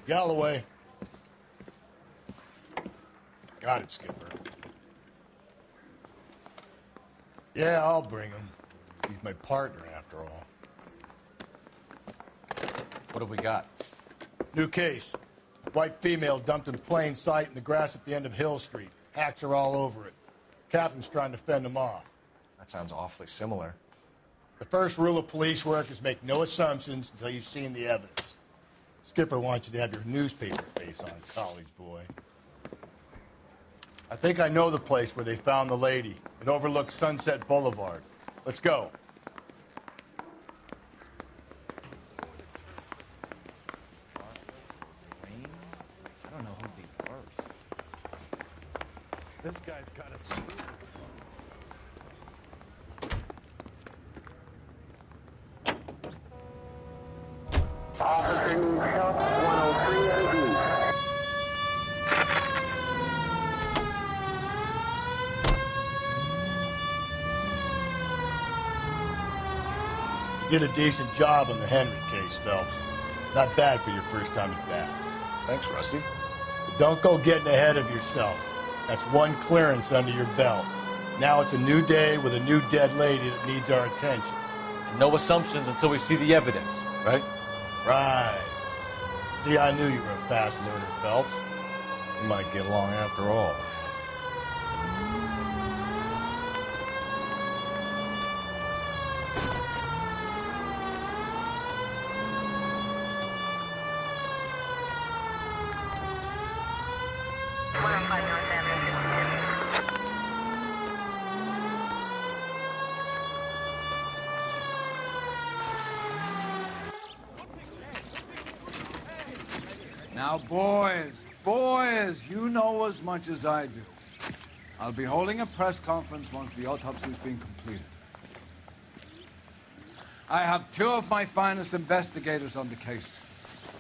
Galloway. Got it, Skipper. Yeah, I'll bring him. He's my partner, after all. What have we got? New case. White female dumped in plain sight in the grass at the end of Hill Street. Hacks are all over it. Captain's trying to fend them off. That sounds awfully similar. The first rule of police work is make no assumptions until you've seen the evidence. Skipper wants you to have your newspaper face on, college boy. I think I know the place where they found the lady. It overlooks Sunset Boulevard. Let's go. I don't know who'd be worse. This guy's got a suit. Officer needs help, 103 and east. You did a decent job on the Henry case, Phelps. Not bad for your first time at bat. Thanks, Rusty. But don't go getting ahead of yourself. That's one clearance under your belt. Now it's a new day with a new dead lady that needs our attention. And no assumptions until we see the evidence, right? Right. See, I knew you were a fast learner, Phelps. We might get along after all. Now, boys, you know as much as I do. I'll be holding a press conference once the autopsy's been completed. I have two of my finest investigators on the case,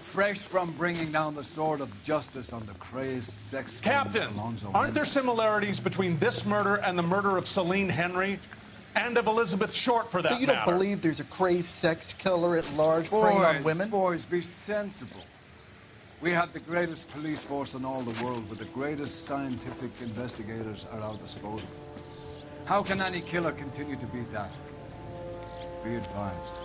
fresh from bringing down the sword of justice on the crazed sex Captain, Alonzo aren't there Mendes. similarities between this murder and the murder of Celine Henry and of Elizabeth Short, for that So you don't matter? believe there's a crazed sex killer at large preying on women? Boys, be sensible. We have the greatest police force in all the world with the greatest scientific investigators at our disposal. How can any killer continue to be that? Be advised.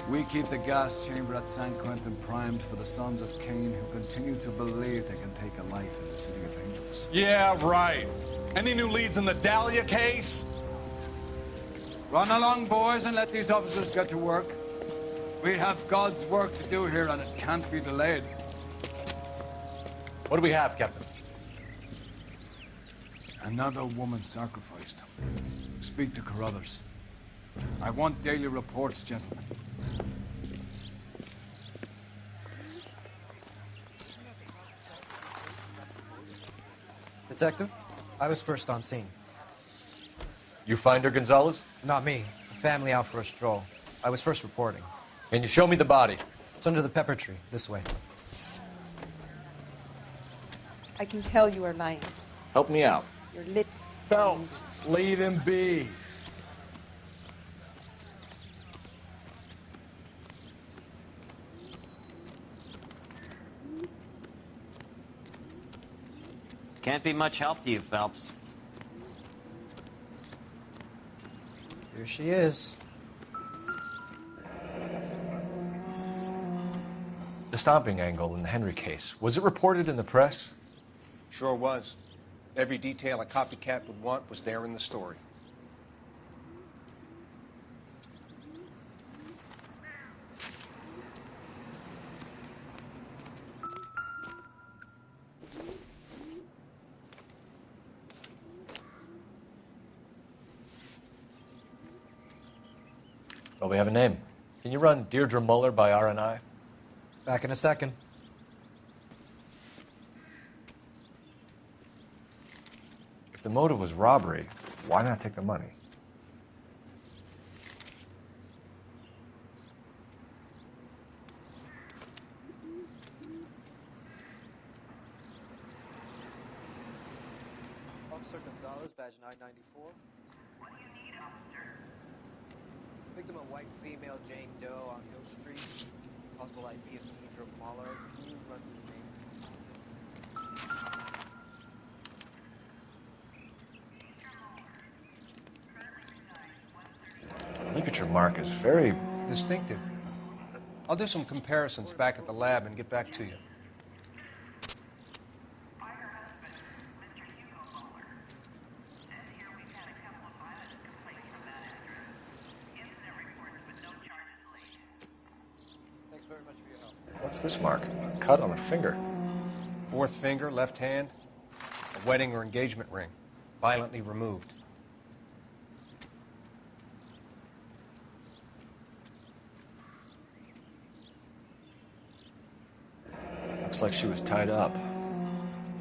We keep the gas chamber at San Quentin primed for the sons of Cain who continue to believe they can take a life in the City of Angels. Yeah, right. Any new leads in the Dahlia case? Run along, boys, and let these officers get to work. We have God's work to do here, and it can't be delayed. What do we have, Captain? Another woman sacrificed. Speak to Carruthers. I want daily reports, gentlemen. Detective, I was first on scene. You find her, Gonzalez? Not me. The family out for a stroll. I was first reporting. Can you show me the body? It's under the pepper tree, this way. I can tell you are lying. Help me out. Your lips. Phelps, leave him be. Can't be much help to you, Phelps. Here she is. The stomping angle in the Henry case. Was it reported in the press? Sure was. Every detail a copycat would want was there in the story. Well, we have a name. Can you run Deirdre Muller by RNI? Back in a second. If the motive was robbery, why not take the money? Officer Gonzalez, badge 994. What do you need, officer? Victim a white female, Jane Doe, on Hill Street. Possible ID of Deidre Mahler. Can you run through the name? Ligature mark is very Distinctive. I'll do some comparisons back at the lab and get back to you. Thanks very much for your help. What's this mark? A cut on a finger. Fourth finger, left hand, a wedding or engagement ring, violently removed. Looks like she was tied up.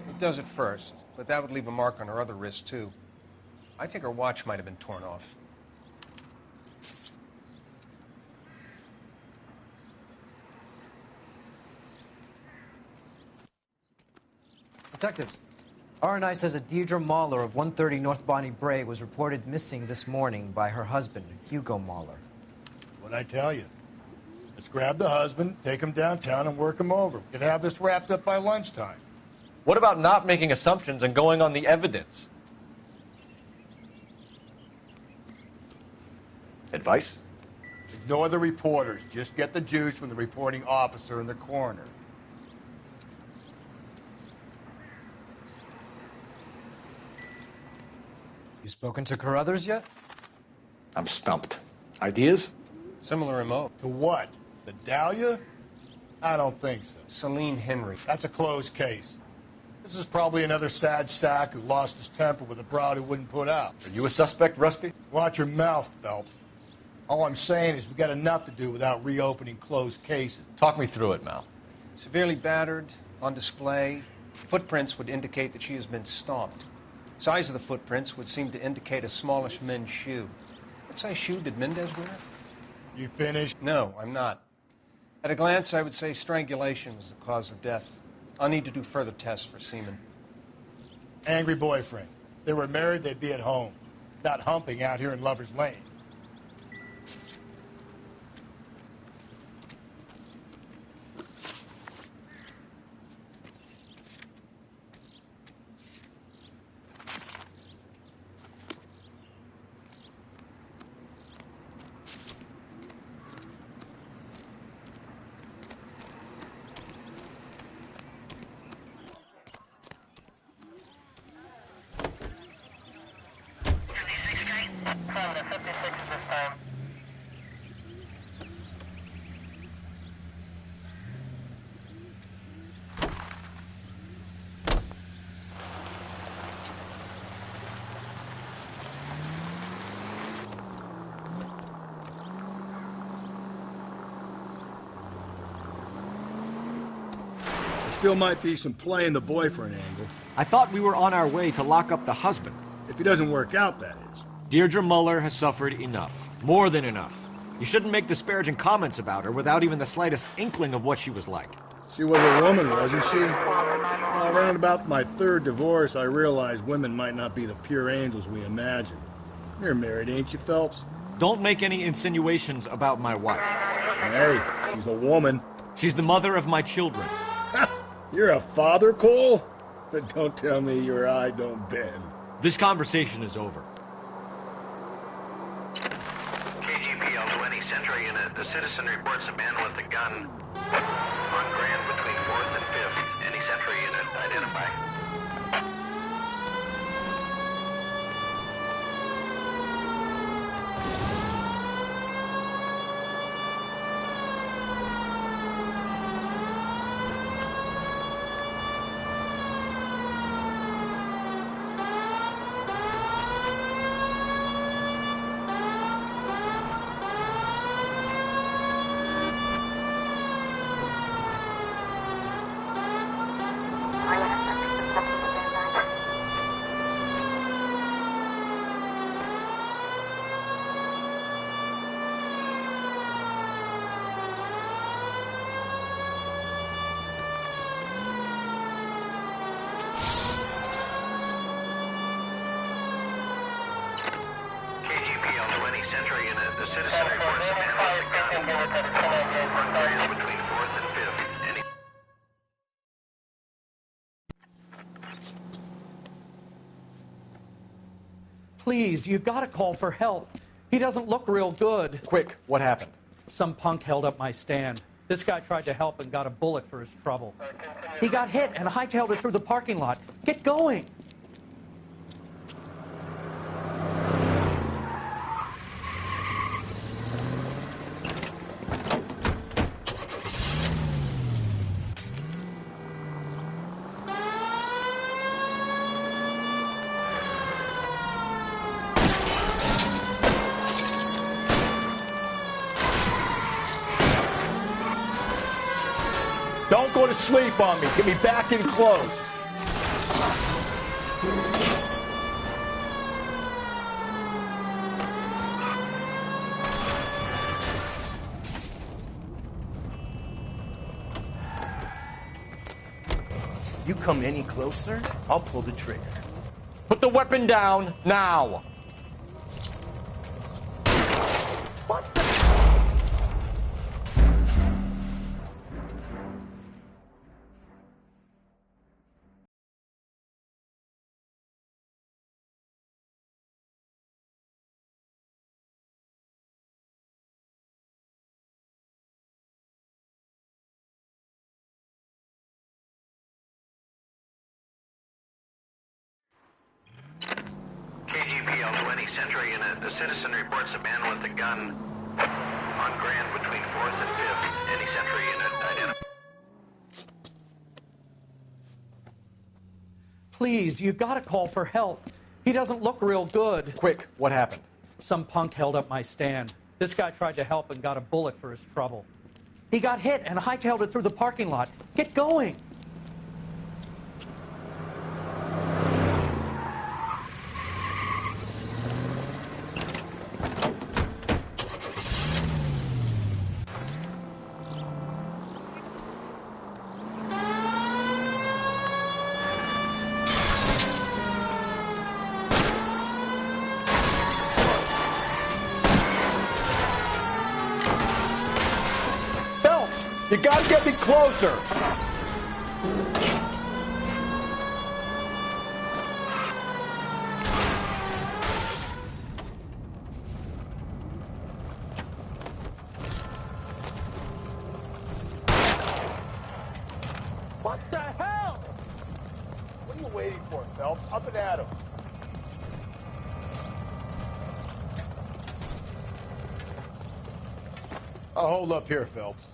It does at first, but that would leave a mark on her other wrist, too. I think her watch might have been torn off. Detectives, R&I says that Deidre Mahler of 130 North Bonnie Bray was reported missing this morning by her husband, Hugo Mahler. What'd I tell you? Let's grab the husband, take him downtown, and work him over. We could have this wrapped up by lunchtime. What about not making assumptions and going on the evidence? Advice? Ignore the reporters. Just get the juice from the reporting officer and the coroner. You spoken to Carruthers yet? I'm stumped. Ideas? Similar MO. To what? The Dahlia? I don't think so. Celine Henry. That's a closed case. This is probably another sad sack who lost his temper with a broad who wouldn't put out. Are you a suspect, Rusty? Watch your mouth, Phelps. All I'm saying is we got enough to do without reopening closed cases. Talk me through it, Mal. Severely battered, on display. Footprints would indicate that she has been stomped. Size of the footprints would seem to indicate a smallish men's shoe. What size shoe did Mendez wear? You finished? No, I'm not. At a glance, I would say strangulation was the cause of death. I'll need to do further tests for semen. Angry boyfriend. If they were married, they'd be at home. Not humping out here in Lover's Lane. Still might be some play in the boyfriend angle. I thought we were on our way to lock up the husband. If he doesn't work out, that is. Deirdre Muller has suffered enough. More than enough. You shouldn't make disparaging comments about her without even the slightest inkling of what she was like. She was a woman, wasn't she? Well, around about my third divorce, I realized women might not be the pure angels we imagine. You're married, ain't you, Phelps? Don't make any insinuations about my wife. Hey, she's a woman. She's the mother of my children. You're a father, Cole? Then don't tell me your eye don't bend. This conversation is over. KGPL 20 Central Unit. The citizen reports a man with a gun on Grand between 4th and 5th. Any Central Unit, identify. KGPL 20 Central Unit. The citizen reports a man with a gun on Grand between Please, you've got to call for help. He doesn't look real good. Quick, what happened? Some punk held up my stand. This guy tried to help and got a bullet for his trouble. He got hit and hightailed it through the parking lot. Get going! Don't go to sleep on me. Get me back in close. You come any closer, I'll pull the trigger. Put the weapon down, now! KGPL 20 Century Unit. The citizen reports a man with a gun on Grand between 4th and 5th. Any Century Unit identified. Please, you've got to call for help. He doesn't look real good. Quick, what happened? Some punk held up my stand. This guy tried to help and got a bullet for his trouble. He got hit and hightailed it through the parking lot. Get going! You gotta get me closer. What the hell? What are you waiting for, Phelps? Up and at him. I'll hold up here, Phelps.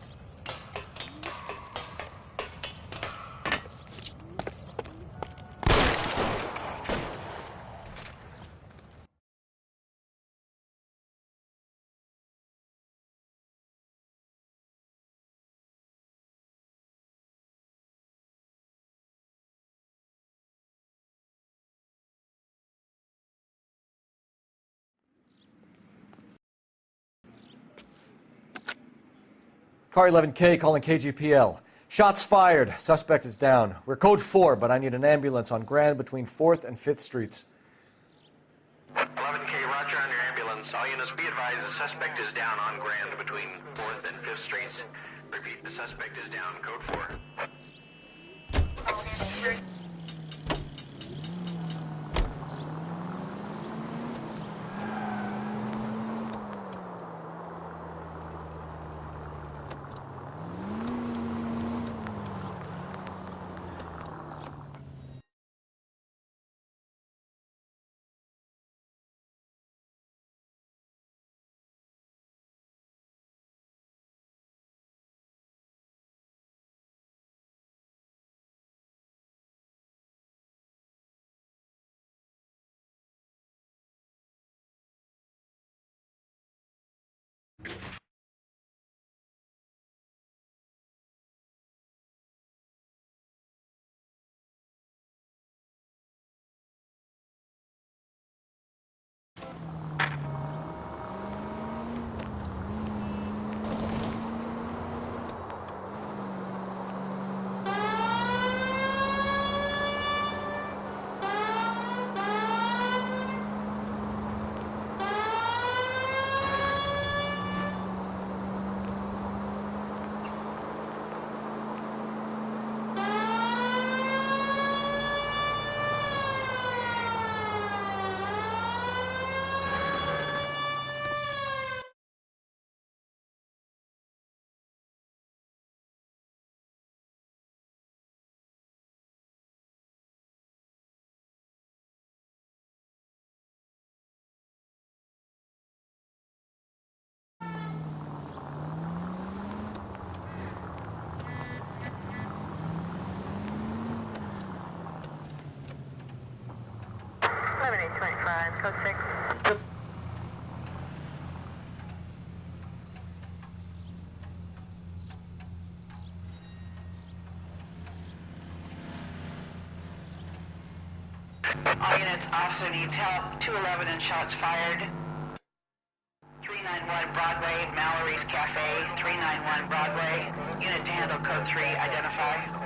Car 11K calling KGPL. Shots fired. Suspect is down. We're code 4, but I need an ambulance on Grand between 4th and 5th Streets. 11K, roger on your ambulance. All units be advised the suspect is down on Grand between 4th and 5th Streets. Repeat, the suspect is down. Code 4. 6.5, code 6. All units, officer needs help. 211 and shots fired. 391 Broadway, Mallory's Cafe. 391 Broadway. Unit to handle code 3, identify.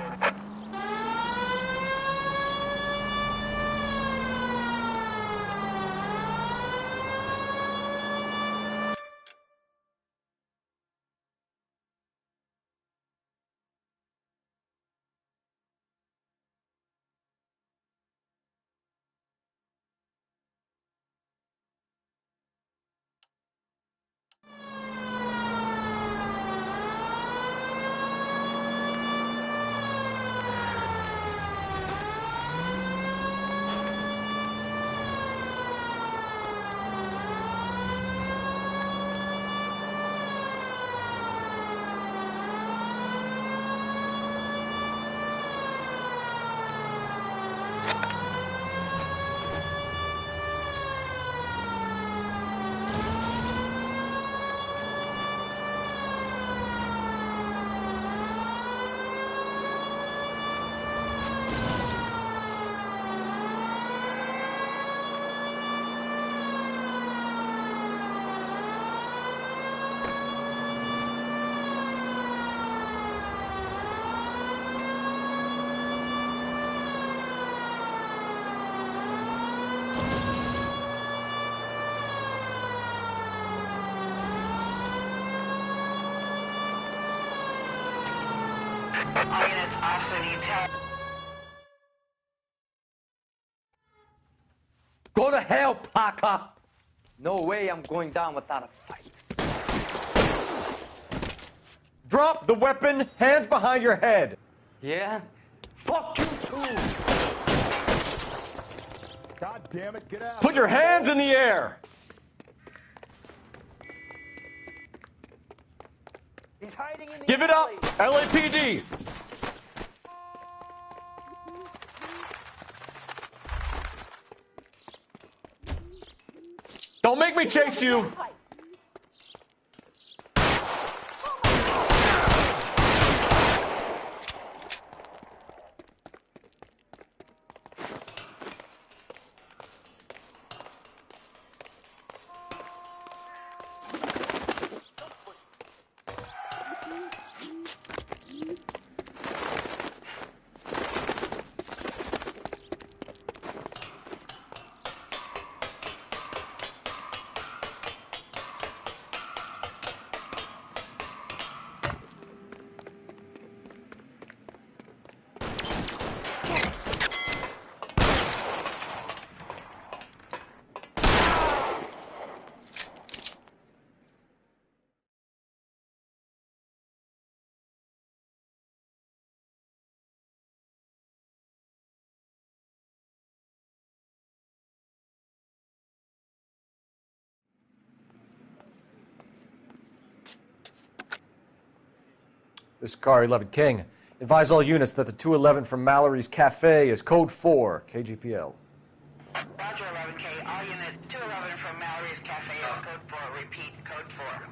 All units, officer needs help. Go to hell, Parker! No way I'm going down without a fight. Drop the weapon, hands behind your head. Yeah? Fuck you too! God damn it, get out. Put your hands in the air. He's hiding in the Give it up, LAPD. Don't make me chase you. This is Car 11 King. Advise all units that the 211 from Mallory's Cafe is code 4, KGPL. Roger, 11K. All units, 211 from Mallory's Cafe is code 4. Repeat, code 4.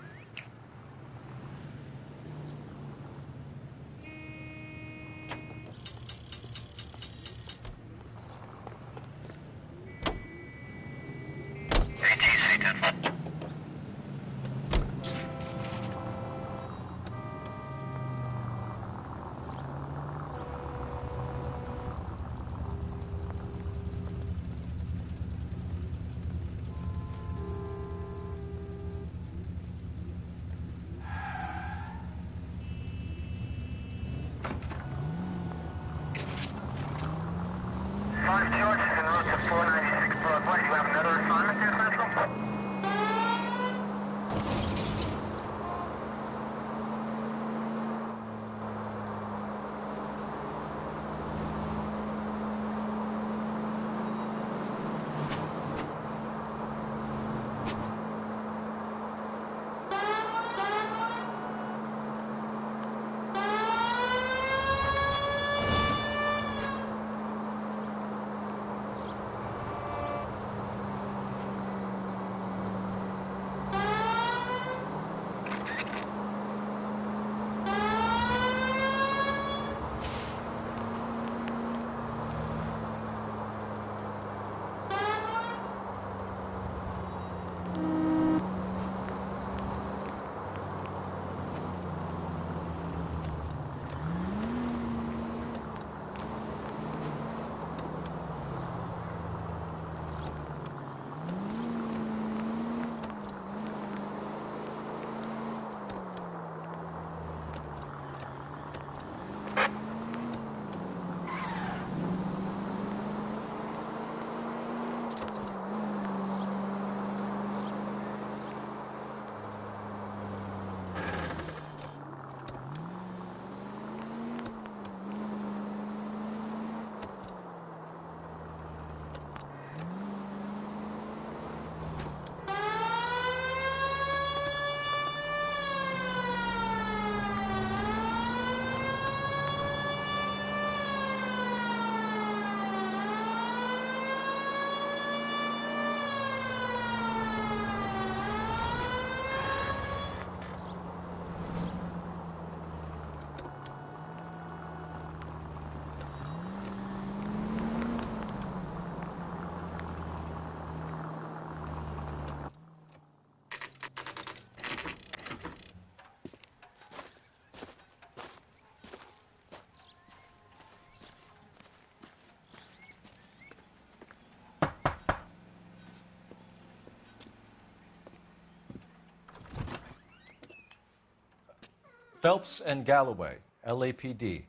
Phelps and Galloway, LAPD.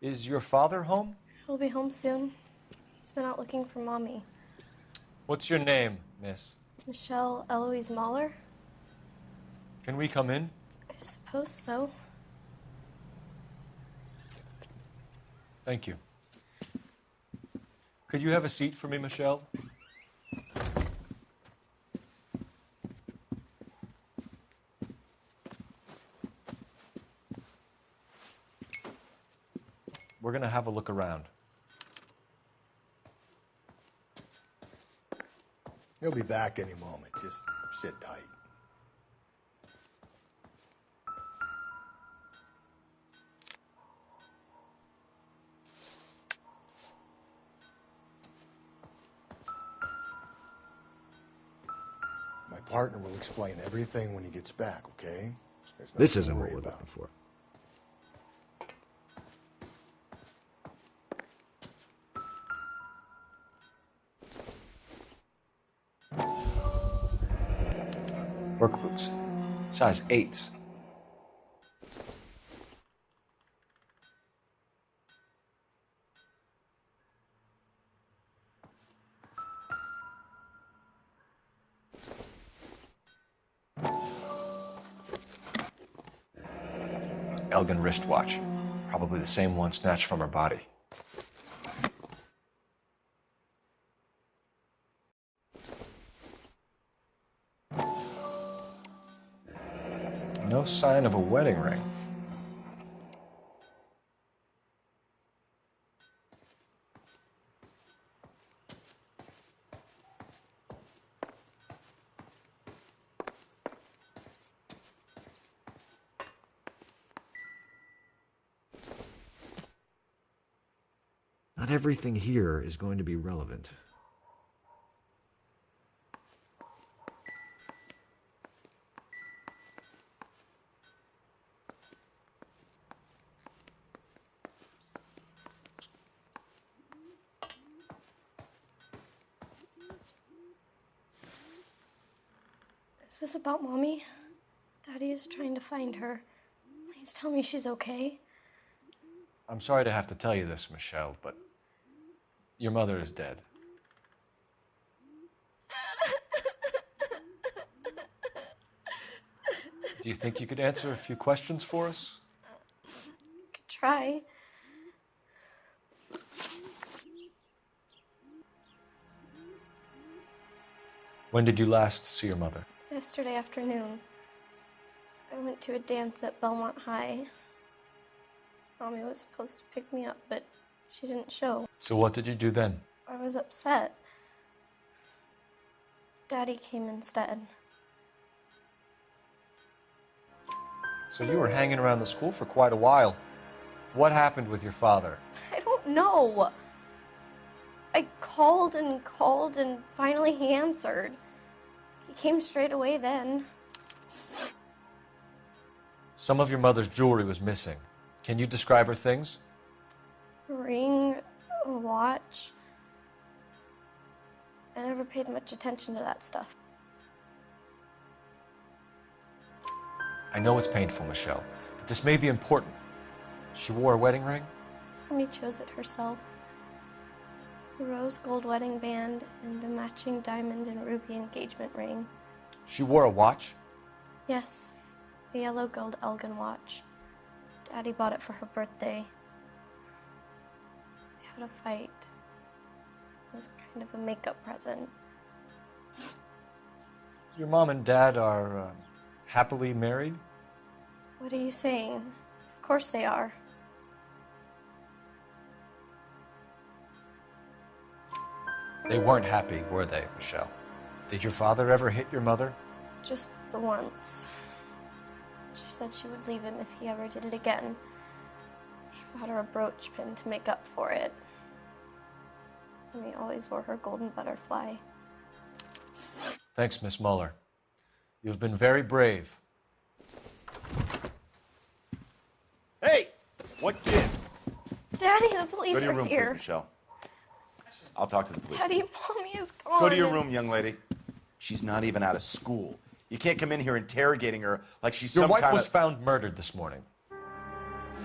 Is your father home? He'll be home soon. He's been out looking for Mommy. What's your name, miss? Michelle Eloise Mahler? Can we come in? I suppose so. Thank you. Could you have a seat for me, Michelle? We're going to have a look around. He'll be back any moment. Just sit tight. My partner will explain everything when he gets back, okay? There's nothing This to isn't what worry we're about. looking for. Work boots. Size 8s. Elgin wristwatch. Probably the same one snatched from her body. No sign of a wedding ring. Not everything here is going to be relevant. Is this about Mommy? Daddy is trying to find her. Please tell me she's okay. I'm sorry to have to tell you this, Michelle, but your mother is dead. Do you think you could answer a few questions for us? Could try. When did you last see your mother? Yesterday afternoon. I went to a dance at Belmont High. Mommy was supposed to pick me up, but she didn't show. So what did you do then? I was upset. Daddy came instead. So you were hanging around the school for quite a while. What happened with your father? I don't know. I called and called, and finally he answered. He came straight away then. Some of your mother's jewelry was missing. Can you describe her things? A ring, a watch. I never paid much attention to that stuff. I know it's painful, Michelle, but this may be important. She wore a wedding ring? Mommy chose it herself. A rose gold wedding band and a matching diamond and ruby engagement ring. She wore a watch? Yes, a yellow gold Elgin watch. Daddy bought it for her birthday. We had a fight. It was kind of a makeup present. Your mom and dad are happily married? What are you saying? Of course they are. They weren't happy, were they, Michelle? Did your father ever hit your mother? Just the once. She said she would leave him if he ever did it again. He bought her a brooch pin to make up for it. And he always wore her golden butterfly. Thanks, Miss Muller. You have been very brave. Hey! What gives? Daddy, the police Go to your are room, here. please, Michelle. I'll talk to the police. Daddy, Mommy is gone. Go to your room, young lady. She's not even out of school. You can't come in here interrogating her like she's Your some wife kind was of... found murdered this morning.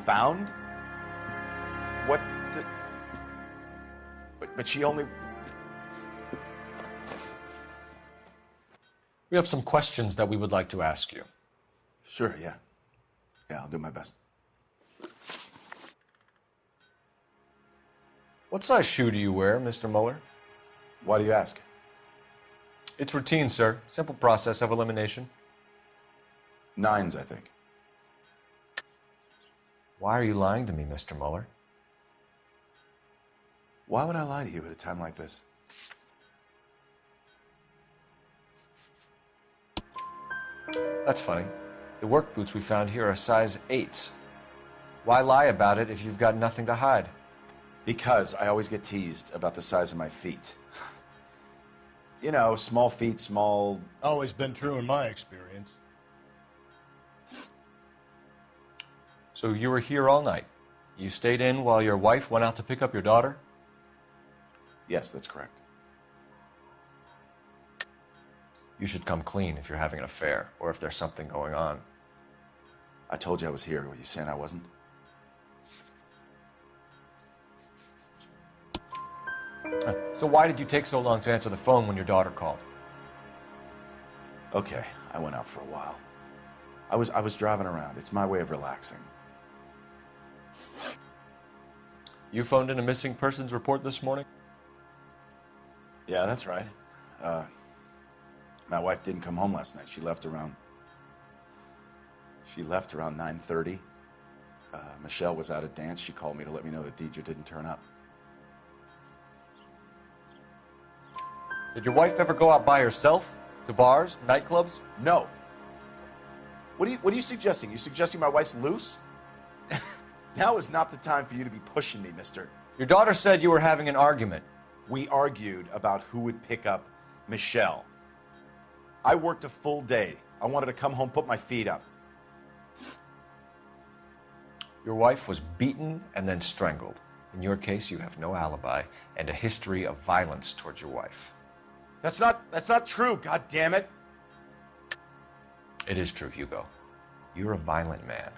Found? What? But she only... We have some questions that we would like to ask you. Sure, yeah. Yeah, I'll do my best. What size shoe do you wear, Mr. Mueller? Why do you ask? It's routine, sir. Simple process of elimination. 9s, I think. Why are you lying to me, Mr. Mueller? Why would I lie to you at a time like this? That's funny. The work boots we found here are size 8s. Why lie about it if you've got nothing to hide? Because I always get teased about the size of my feet. You know, small feet, small... Always been true in my experience. So you were here all night. You stayed in while your wife went out to pick up your daughter? Yes, that's correct. You should come clean if you're having an affair, or if there's something going on. I told you I was here. Were you saying I wasn't? So why did you take so long to answer the phone when your daughter called? Okay, I went out for a while. I was driving around. It's my way of relaxing. You phoned in a missing persons report this morning? Yeah, that's right. My wife didn't come home last night. She left around 9:30. Michelle was out at dance. She called me to let me know that Deidre didn't turn up. Did your wife ever go out by herself? To bars, nightclubs? No. What are you suggesting? You suggesting my wife's loose? Now is not the time for you to be pushing me, mister. Your daughter said you were having an argument. We argued about who would pick up Michelle. I worked a full day. I wanted to come home, put my feet up. Your wife was beaten and then strangled. In your case, you have no alibi and a history of violence towards your wife. That's not true, God damn it. It is true, Hugo. You're a violent man.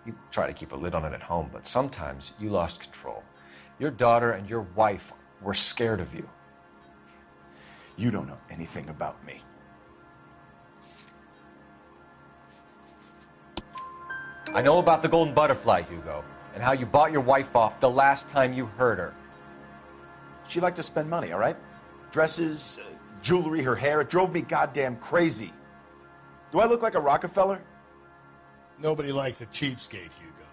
You try to keep a lid on it at home, but sometimes you lost control. Your daughter and your wife were scared of you. You don't know anything about me. I know about the golden butterfly, Hugo, and how you bought your wife off the last time you heard her. She liked to spend money, all right? Dresses, jewelry, her hair. It drove me goddamn crazy. Do I look like a Rockefeller? Nobody likes a cheapskate, Hugo.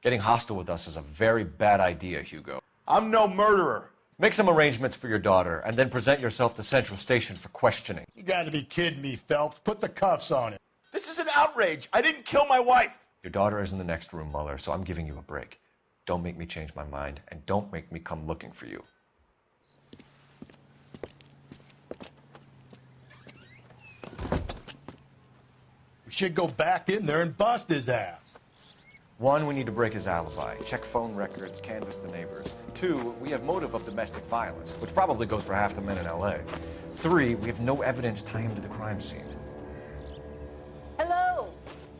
Getting hostile with us is a very bad idea, Hugo. I'm no murderer. Make some arrangements for your daughter, and then present yourself to Central Station for questioning. You gotta be kidding me, Phelps. Put the cuffs on him. This is an outrage. I didn't kill my wife. Your daughter is in the next room, Mueller, so I'm giving you a break. Don't make me change my mind, and don't make me come looking for you. We should go back in there and bust his ass. 1, we need to break his alibi. Check phone records, canvass the neighbors. 2, we have motive of domestic violence, which probably goes for half the men in L.A. 3, we have no evidence tying him to the crime scene. Hello,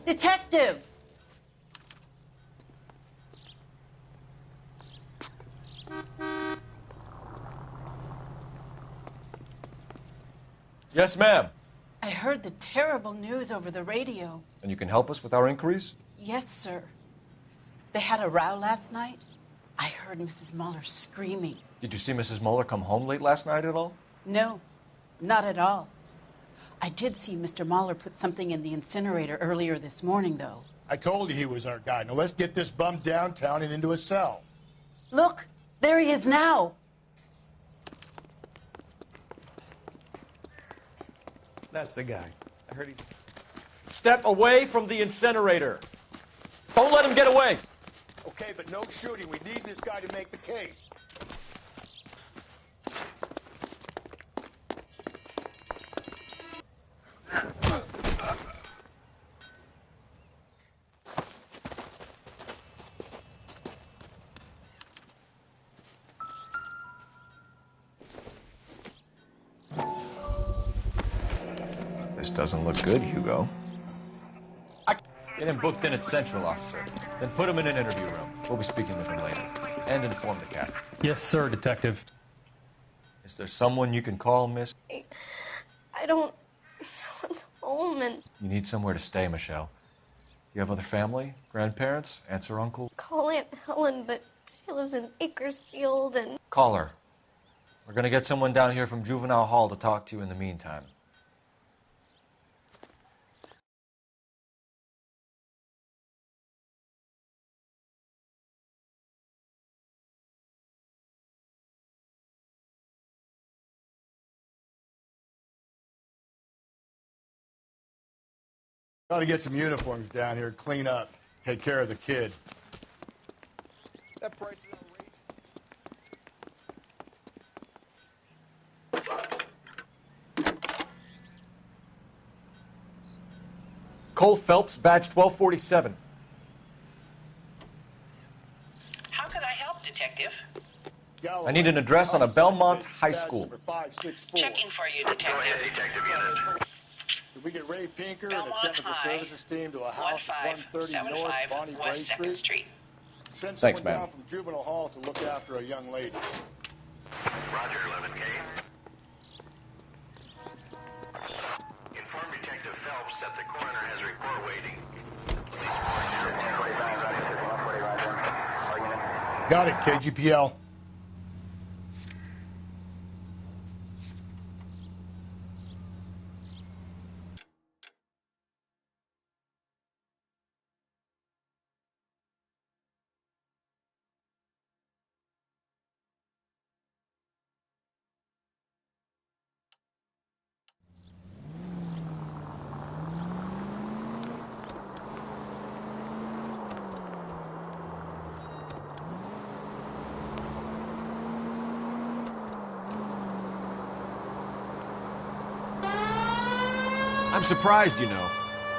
detective. Yes, ma'am. I heard the terrible news over the radio. And you can help us with our inquiries? Yes, sir. They had a row last night. I heard Mrs. Mueller screaming. Did you see Mrs. Mueller come home late last night at all? No, not at all. I did see Mr. Mueller put something in the incinerator earlier this morning, though. I told you he was our guy. Now let's get this bum downtown and into a cell. Look, there he is now. That's the guy. I heard he's... Step away from the incinerator. Don't let him get away. Okay, but no shooting. We need this guy to make the case. Doesn't look good, Hugo. Get him booked in at Central, officer. Then put him in an interview room. We'll be speaking with him later. And inform the captain. Yes, sir, Detective. Is there someone you can call, miss? I don't want home and You need somewhere to stay, Michelle. You have other family? Grandparents? Aunts or uncle? call Aunt Helen, but she lives in Bakersfield and Call her. We're gonna get someone down here from Juvenile Hall to talk to you in the meantime. Got to get some uniforms down here, clean up, take care of the kid. That price is Cole Phelps, badge 1247. How can I help, Detective? I need an address on a Belmont High School. Checking for you, Detective. Go ahead, Detective Unit. Did we get Ray Pinker Belmont and a technical High, services team to a house at 130 North Bonnie Bray West 2nd Street? Send Thanks, someone ma'am. down from Juvenile Hall to look after a young lady. Roger, 11K. Inform Detective Phelps that the coroner has a report waiting. Got it, KGPL. I'm surprised, you know.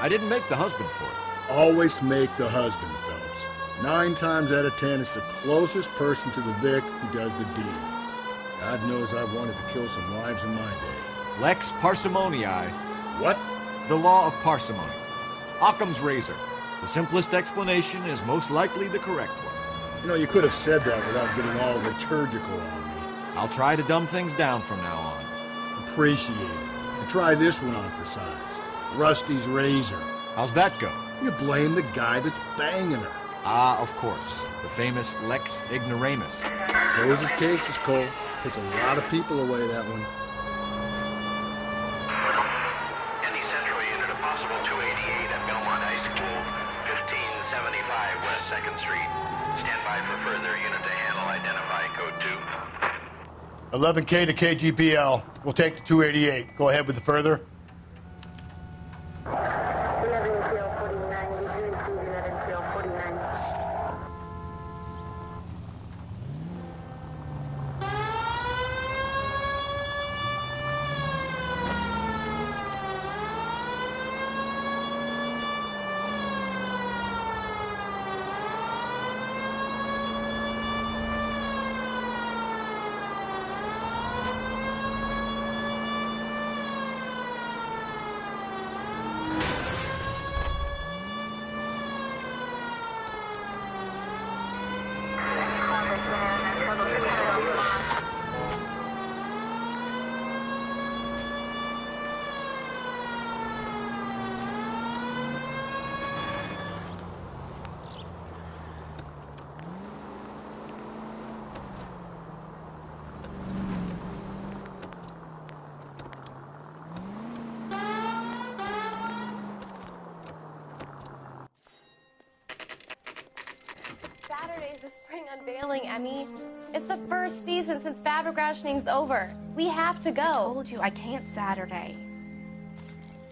I didn't make the husband for it. Always make the husband, Phelps. 9 times out of 10, it's the closest person to the Vic who does the deed. God knows I've wanted to kill some wives in my day. Lex parsimoniae. What? The law of parsimony. Occam's razor. The simplest explanation is most likely the correct one. You know, you could have said that without getting all liturgical on me. I'll try to dumb things down from now on. Appreciate it. And try this one on for size. Rusty's razor. How's that go? You blame the guy that's banging her. Ah, of course. The famous Lex ignoramus. Closes cases, Cole. Puts a lot of people away, that one. Any Central Unit, a possible 288 at Belmont High School, 1575 West 2nd Street. Stand by for further unit to handle. Identify code 2. 11K to KGPL. We'll take the 288. Go ahead with the further. 11-49, did you receive that until 49? Saturday's the spring unveiling, Emmy. It's the first season since Fabric Rationing's over. We have to go. I told you I can't Saturday.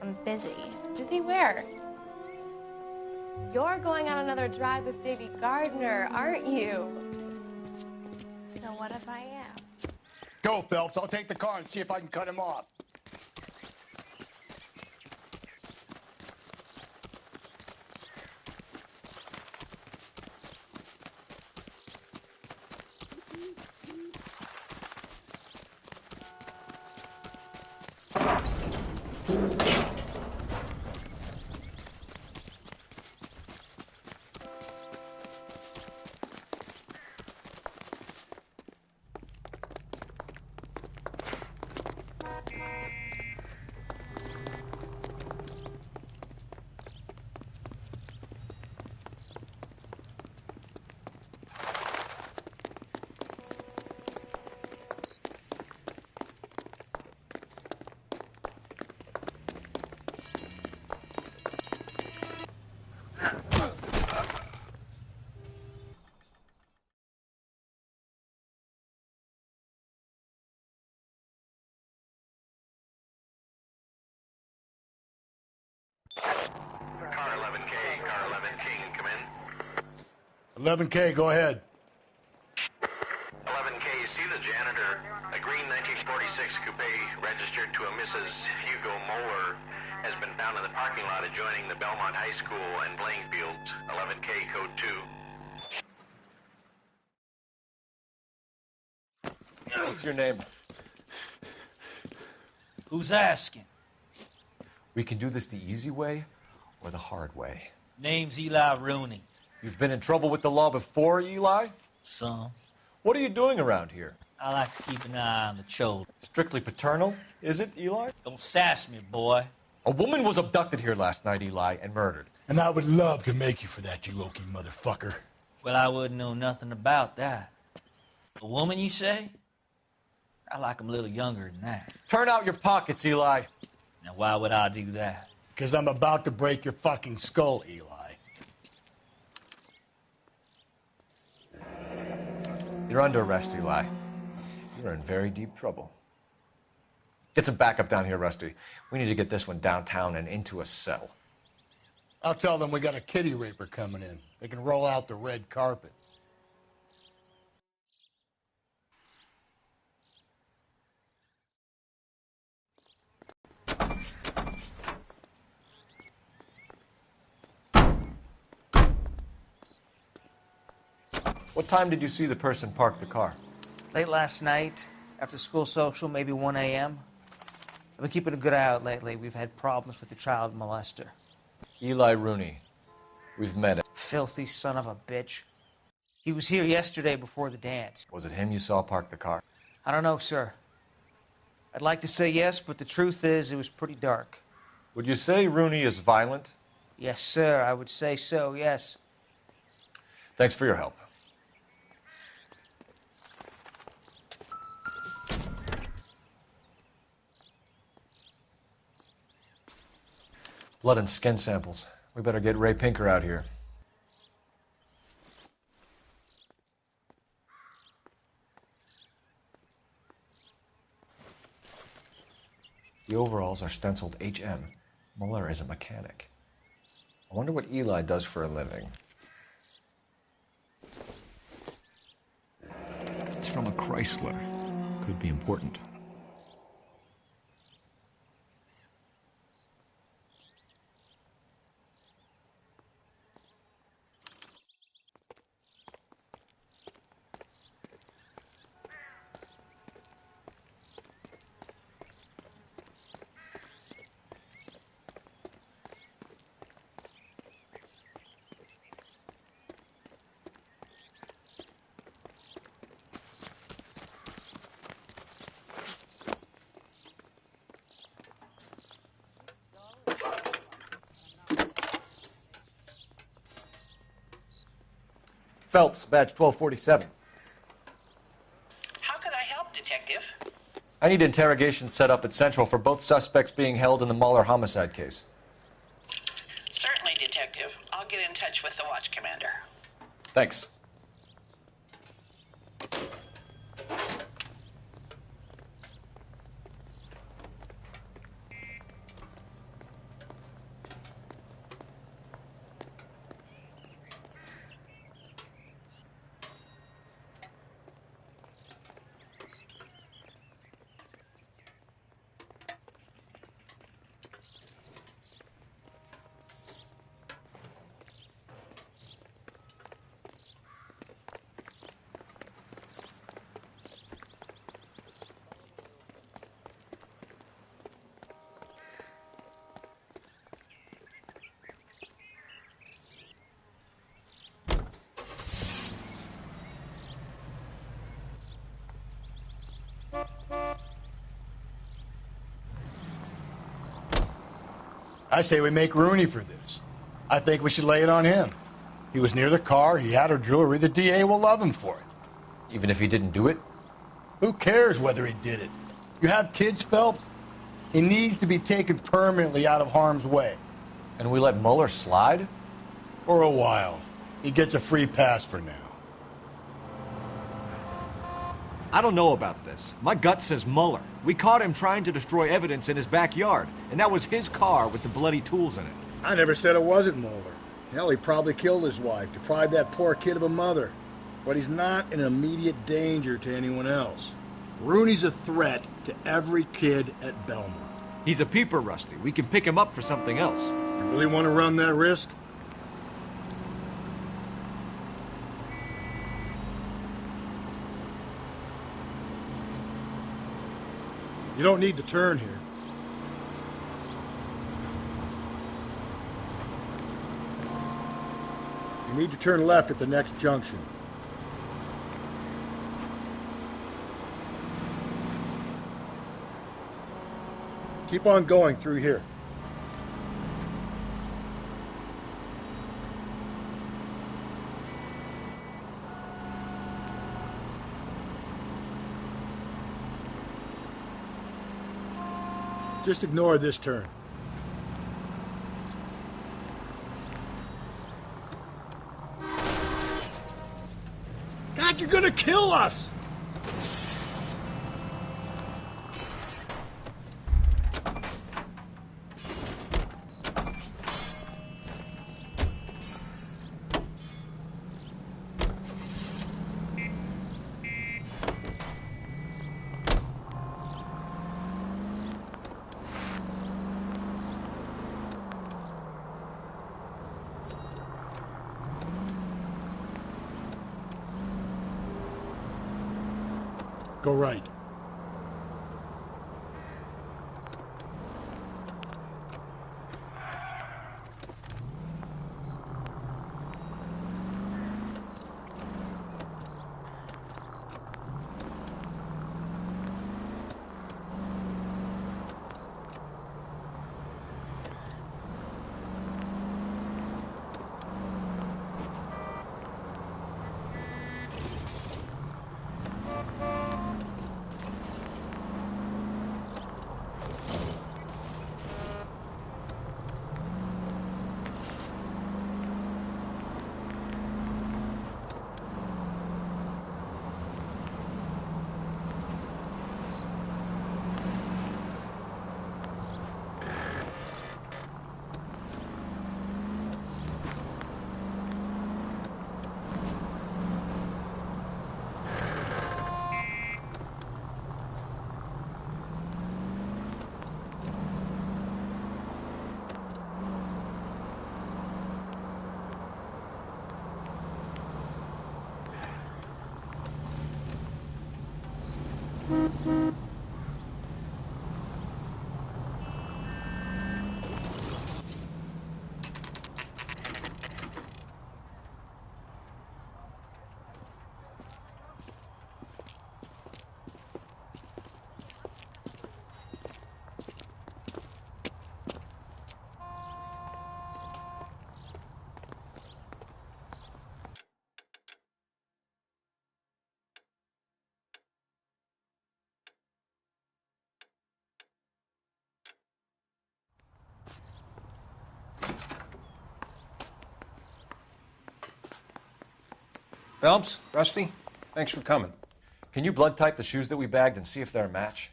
I'm busy. Busy where? You're going on another drive with Davy Gardner, aren't you? So what if I am? Go, Phelps. I'll take the car and see if I can cut him off. 11K, go ahead. 11K, see the janitor. A green 1946 coupe registered to a Mrs. Hugo Moeller has been found in the parking lot adjoining the Belmont High School and playing fields. 11K, code 2. What's your name? Who's asking? We can do this the easy way or the hard way. Name's Eli Rooney. You've been in trouble with the law before, Eli? Some. What are you doing around here? I like to keep an eye on the children. Strictly paternal, is it, Eli? Don't sass me, boy. A woman was abducted here last night, Eli, and murdered. And I would love to make you for that, you Okie motherfucker. Well, I wouldn't know nothing about that. A woman, you say? I like 'em a little younger than that. Turn out your pockets, Eli. Now, why would I do that? Because I'm about to break your fucking skull, Eli. You're under arrest, Eli. You're in very deep trouble. Get some backup down here, Rusty. We need to get this one downtown and into a cell. I'll tell them we got a kitty raper coming in. They can roll out the red carpet. What time did you see the person park the car? Late last night, after school social, maybe 1 a.m. I've been keeping a good eye out lately. We've had problems with the child molester. Eli Rooney. We've met him. Filthy son of a bitch. He was here yesterday before the dance. Was it him you saw park the car? I don't know, sir. I'd like to say yes, but the truth is it was pretty dark. Would you say Rooney is violent? Yes, sir. I would say so, yes. Thanks for your help. Blood and skin samples. We better get Ray Pinker out here. The overalls are stenciled HM. Muller is a mechanic. I wonder what Eli does for a living. It's from a Chrysler. Could be important. Phelps, badge 1247. How could I help, Detective? I need interrogation set up at Central for both suspects being held in the Mahler homicide case. Certainly, Detective. I'll get in touch with the watch commander. Thanks. I say we make Rooney for this. I think we should lay it on him. He was near the car, he had her jewelry, the DA will love him for it. Even if he didn't do it? Who cares whether he did it? You have kids, Phelps? He needs to be taken permanently out of harm's way. And we let Muller slide? For a while. He gets a free pass for now. I don't know about this. My gut says Muller. We caught him trying to destroy evidence in his backyard, and that was his car with the bloody tools in it. I never said it wasn't Muller. Hell, he probably killed his wife, deprived that poor kid of a mother. But he's not an immediate danger to anyone else. Rooney's a threat to every kid at Belmont. He's a peeper, Rusty. We can pick him up for something else. You really want to run that risk? You don't need to turn here. You need to turn left at the next junction. Keep on going through here. Just ignore this turn. God, you're gonna kill us! Go right. Phelps, Rusty, thanks for coming. Can you blood type the shoes that we bagged and see if they're a match?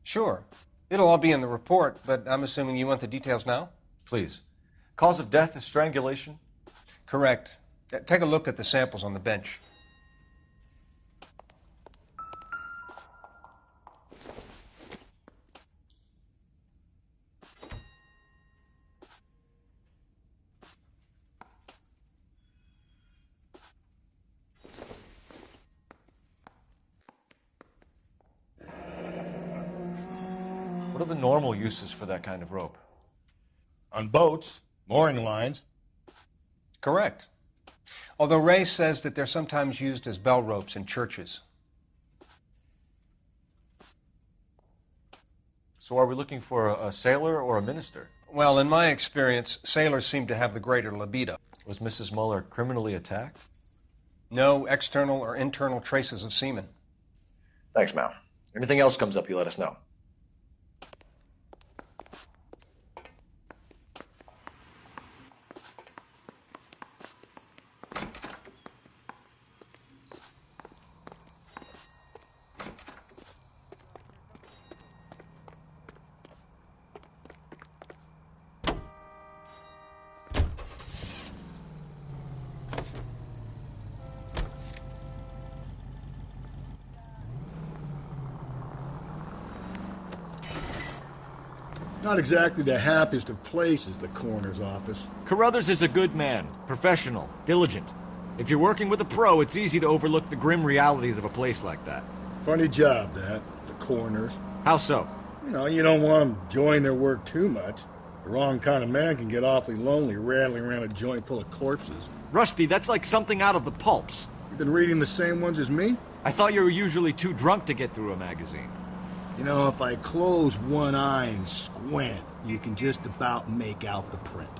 Sure. It'll all be in the report, but I'm assuming you want the details now? Please. Cause of death is strangulation? Correct. Take a look at the samples on the bench. What are the normal uses for that kind of rope? On boats, mooring lines. Correct. Although Ray says that they're sometimes used as bell ropes in churches. So are we looking for a sailor or a minister? Well, in my experience, sailors seem to have the greater libido. Was Mrs. Muller criminally attacked? No external or internal traces of semen. Thanks, Mal. Anything else comes up, you let us know. Not exactly the happiest of places, the coroner's office. Carruthers is a good man, professional, diligent. If you're working with a pro, it's easy to overlook the grim realities of a place like that. Funny job, that, the coroner's. How so? You don't want them enjoying their work too much. The wrong kind of man can get awfully lonely rattling around a joint full of corpses. Rusty, that's like something out of the pulps. You've been reading the same ones as me? I thought you were usually too drunk to get through a magazine. If I close one eye and squint, you can just about make out the print.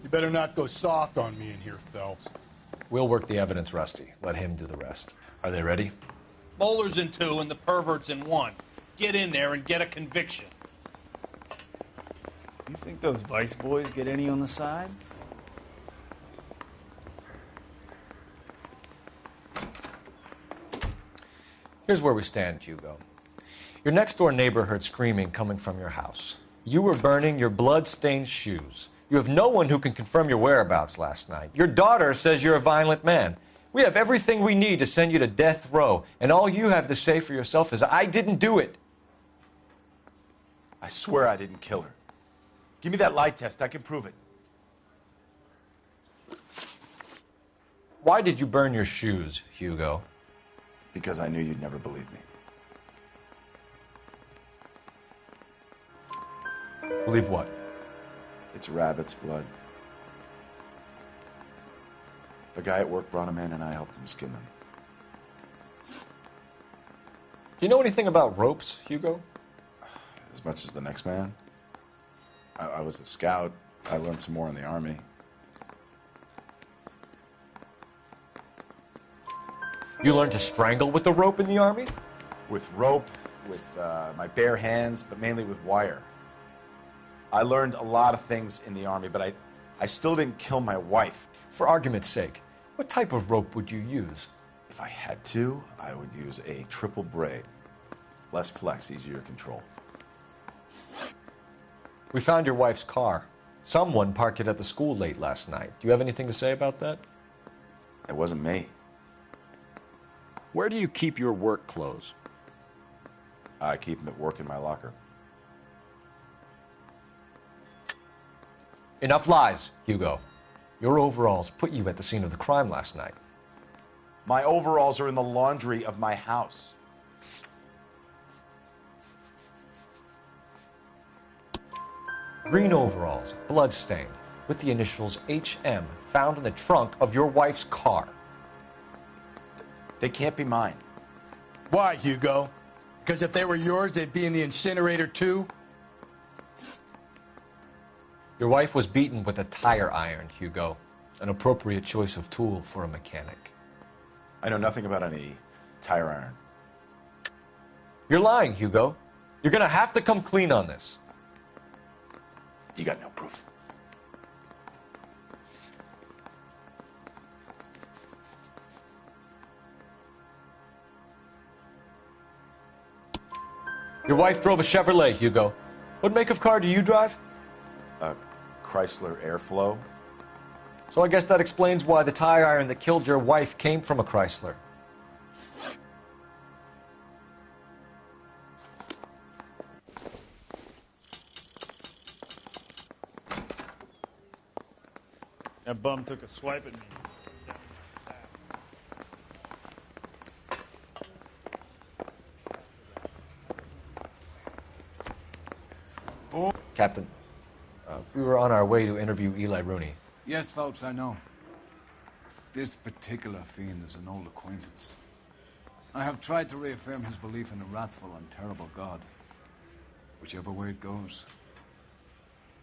You better not go soft on me in here, Phelps. We'll work the evidence, Rusty. Let him do the rest. Are they ready? Moeller's in 2 and the pervert's in 1. Get in there and get a conviction. You think those Vice boys get any on the side? Here's where we stand, Hugo. Your next-door neighbor heard screaming coming from your house. You were burning your blood-stained shoes. You have no one who can confirm your whereabouts last night. Your daughter says you're a violent man. We have everything we need to send you to death row, and all you have to say for yourself is, I didn't do it. I swear I didn't kill her. Give me that lie test. I can prove it. Why did you burn your shoes, Hugo? Because I knew you'd never believe me. Believe what? It's rabbit's blood. The guy at work brought him in and I helped him skin them. Do you know anything about ropes, Hugo? As much as the next man. I was a scout. I learned some more in the Army. You learned to strangle with the rope in the Army? With rope, with my bare hands, but mainly with wire. I learned a lot of things in the Army, but I still didn't kill my wife. For argument's sake, what type of rope would you use? If I had to, I would use a triple braid. Less flex, easier to control. We found your wife's car. Someone parked it at the school late last night. Do you have anything to say about that? It wasn't me. Where do you keep your work clothes? I keep them at work in my locker. Enough lies, Hugo. Your overalls put you at the scene of the crime last night. My overalls are in the laundry of my house. Green overalls, blood-stained, with the initials HM found in the trunk of your wife's car. They can't be mine. Why, Hugo? Because if they were yours, they'd be in the incinerator too? Your wife was beaten with a tire iron, Hugo. An appropriate choice of tool for a mechanic. I know nothing about any tire iron. You're lying, Hugo. You're gonna have to come clean on this. You got no proof. Your wife drove a Chevrolet, Hugo. What make of car do you drive? A Chrysler Airflow. So I guess that explains why the tire iron that killed your wife came from a Chrysler. That bum took a swipe at me. Captain, we were on our way to interview Eli Rooney. Yes, Phelps, I know. This particular fiend is an old acquaintance. I have tried to reaffirm his belief in a wrathful and terrible God. Whichever way it goes,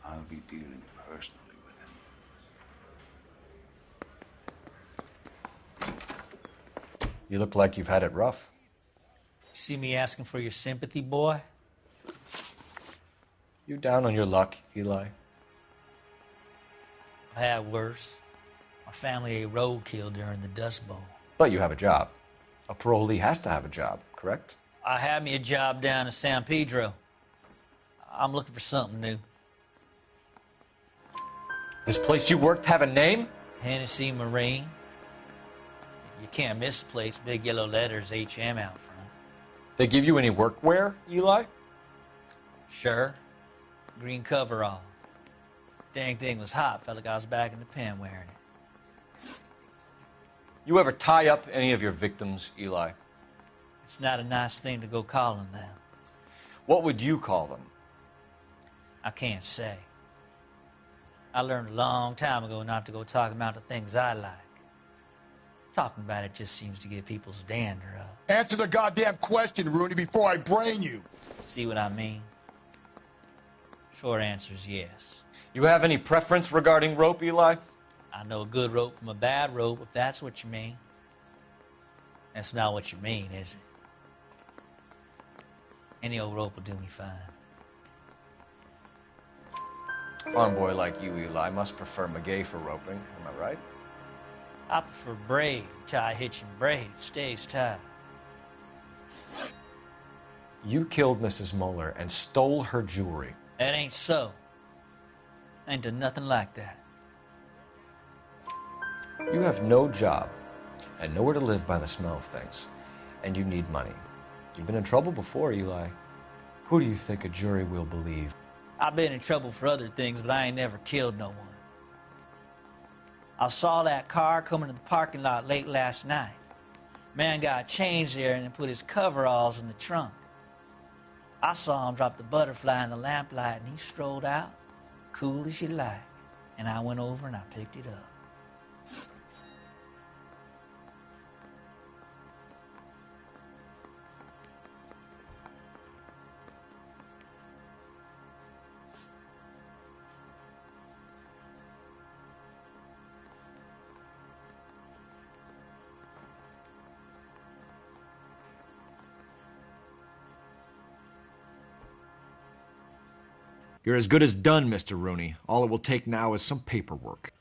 I'll be dealing personally with him. You look like you've had it rough. You see me asking for your sympathy, boy? You down on your luck, Eli? I had worse. My family ate roadkill during the Dust Bowl. But you have a job. A parolee has to have a job, correct? I had me a job down in San Pedro. I'm looking for something new. This place you worked have a name? Hennessy Marine. You can't miss the place. Big yellow letters, HM out front. They give you any workwear, Eli? Sure. Green coverall. Dang thing was hot. Felt like I was back in the pen wearing it. You ever tie up any of your victims, Eli? It's not a nice thing to go calling them. What would you call them? I can't say. I learned a long time ago not to go talking about the things I like. Talking about it just seems to get people's dander up. Answer the goddamn question, Rooney, before I brain you. See what I mean? Short answer is yes. You have any preference regarding rope, Eli? I know a good rope from a bad rope, if that's what you mean. That's not what you mean, is it? Any old rope will do me fine. Farm boy like you, Eli, must prefer Magay for roping. Am I right? I prefer braid. Tie, hitch, and braid. It stays tied. You killed Mrs. Muller and stole her jewelry. That ain't so. I ain't done nothing like that. You have no job and nowhere to live by the smell of things. And you need money. You've been in trouble before, Eli. Who do you think a jury will believe? I've been in trouble for other things, but I ain't never killed no one. I saw that car coming to the parking lot late last night. Man got changed there and then put his coveralls in the trunk. I saw him drop the butterfly in the lamplight and he strolled out, cool as you like. And I went over and I picked it up. You're as good as done, Mr. Rooney. All it will take now is some paperwork.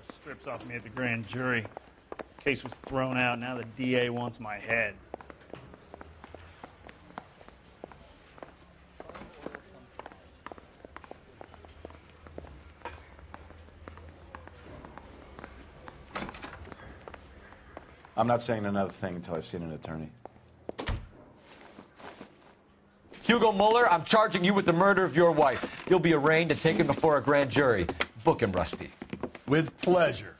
Strips off me at the grand jury. Case was thrown out. Now the DA wants my head. I'm not saying another thing until I've seen an attorney. Hugo Muller, I'm charging you with the murder of your wife. You'll be arraigned and taken before a grand jury. Book him, Rusty. With pleasure.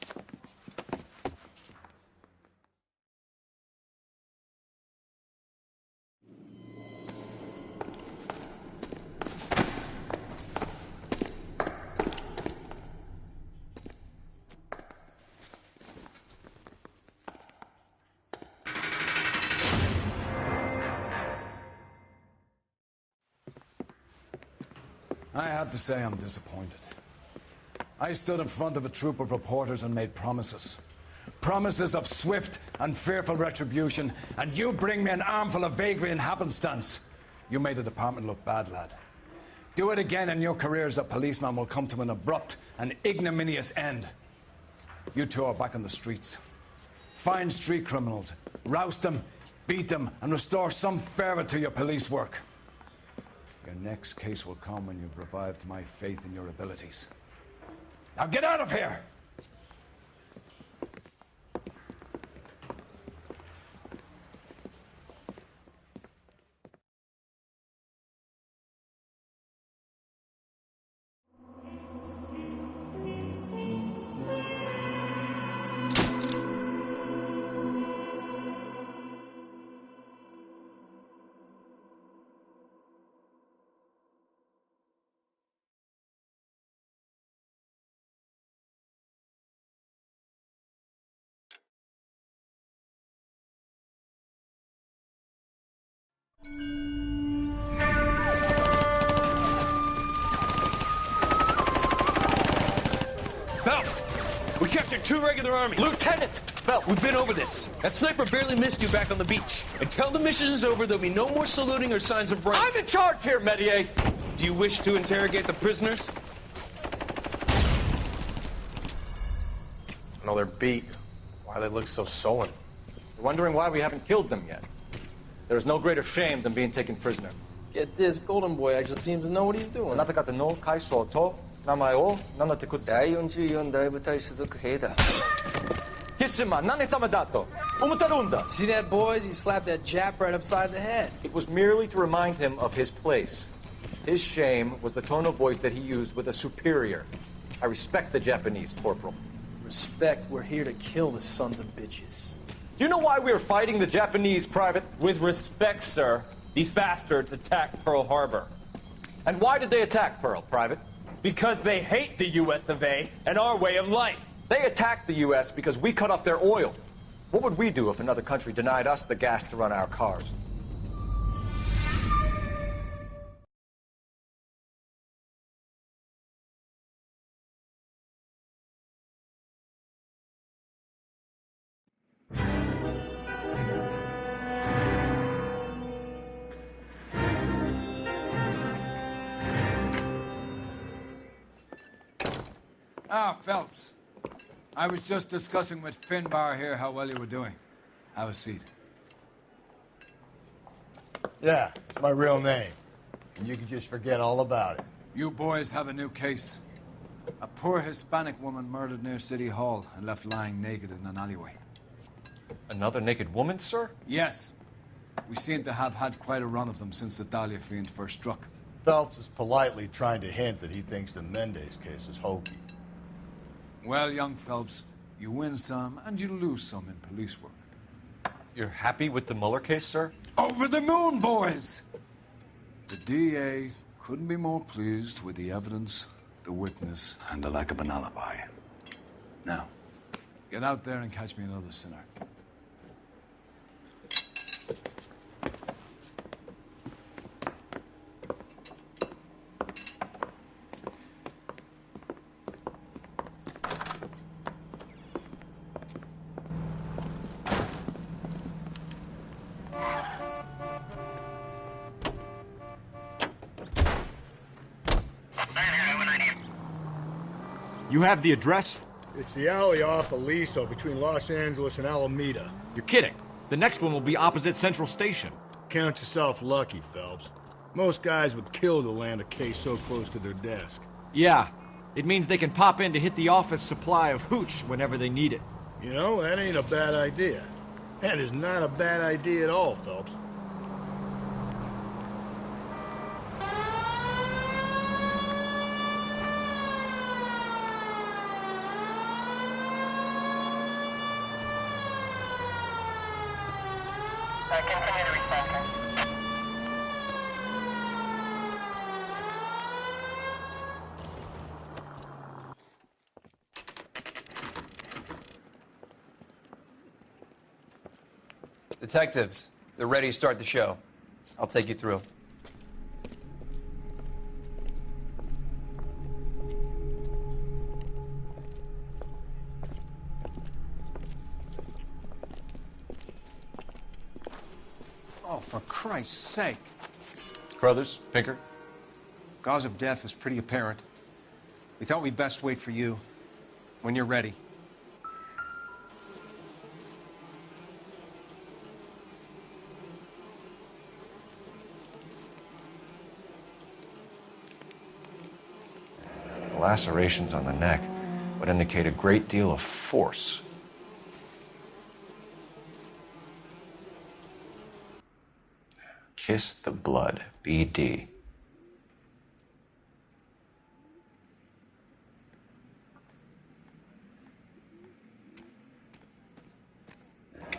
I have to say I'm disappointed. I stood in front of a troop of reporters and made promises. Promises of swift and fearful retribution, and you bring me an armful of vagary and happenstance. You made the department look bad, lad. Do it again and your career as a policeman will come to an abrupt and ignominious end. You two are back on the streets. Find street criminals, roust them, beat them, and restore some fervor to your police work. Your next case will come when you've revived my faith in your abilities. Now get out of here! 2 regular army. Lieutenant! Phelps, we've been over this. That sniper barely missed you back on the beach. Until the mission is over, there'll be no more saluting or signs of rank. I'm in charge here, Medier! Do you wish to interrogate the prisoners? No, they're beat. Why they look so sullen? You're wondering why we haven't killed them yet. There is no greater shame than being taken prisoner. Get this, Golden Boy actually seems to know what he's doing. See that, boys? He slapped that Jap right upside the head. It was merely to remind him of his place. His shame was the tone of voice that he used with a superior. I respect the Japanese, Corporal. Respect, we're here to kill the sons of bitches. Do you know why we're fighting the Japanese, Private? With respect, sir, these bastards attacked Pearl Harbor. And why did they attack Pearl, Private? Because they hate the US of A and our way of life. They attacked the US because we cut off their oil. What would we do if another country denied us the gas to run our cars? Ah, Phelps. I was just discussing with Finbar here how well you were doing. Have a seat. Yeah, it's my real name. And you can just forget all about it. You boys have a new case. A poor Hispanic woman murdered near City Hall and left lying naked in an alleyway. Another naked woman, sir? Yes. We seem to have had quite a run of them since the Dahlia fiend first struck. Phelps is politely trying to hint that he thinks the Mendez case is hokey. Well, young Phelps, you win some and you lose some in police work. You're happy with the Mueller case, sir? Over the moon, boys! The DA couldn't be more pleased with the evidence, the witness, and the lack of an alibi. Now, get out there and catch me another sinner. You have the address? It's the alley off Aliso between Los Angeles and Alameda. You're kidding. The next one will be opposite Central Station. Count yourself lucky, Phelps. Most guys would kill to land a case so close to their desk. Yeah. It means they can pop in to hit the office supply of hooch whenever they need it. You know, that ain't a bad idea. That is not a bad idea at all, Phelps. Continue to respond, sir. Detectives, they're ready to start the show. I'll take you through. Oh, for Christ's sake. Crothers, Pinker. Cause of death is pretty apparent. We thought we'd best wait for you. When you're ready. The lacerations on the neck would indicate a great deal of force. Kiss the blood, BD.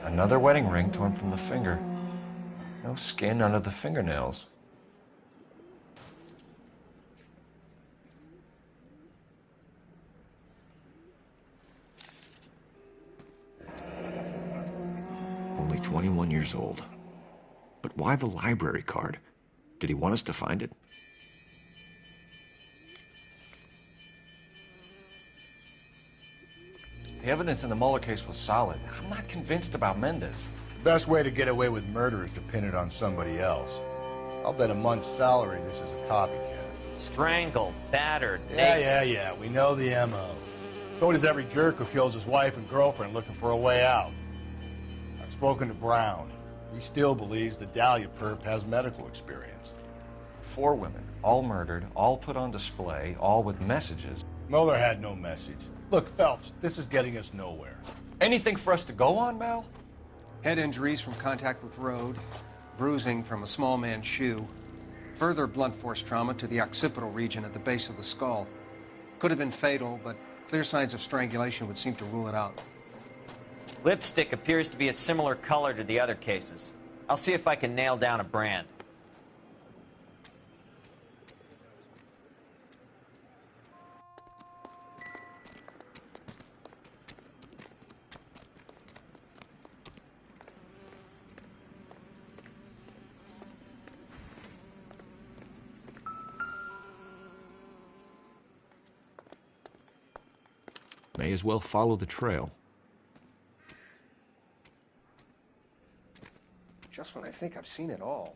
Another wedding ring torn from the finger. No skin under the fingernails. Only 21 years old. But why the library card? Did he want us to find it? The evidence in the Mueller case was solid. I'm not convinced about Mendez. The best way to get away with murder is to pin it on somebody else. I'll bet a month's salary this is a copycat. Strangled, battered, Yeah. We know the M.O. So does every jerk who kills his wife and girlfriend looking for a way out. I've spoken to Brown. He still believes the Dahlia perp has medical experience. 4 women, all murdered, all put on display, all with messages. Mueller had no message. Look, Phelps, this is getting us nowhere. Anything for us to go on, Mal? Head injuries from contact with road, bruising from a small man's shoe, further blunt force trauma to the occipital region at the base of the skull. Could have been fatal, but clear signs of strangulation would seem to rule it out. Lipstick appears to be a similar color to the other cases. I'll see if I can nail down a brand. May as well follow the trail. Just when I think I've seen it all.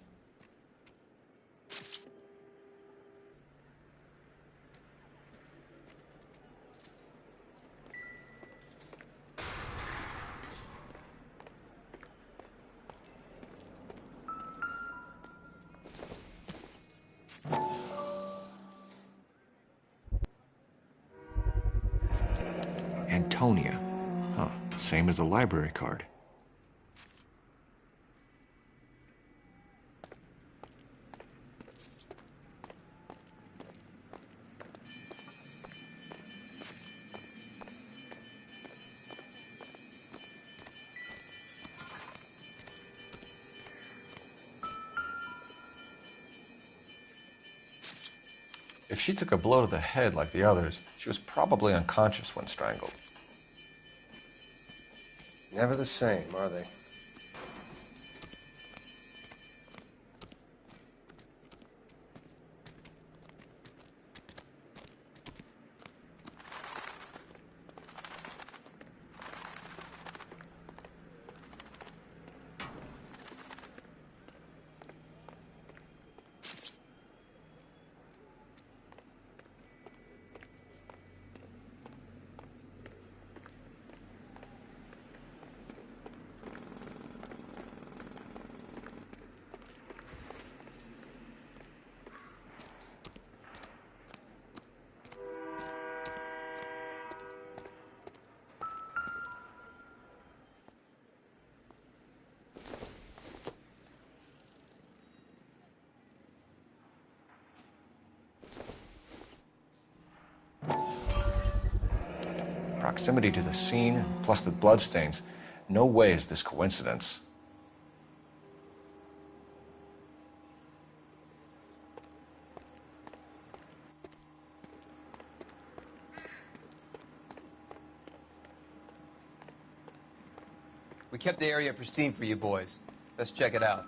Antonia. Huh, same as the library card. If she took a blow to the head like the others, she was probably unconscious when strangled. Never the same, are they? Proximity to the scene, plus the bloodstains. No way is this coincidence. We kept the area pristine for you boys. Let's check it out.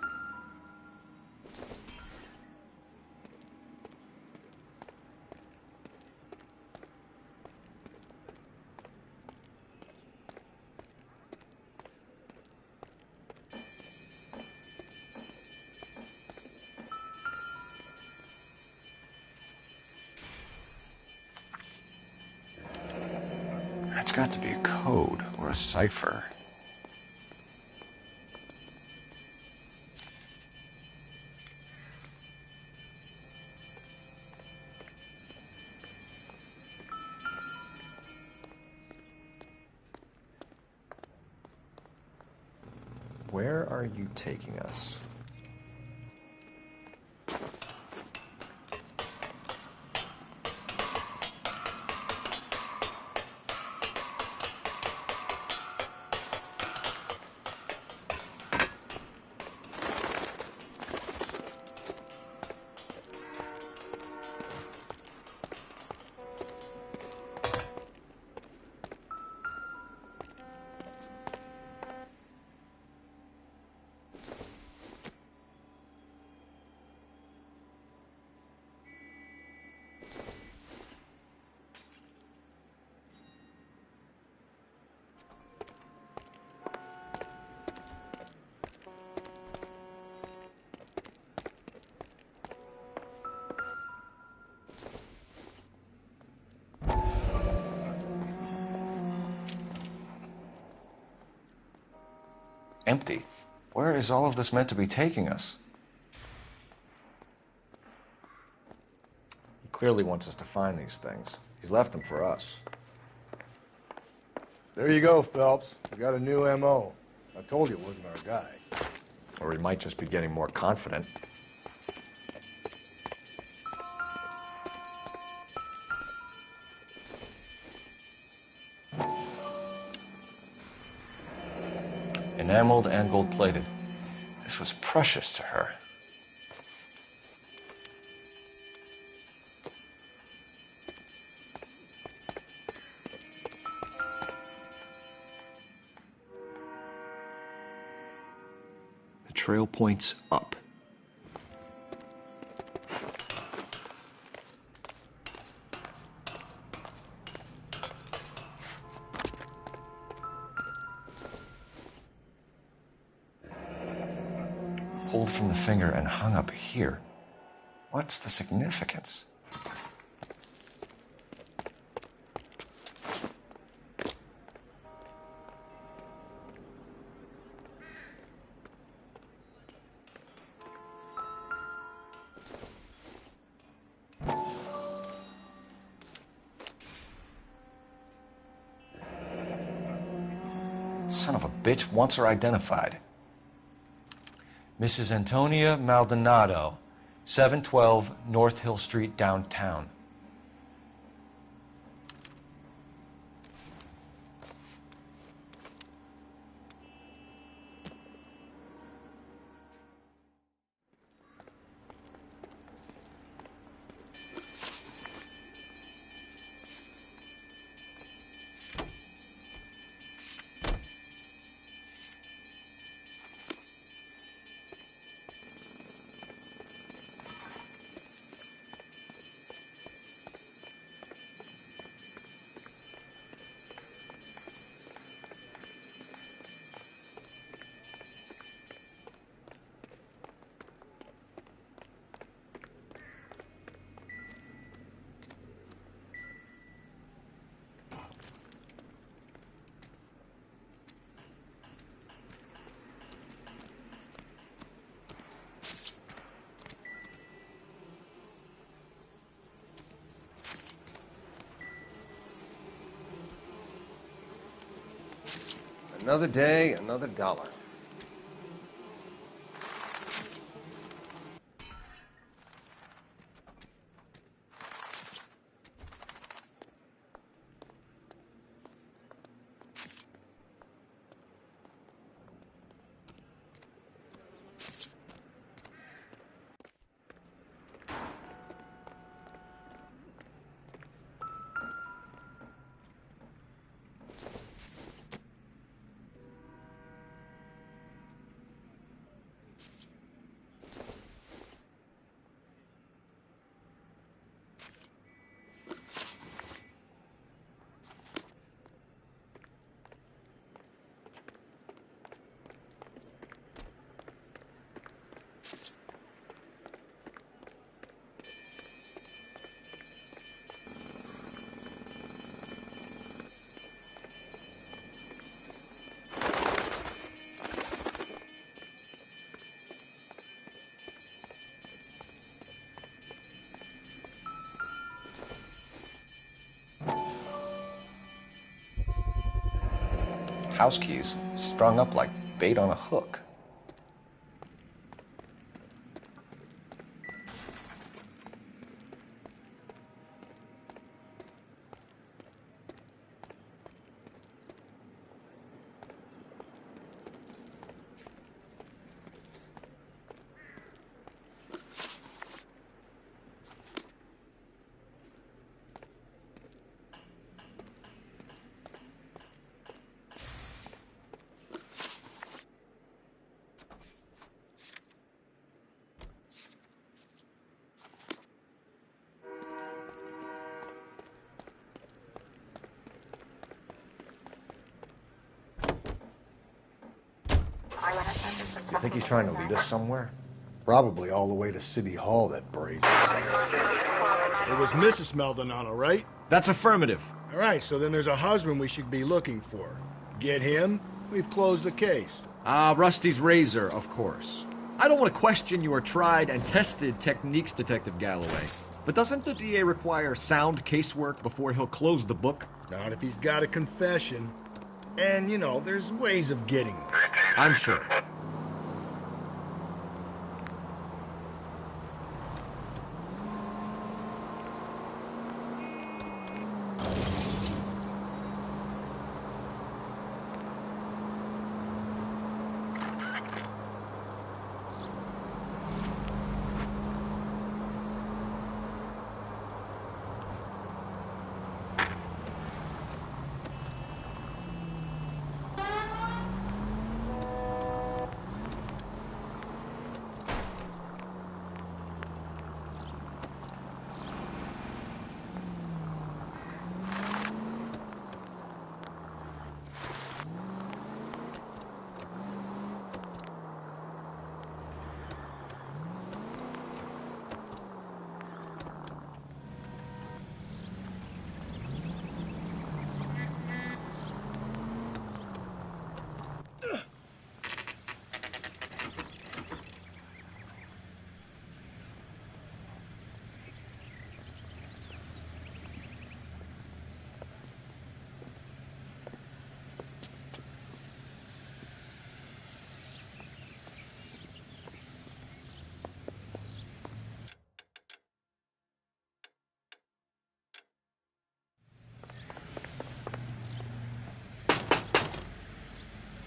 That's got to be a code or a cipher. Where are you taking us? empty. Where is all of this meant to be taking us? He clearly wants us to find these things. He's left them for us. There you go, Phelps. We got a new M.O. I told you it wasn't our guy. Or he might just be getting more confident. Enameled and gold-plated. This was precious to her. The trail points up. Pulled from the finger and hung up here. What's the significance? Son of a bitch wants her identified. Mrs. Antonia Maldonado, 712 North Hill Street, downtown. Another day, another dollar. House keys strung up like bait on a hook. You think he's trying to lead us somewhere? Probably all the way to City Hall, that brazen son of a bitch. It was Mrs. Maldonado, right? That's affirmative. All right, so then there's a husband we should be looking for. Get him, we've closed the case. Rusty's razor, of course. I don't want to question your tried and tested techniques, Detective Galloway. But doesn't the DA require sound casework before he'll close the book? Not if he's got a confession. And, you know, there's ways of getting them. I'm sure.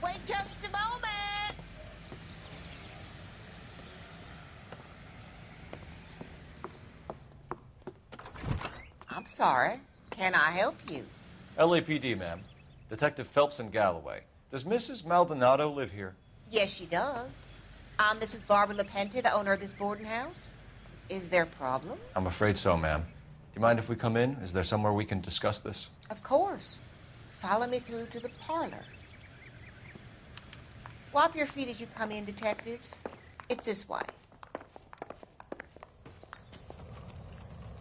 Wait just a moment. I'm sorry. Can I help you? LAPD, ma'am. Detective Phelps and Galloway. Does Mrs. Maldonado live here? Yes, she does. I'm Mrs. Barbara LaPente, the owner of this boarding house. Is there a problem? I'm afraid so, ma'am. Do you mind if we come in? Is there somewhere we can discuss this? Of course. Follow me through to the parlor. Wipe your feet as you come in, detectives. It's this way.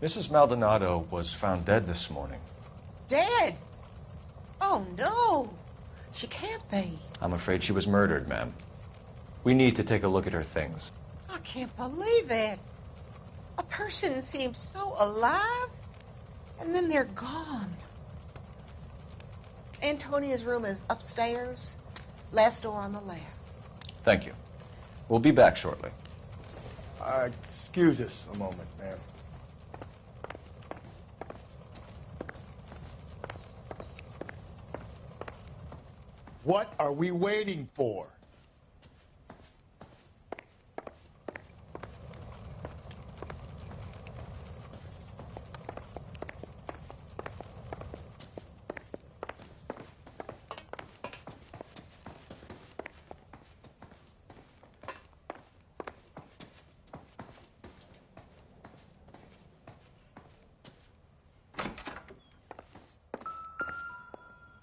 Mrs. Maldonado was found dead this morning. Dead? Oh, no. She can't be. I'm afraid she was murdered, ma'am. We need to take a look at her things. I can't believe it. A person seems so alive, and then they're gone. Antonia's room is upstairs, last door on the left. Thank you. We'll be back shortly. Excuse us a moment, ma'am. What are we waiting for?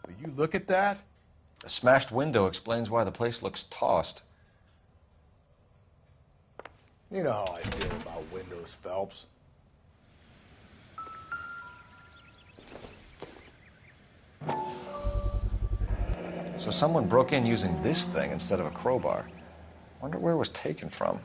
Will you look at that? A smashed window explains why the place looks tossed. You know how I feel about windows, Phelps. So someone broke in using this thing instead of a crowbar. Wonder where it was taken from.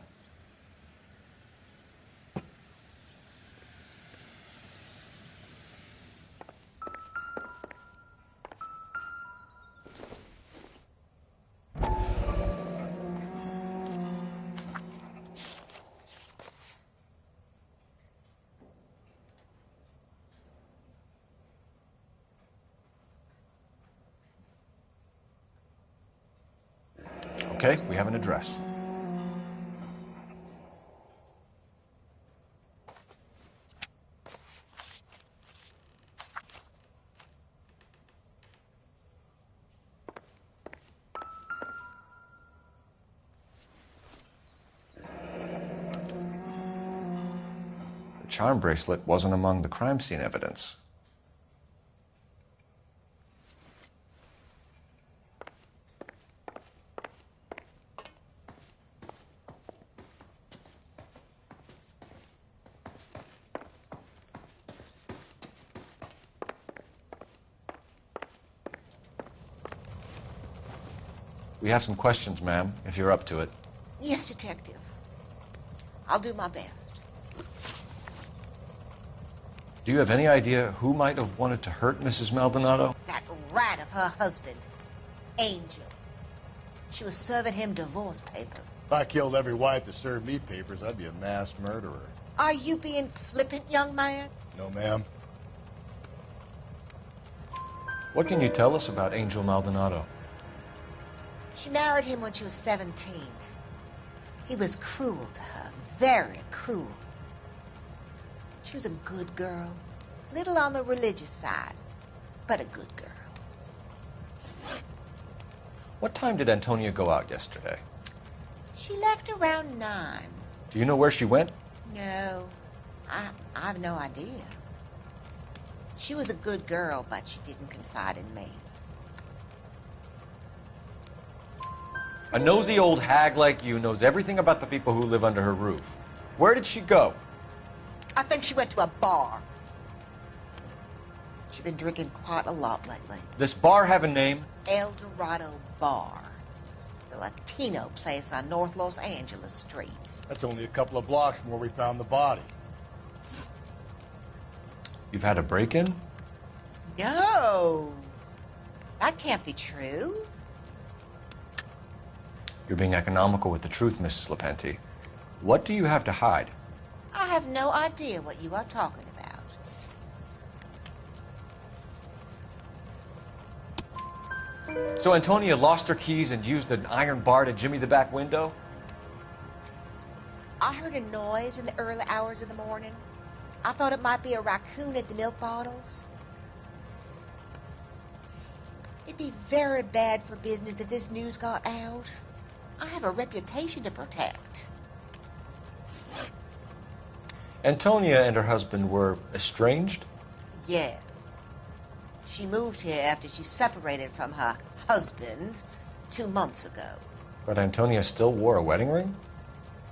Okay, we have an address. The charm bracelet wasn't among the crime scene evidence. We We have some questions, ma'am, if you're up to it. Yes, Detective. I'll do my best. Do you have any idea who might have wanted to hurt Mrs. Maldonado? That rat of her husband, Angel. She was serving him divorce papers. If I killed every wife to serve me papers, I'd be a mass murderer. Are you being flippant, young man? No, ma'am. What can you tell us about Angel Maldonado? She married him when she was 17. He was cruel to her, very cruel. She was a good girl, little on the religious side, but a good girl. What time did Antonia go out yesterday? She left around 9. Do you know where she went? No, I have no idea. She was a good girl, but she didn't confide in me. A nosy old hag like you knows everything about the people who live under her roof. Where did she go? I think she went to a bar. She's been drinking quite a lot lately. This bar have a name? El Dorado Bar. It's a Latino place on North Los Angeles Street. That's only a couple of blocks from where we found the body. You've had a break-in? No. That can't be true. You're being economical with the truth, Mrs. Lepenti. What do you have to hide? I have no idea what you are talking about. So Antonia lost her keys and used an iron bar to jimmy the back window? I heard a noise in the early hours of the morning. I thought it might be a raccoon at the milk bottles. It'd be very bad for business if this news got out. I have a reputation to protect. Antonia and her husband were estranged? Yes. She moved here after she separated from her husband 2 months ago. But Antonia still wore a wedding ring?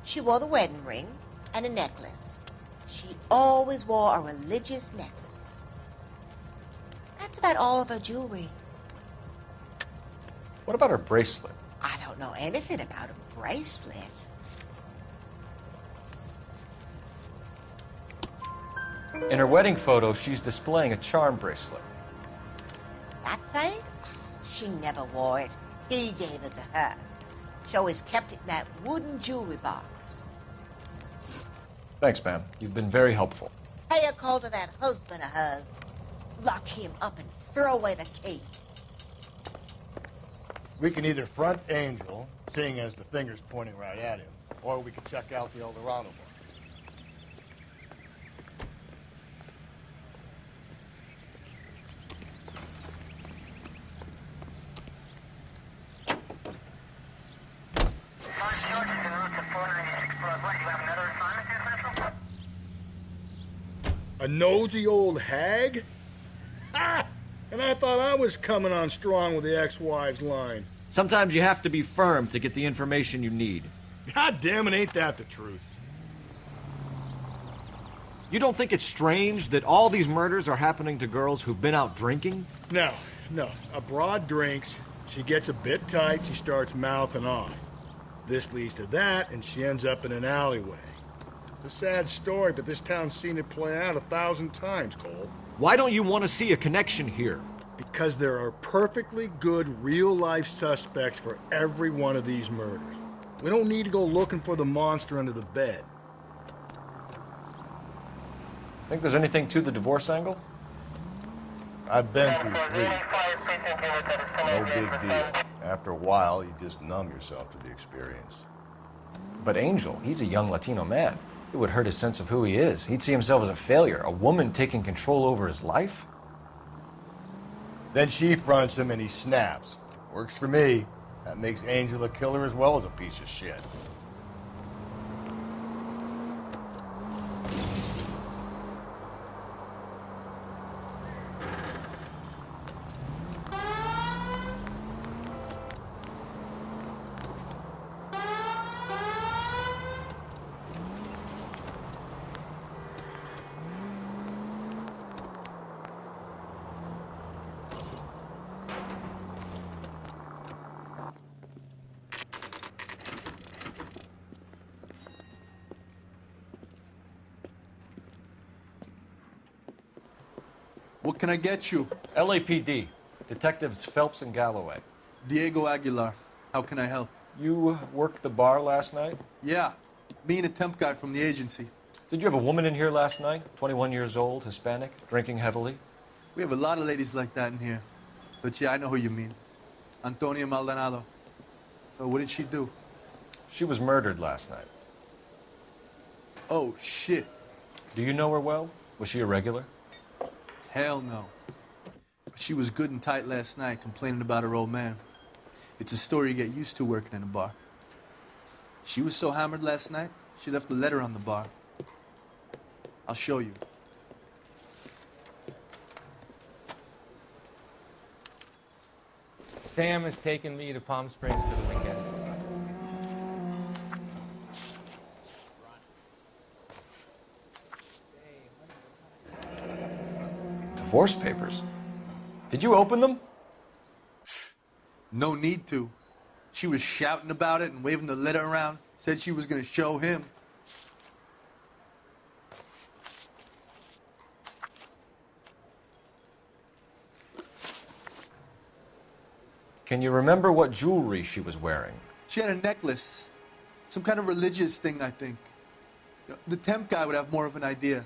She wore the wedding ring and a necklace. She always wore a religious necklace. That's about all of her jewelry. What about her bracelet? I don't know anything about a bracelet. In her wedding photo, she's displaying a charm bracelet. That thing? She never wore it. He gave it to her. She always kept it in that wooden jewelry box. Thanks, ma'am. You've been very helpful. Pay a call to that husband of hers. Lock him up and throw away the key. We can either front Angel, seeing as the finger's pointing right at him, or we can check out the El Dorado bar. A nosy old hag? Ha! And I thought I was coming on strong with the ex-wives line. Sometimes you have to be firm to get the information you need. God damn it, ain't that the truth? You don't think it's strange that all these murders are happening to girls who've been out drinking? No. A broad drinks, she gets a bit tight, she starts mouthing off. This leads to that, and she ends up in an alleyway. It's a sad story, but this town's seen it play out 1,000 times, Cole. Why don't you want to see a connection here? Because there are perfectly good real-life suspects for every one of these murders. We don't need to go looking for the monster under the bed. Think there's anything to the divorce angle? I've been through 3. No big deal. After a while, you just numb yourself to the experience. But Angel, he's a young Latino man. It would hurt his sense of who he is. He'd see himself as a failure, a woman taking control over his life. Then she fronts him and he snaps. Works for me. That makes Angel a killer as well as a piece of shit. What can I get you? LAPD. Detectives Phelps and Galloway. Diego Aguilar. How can I help? You worked the bar last night? Yeah. Me and a temp guy from the agency. Did you have a woman in here last night? 21 years old, Hispanic, drinking heavily? We have a lot of ladies like that in here. But yeah, I know who you mean. Antonia Maldonado. So what did she do? She was murdered last night. Oh, shit. Do you know her well? Was she a regular? Hell no. She was good and tight last night, complaining about her old man. It's a story you get used to working in a bar. She was so hammered last night, she left a letter on the bar. I'll show you. Sam has taken me to Palm Springs for the weekend. Divorce papers? Did you open them? No need to. She was shouting about it and waving the letter around. Said she was going to show him. Can you remember what jewelry she was wearing? She had a necklace. Some kind of religious thing, I think. The temp guy would have more of an idea.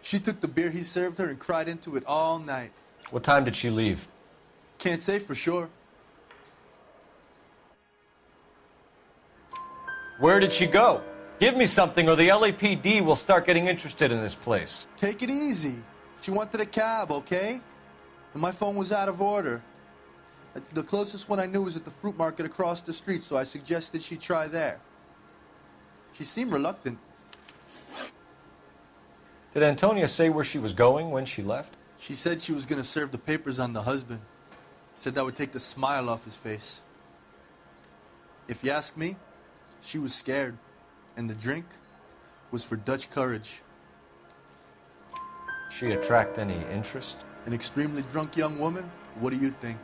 She took the beer he served her and cried into it all night. What time did she leave? Can't say for sure. Where did she go? Give me something or the LAPD will start getting interested in this place. Take it easy. She wanted a cab, okay? And my phone was out of order. The closest one I knew was at the fruit market across the street, so I suggested she try there. She seemed reluctant. Did Antonia say where she was going when she left? She said she was going to serve the papers on the husband. Said that would take the smile off his face. If you ask me, she was scared. And the drink was for Dutch courage. She attract any interest? An extremely drunk young woman? What do you think?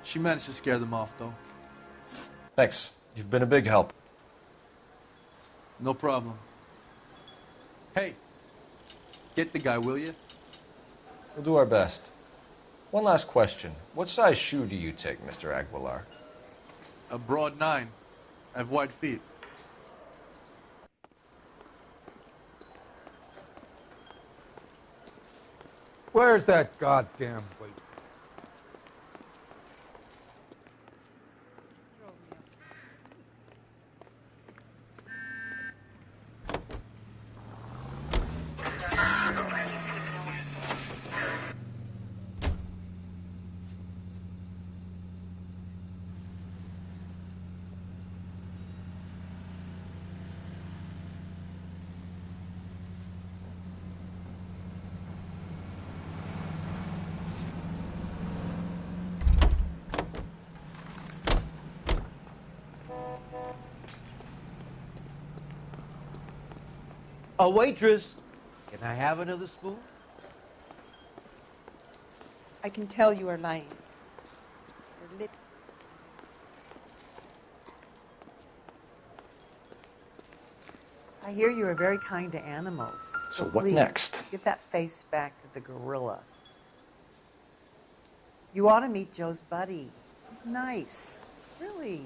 She managed to scare them off, though. Thanks. You've been a big help. No problem. Hey, get the guy, will you? We'll do our best. One last question. What size shoe do you take, Mr. Aguilar? A broad 9. I have wide feet. Where's that goddamn weight? A waitress, can I have another spoon? I can tell you are lying. Your lips. I hear you are very kind to animals. So what please, next? Give that face back to the gorilla. You ought to meet Joe's buddy. He's nice. Really.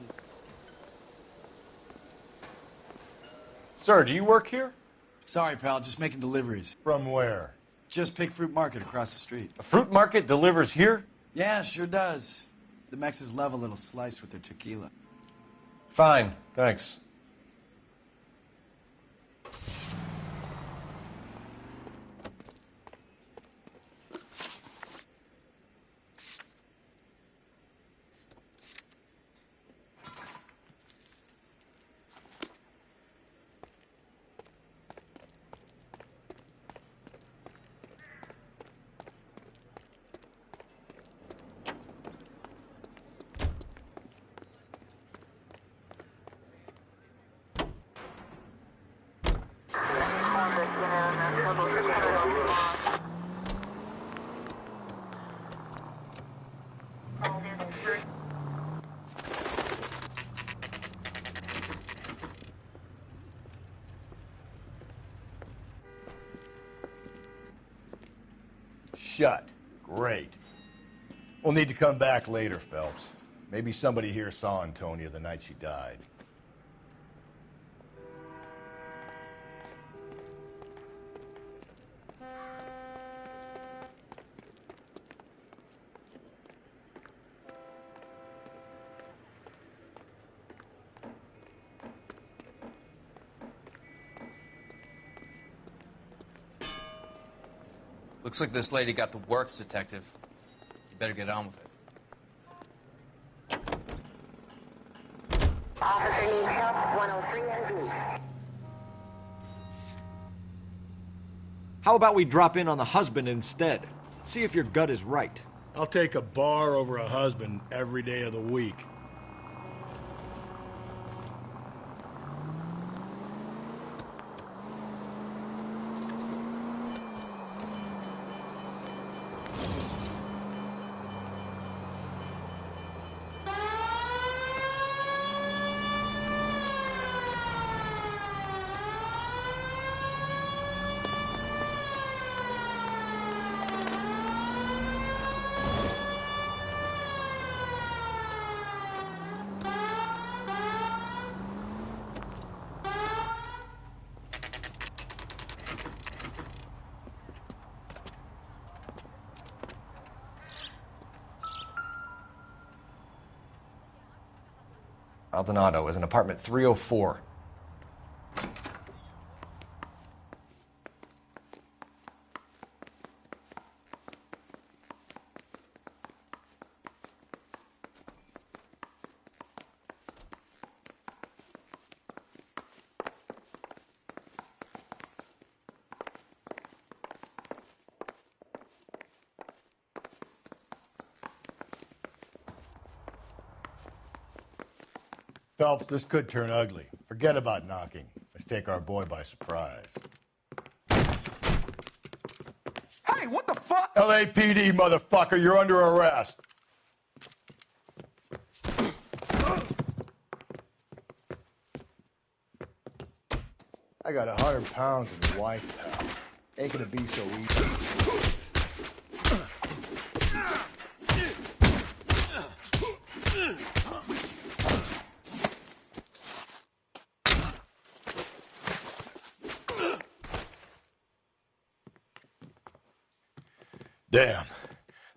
Sir, do you work here? Sorry, pal, just making deliveries. From where? Just Pig Fruit Market across the street. A fruit market delivers here? Yeah, sure does. The Mexes love a little slice with their tequila. Fine, thanks. Shut. Great. We'll need to come back later, Phelps. Maybe somebody here saw Antonia the night she died. Looks like this lady got the works, Detective. You better get on with it. Officer needs help, 103 and B. How about we drop in on the husband instead? See if your gut is right. I'll take a bar over a husband every day of the week. Maldonado is in apartment 304. Phelps, this could turn ugly. Forget about knocking. Let's take our boy by surprise. Hey, what the fuck? LAPD, motherfucker, you're under arrest. I got 100 pounds in the wife, pal. Ain't gonna be so easy. Damn,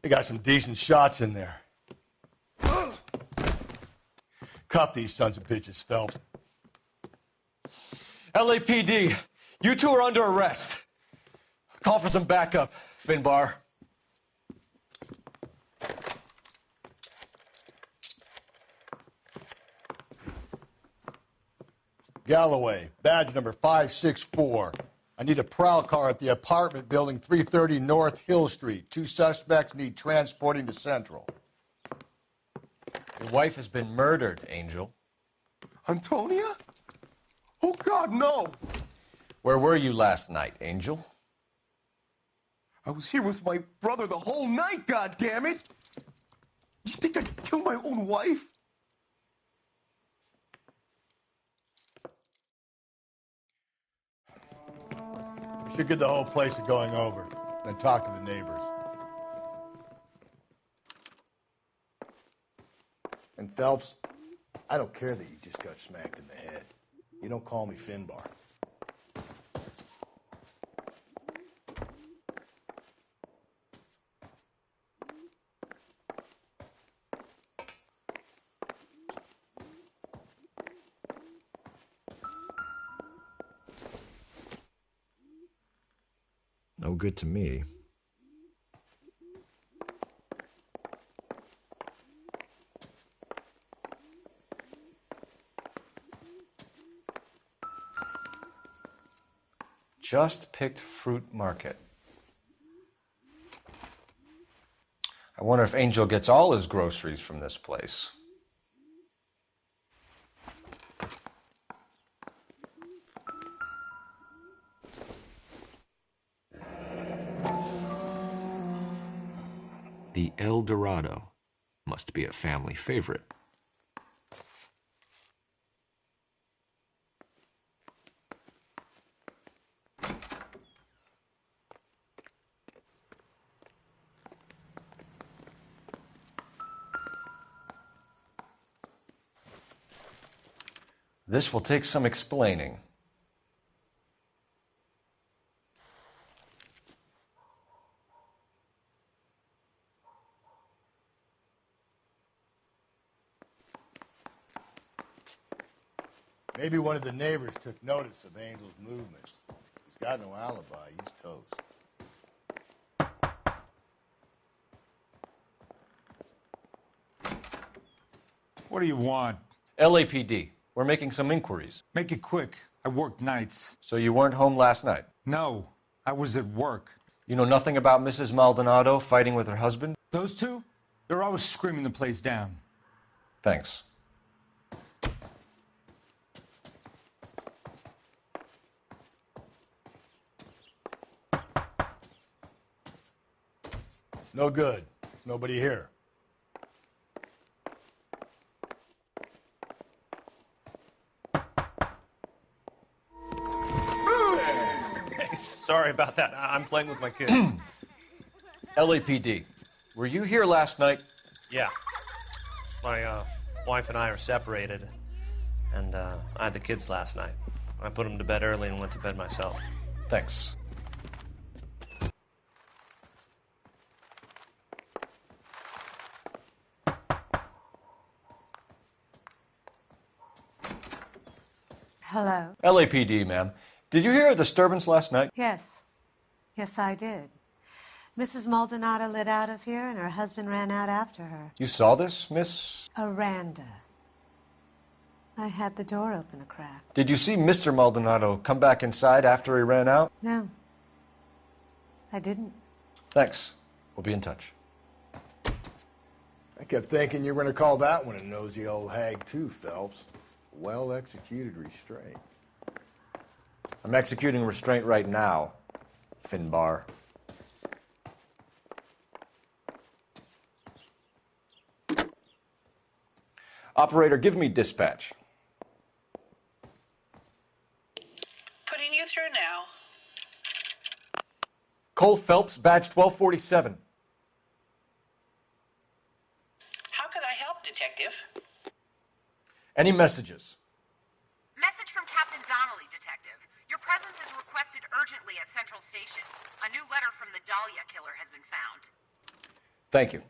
they got some decent shots in there. Cuff these sons of bitches, Phelps. LAPD, you two are under arrest. Call for some backup, Finbar. Galloway, badge number 564. I need a prowl car at the apartment building 330 North Hill Street. 2 suspects need transporting to Central. Your wife has been murdered, Angel. Antonia? Oh, God, no! Where were you last night, Angel? I was here with my brother the whole night, goddammit! You think I'd kill my own wife? We should get the whole place going over, then talk to the neighbors. And Phelps, I don't care that you just got smacked in the head. You don't call me Finbar. No good to me. Just picked fruit market. I wonder if Angel gets all his groceries from this place. The El Dorado must be a family favorite. This will take some explaining. Maybe one of the neighbors took notice of Angel's movements. He's got no alibi. He's toast. What do you want? LAPD. We're making some inquiries. Make it quick. I work nights. So you weren't home last night? No, I was at work. You know nothing about Mrs. Maldonado fighting with her husband? Those two? They're always screaming the place down. Thanks. No good. Nobody here. Sorry about that. I'm playing with my kids. LAPD. Were you here last night? Yeah. My wife and I are separated, and I had the kids last night. I put them to bed early and went to bed myself. Thanks. Hello? LAPD, ma'am. Did you hear a disturbance last night? Yes. Yes, I did. Mrs. Maldonado lit out of here, and her husband ran out after her. You saw this, Miss? Aranda. I had the door open a crack. Did you see Mr. Maldonado come back inside after he ran out? No. I didn't. Thanks. We'll be in touch. I kept thinking you were going to call that one a nosy old hag, too, Phelps. Well-executed restraint. I'm executing restraint right now, Finbar. Operator, give me dispatch. Putting you through now. Cole Phelps, badge 1247. How could I help, Detective? Any messages? Message from Captain Donnelly, Detective. Your presence is requested urgently at Central Station. A new letter from the Dahlia killer has been found. Thank you.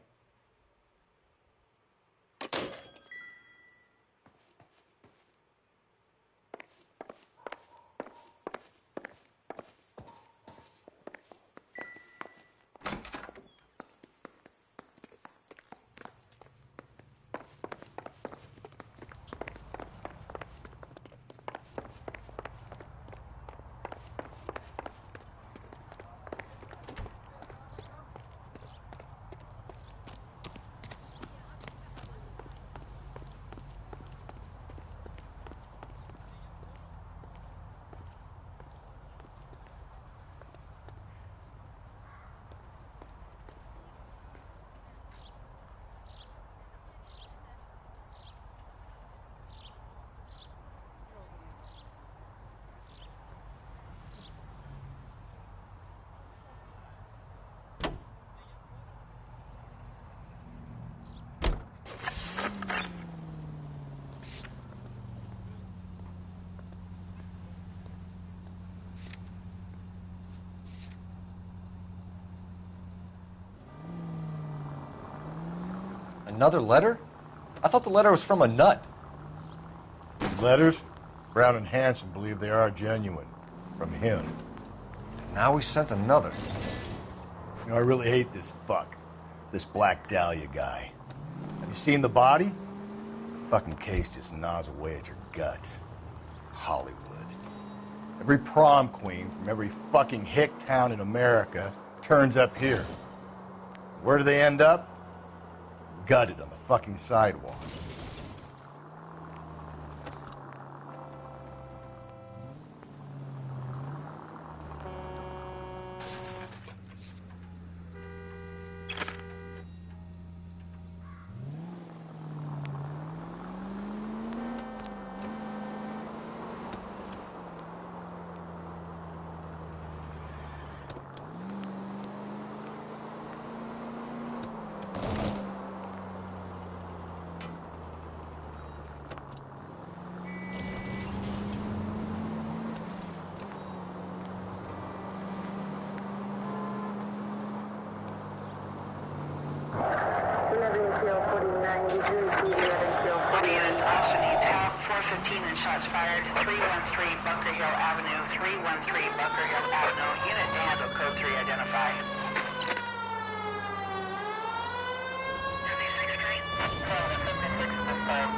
Another letter? I thought the letter was from a nut. These letters? Brown and Hanson believe they are genuine. From him. And now he sent another. You know, I really hate this fuck. This Black Dahlia guy. Have you seen the body? The fucking case just gnaws away at your guts. Hollywood. Every prom queen from every fucking hick town in America turns up here. Where do they end up? Gutted on the fucking sidewalk. All units, officer needs help. 415 and shots fired. 313 Bunker Hill Avenue. 313 Bunker Hill Avenue. Unit to handle code 3 identify. 76 Street. 76 this time.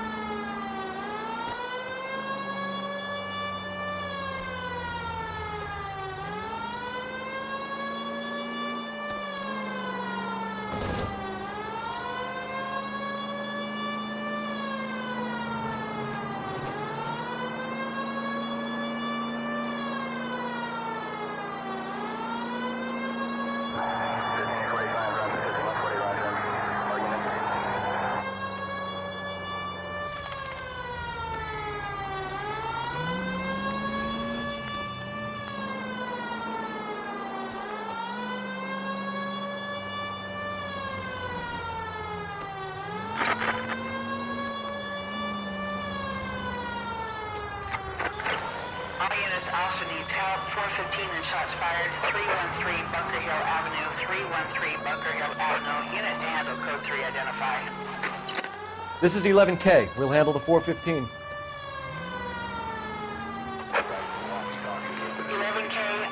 Officer needs help. 415 and shots fired. 313 Bunker Hill Avenue. 313 Bunker Hill Avenue. Unit to handle code 3 identify. This is 11K. We'll handle the 415. 11K,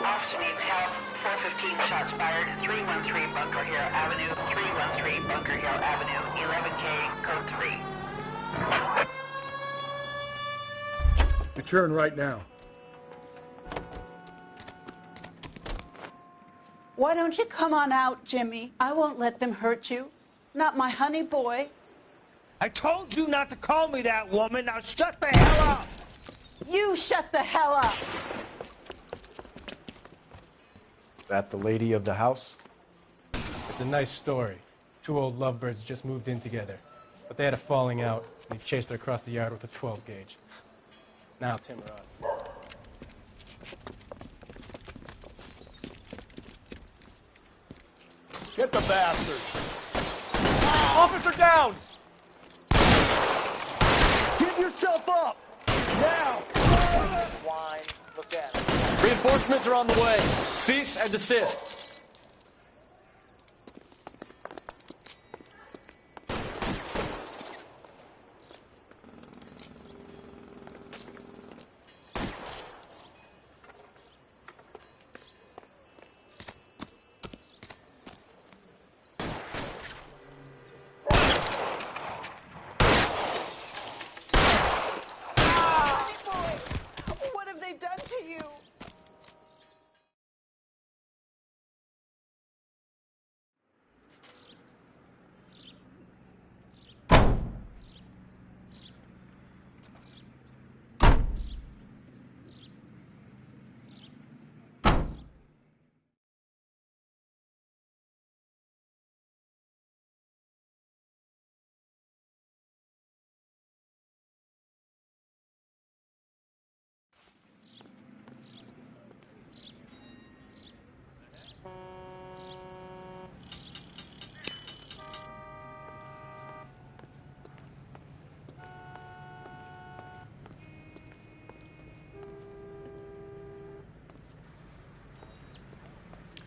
officer needs help. 415 shots fired. 313 Bunker Hill Avenue. 313 Bunker Hill Avenue. 11K, code 3. Return right now. Why don't you come on out, Jimmy? I won't let them hurt you. Not my honey boy. I told you not to call me that, woman. Now shut the hell up. You shut the hell up. That the lady of the house? It's a nice story. Two old lovebirds just moved in together. But they had a falling out, and he chased her across the yard with a 12 gauge. Now it's him or us. Get the bastard! Officer down! Give yourself up! Now! Look at it. Reinforcements are on the way. Cease and desist. What have they done to you?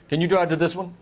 Can you drive to this one?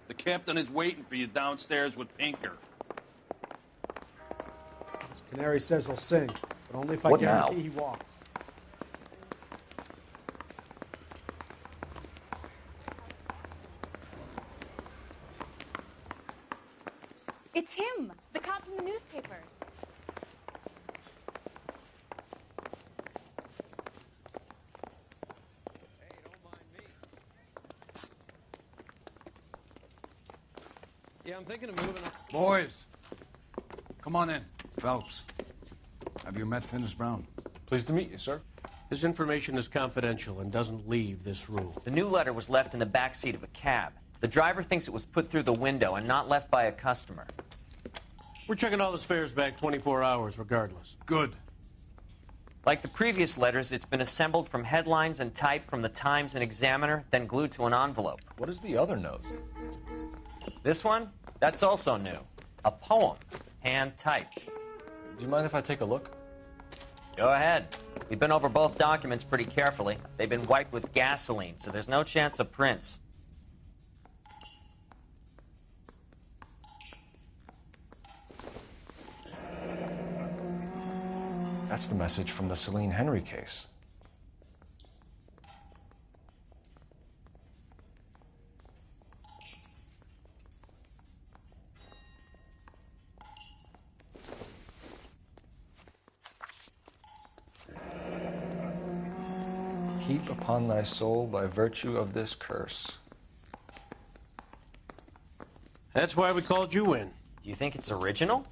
The captain is waiting for you downstairs with Pinker. This canary says he'll sing, but only if I What guarantee now? he walks. It's him, the cop from the newspaper. Yeah, I'm thinking of moving up. Boys, come on in. Phelps, have you met Finis Brown? Pleased to meet you, sir. This information is confidential and doesn't leave this room. The new letter was left in the back seat of a cab. The driver thinks it was put through the window and not left by a customer. We're checking all the fares back 24 hours regardless. Good. Like the previous letters, it's been assembled from headlines and type from the Times and Examiner, then glued to an envelope. What is the other note? This one? That's also new. A poem, hand-typed. Do you mind if I take a look? Go ahead. We've been over both documents pretty carefully. They've been wiped with gasoline, so there's no chance of prints. That's the message from the Celine Henry case. Heap upon thy soul by virtue of this curse. That's why we called you in. Do you think it's original?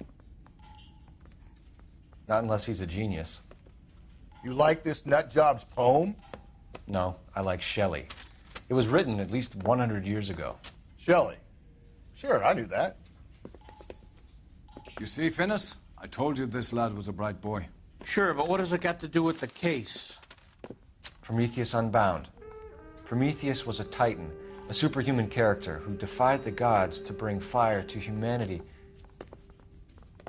Not unless he's a genius. You like this nutjob's poem? No, I like Shelley. It was written at least 100 years ago. Shelley? Sure, I knew that. You see, Finnis? I told you this lad was a bright boy. Sure, but what has it got to do with the case? Prometheus Unbound. Prometheus was a titan, a superhuman character who defied the gods to bring fire to humanity.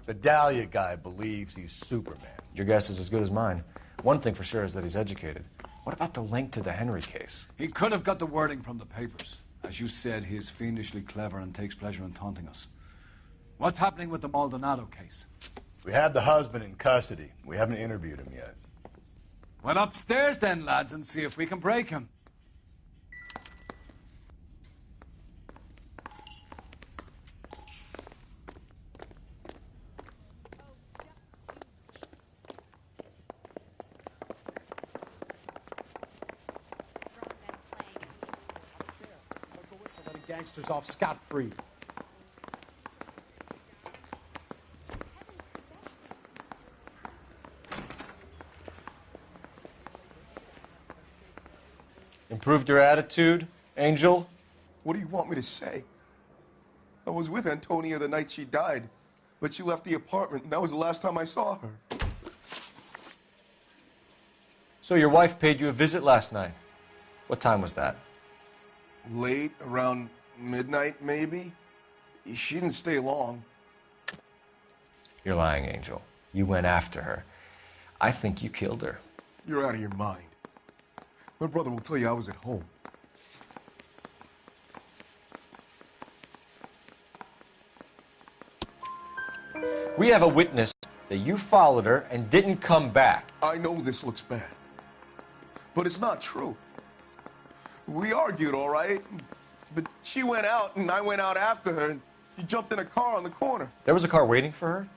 The Dahlia guy believes he's Superman. Your guess is as good as mine. One thing for sure is that he's educated. What about the link to the Henry case? He could have got the wording from the papers. As you said, he is fiendishly clever and takes pleasure in taunting us. What's happening with the Maldonado case? We have the husband in custody. We haven't interviewed him yet. Well, upstairs then, lads, and see if we can break him. Letting gangsters off scot-free. Improved your attitude, Angel? What do you want me to say? I was with Antonia the night she died, but she left the apartment, and that was the last time I saw her. So your wife paid you a visit last night. What time was that? Late, around midnight, maybe? She didn't stay long. You're lying, Angel. You went after her. I think you killed her. You're out of your mind. My brother will tell you I was at home. We have a witness that you followed her and didn't come back. I know this looks bad, but it's not true. We argued, all right, but she went out and I went out after her and she jumped in a car on the corner. There was a car waiting for her?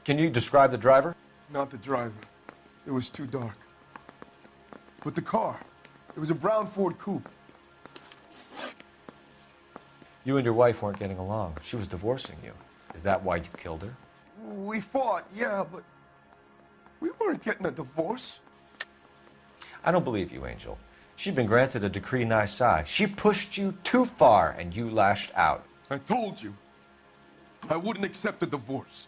Can you describe the driver? Not the driver. It was too dark. But the car. It was a brown Ford coupe. You and your wife weren't getting along. She was divorcing you. Is that why you killed her? We fought, yeah, but we weren't getting a divorce. I don't believe you, Angel. She'd been granted a decree nisi. She pushed you too far, and you lashed out. I told you. I wouldn't accept a divorce.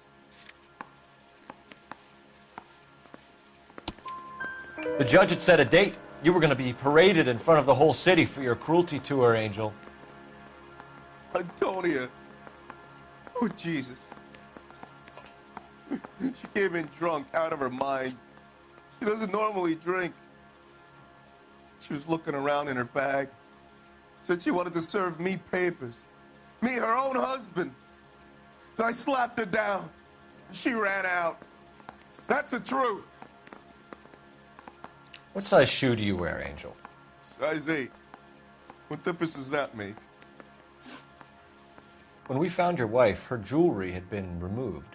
The judge had set a date. You were going to be paraded in front of the whole city for your cruelty to her, Angel. Antonia. Oh, Jesus. She came in drunk, out of her mind. She doesn't normally drink. She was looking around in her bag. Said she wanted to serve me papers. Me, her own husband. So I slapped her down. She ran out. That's the truth. What size shoe do you wear, Angel? Size 8. What difference does that make? When we found your wife, her jewelry had been removed.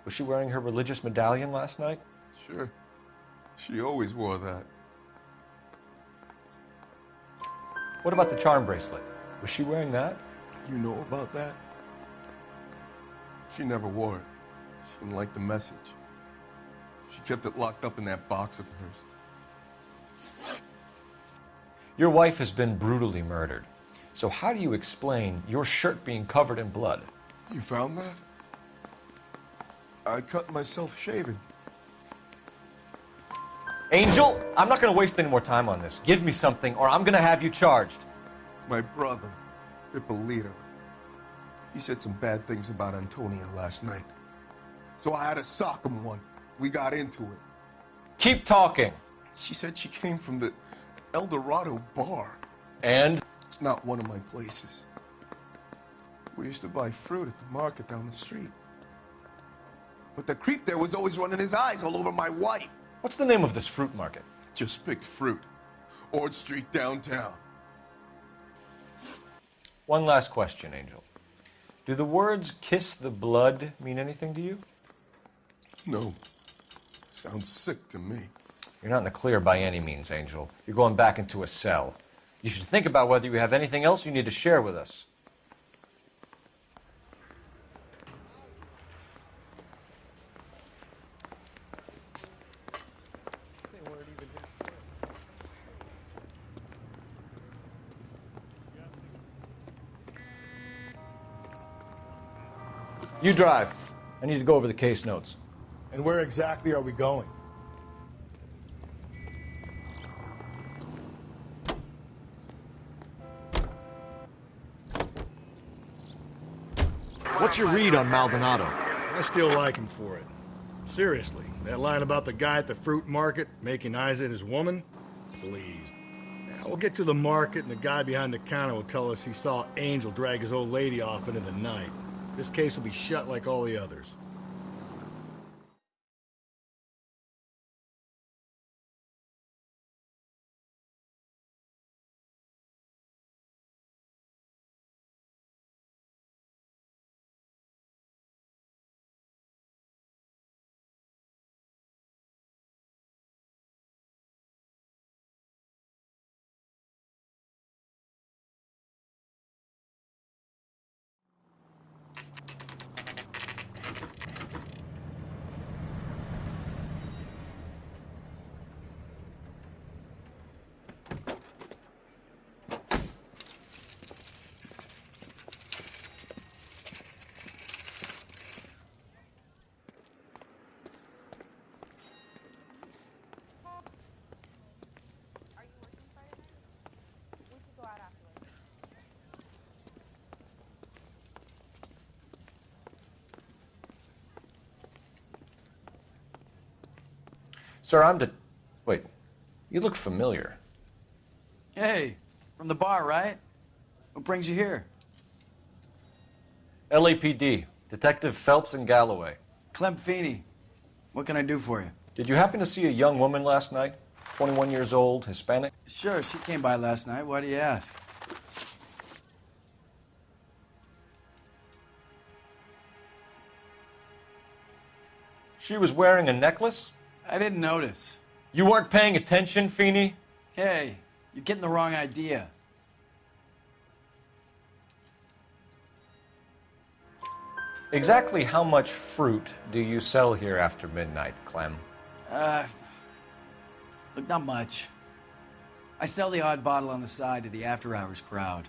Was she wearing her religious medallion last night? Sure. She always wore that. What about the charm bracelet? Was she wearing that? You know about that? She never wore it. She didn't like the message. She kept it locked up in that box of hers. Your wife has been brutally murdered. So how do you explain your shirt being covered in blood? You found that? I cut myself shaving. Angel, I'm not going to waste any more time on this. Give me something, or I'm going to have you charged. My brother, Ippolito, he said some bad things about Antonia last night. So I had to sock him one. We got into it. Keep talking. She said she came from the El Dorado bar. And? It's not one of my places. We used to buy fruit at the market down the street. But the creep there was always running his eyes all over my wife. What's the name of this fruit market? Just picked fruit. Ord Street downtown. One last question, Angel. Do the words kiss the blood mean anything to you? No. Sounds sick to me. You're not in the clear by any means, Angel. You're going back into a cell. You should think about whether you have anything else you need to share with us. You drive. I need to go over the case notes. And where exactly are we going? What's your read on Maldonado? I still like him for it. Seriously, that line about the guy at the fruit market making eyes at his woman? Please. Now, we'll get to the market and the guy behind the counter will tell us he saw Angel drag his old lady off into the night. This case will be shut like all the others. Sir, Wait, you look familiar. Hey, from the bar, right? What brings you here? LAPD, Detective Phelps and Galloway. Clem Feeney. What can I do for you? Did you happen to see a young woman last night? 21 years old, Hispanic? Sure, she came by last night. Why do you ask? She was wearing a necklace? I didn't notice. You weren't paying attention, Feeney? Hey, you're getting the wrong idea. Exactly how much fruit do you sell here after midnight, Clem? Look, not much. I sell the odd bottle on the side to the after-hours crowd.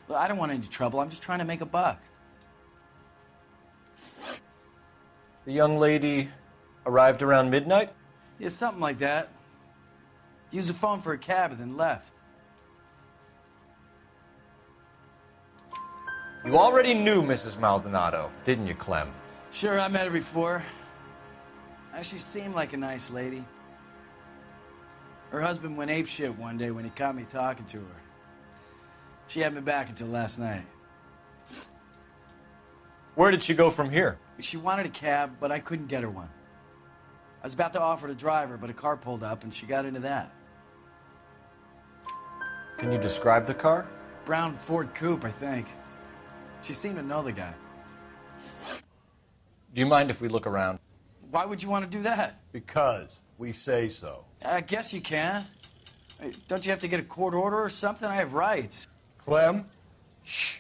Look, I don't want any trouble. I'm just trying to make a buck. The young lady arrived around midnight? Yeah, something like that. Used the phone for a cab and then left. You already knew Mrs. Maldonado, didn't you, Clem? Sure, I met her before. She seemed like a nice lady. Her husband went apeshit one day when he caught me talking to her. She had me back until last night. Where did she go from here? She wanted a cab, but I couldn't get her one. I was about to offer to drive her, but a car pulled up and she got into that. Can you describe the car? Brown Ford Coupe, I think. She seemed to know the guy. Do you mind if we look around? Why would you want to do that? Because we say so. I guess you can. Hey, don't you have to get a court order or something? I have rights. Clem? Shh.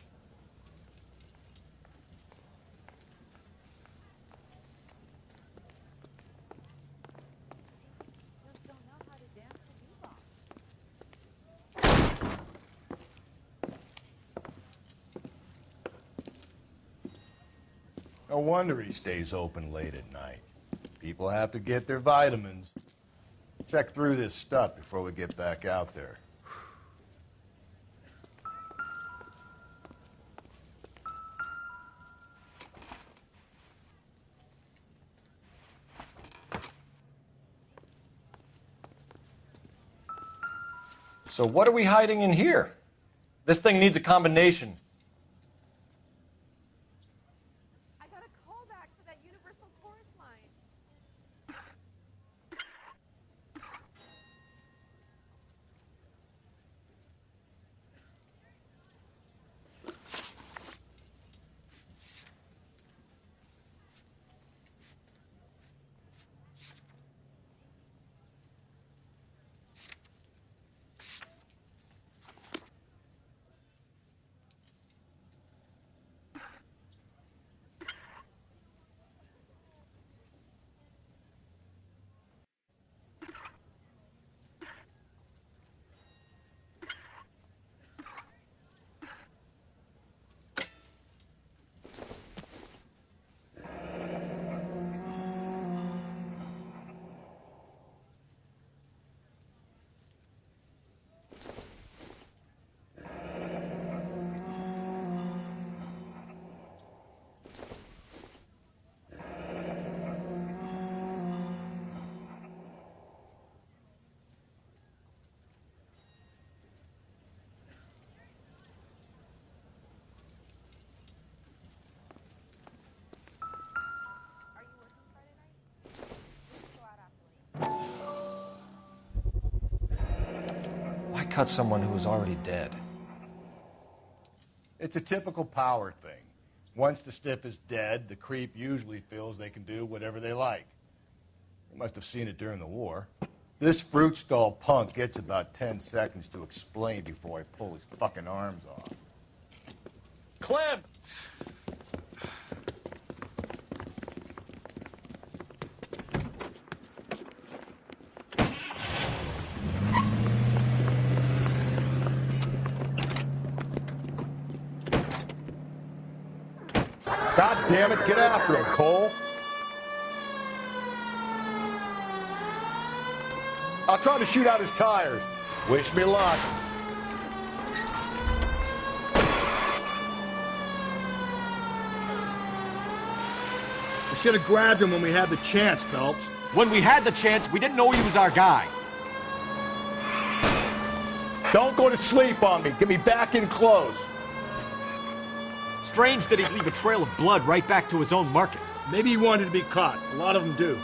No wonder he stays open late at night. People have to get their vitamins. Check through this stuff before we get back out there. So what are we hiding in here? This thing needs a combination. I got a call back for that Universal Chorus line. Why cut someone who was already dead? It's a typical power thing. Once the stiff is dead, the creep usually feels they can do whatever they like. They must have seen it during the war. This fruit stall punk gets about 10 seconds to explain before I pull his fucking arms off. Clem! God damn it, get after him, Cole. I'll try to shoot out his tires. Wish me luck. We should have grabbed him when we had the chance, Phelps. When we had the chance, we didn't know he was our guy. Don't go to sleep on me. Get me back in close. Strange that he'd leave a trail of blood right back to his own market. Maybe he wanted to be caught. A lot of them do.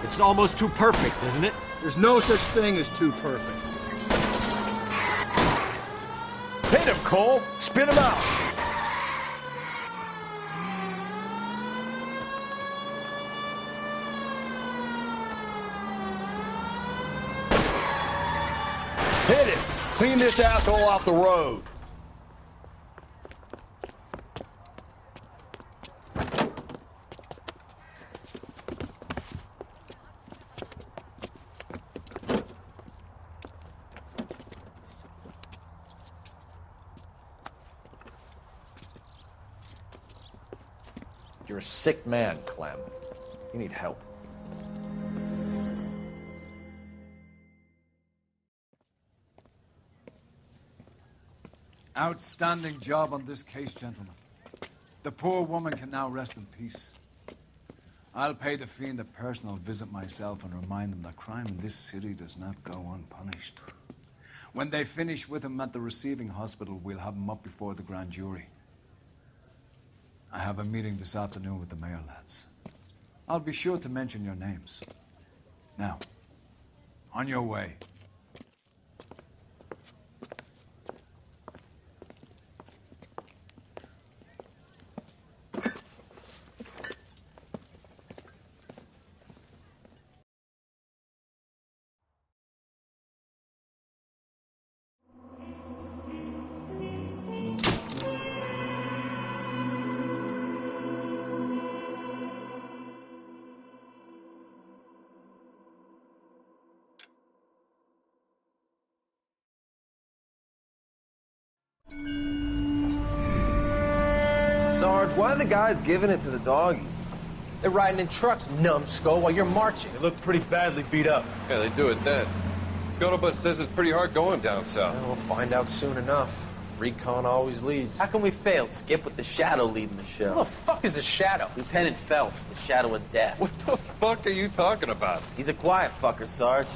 It's almost too perfect, isn't it? There's no such thing as too perfect. Hit him, Cole. Spin him out. Hit him. Clean this asshole off the road. You're a sick man, Clem. You need help. Outstanding job on this case, gentlemen. The poor woman can now rest in peace. I'll pay the fiend a personal visit myself and remind him that crime in this city does not go unpunished. When they finish with him at the receiving hospital, we'll have him up before the grand jury. I have a meeting this afternoon with the mayor lads. I'll be sure to mention your names. Now, on your way. Sarge, why are the guys giving it to the doggies? They're riding in trucks, numbskull, while you're marching. They look pretty badly beat up. Yeah, they do it then. Scuttlebutt says it's pretty hard going down south. Yeah, we'll find out soon enough. Recon always leads. How can we fail, Skip, with the Shadow leading the show? Who the fuck is the Shadow? Lieutenant Phelps, the Shadow of Death. What the fuck are you talking about? He's a quiet fucker, Sarge.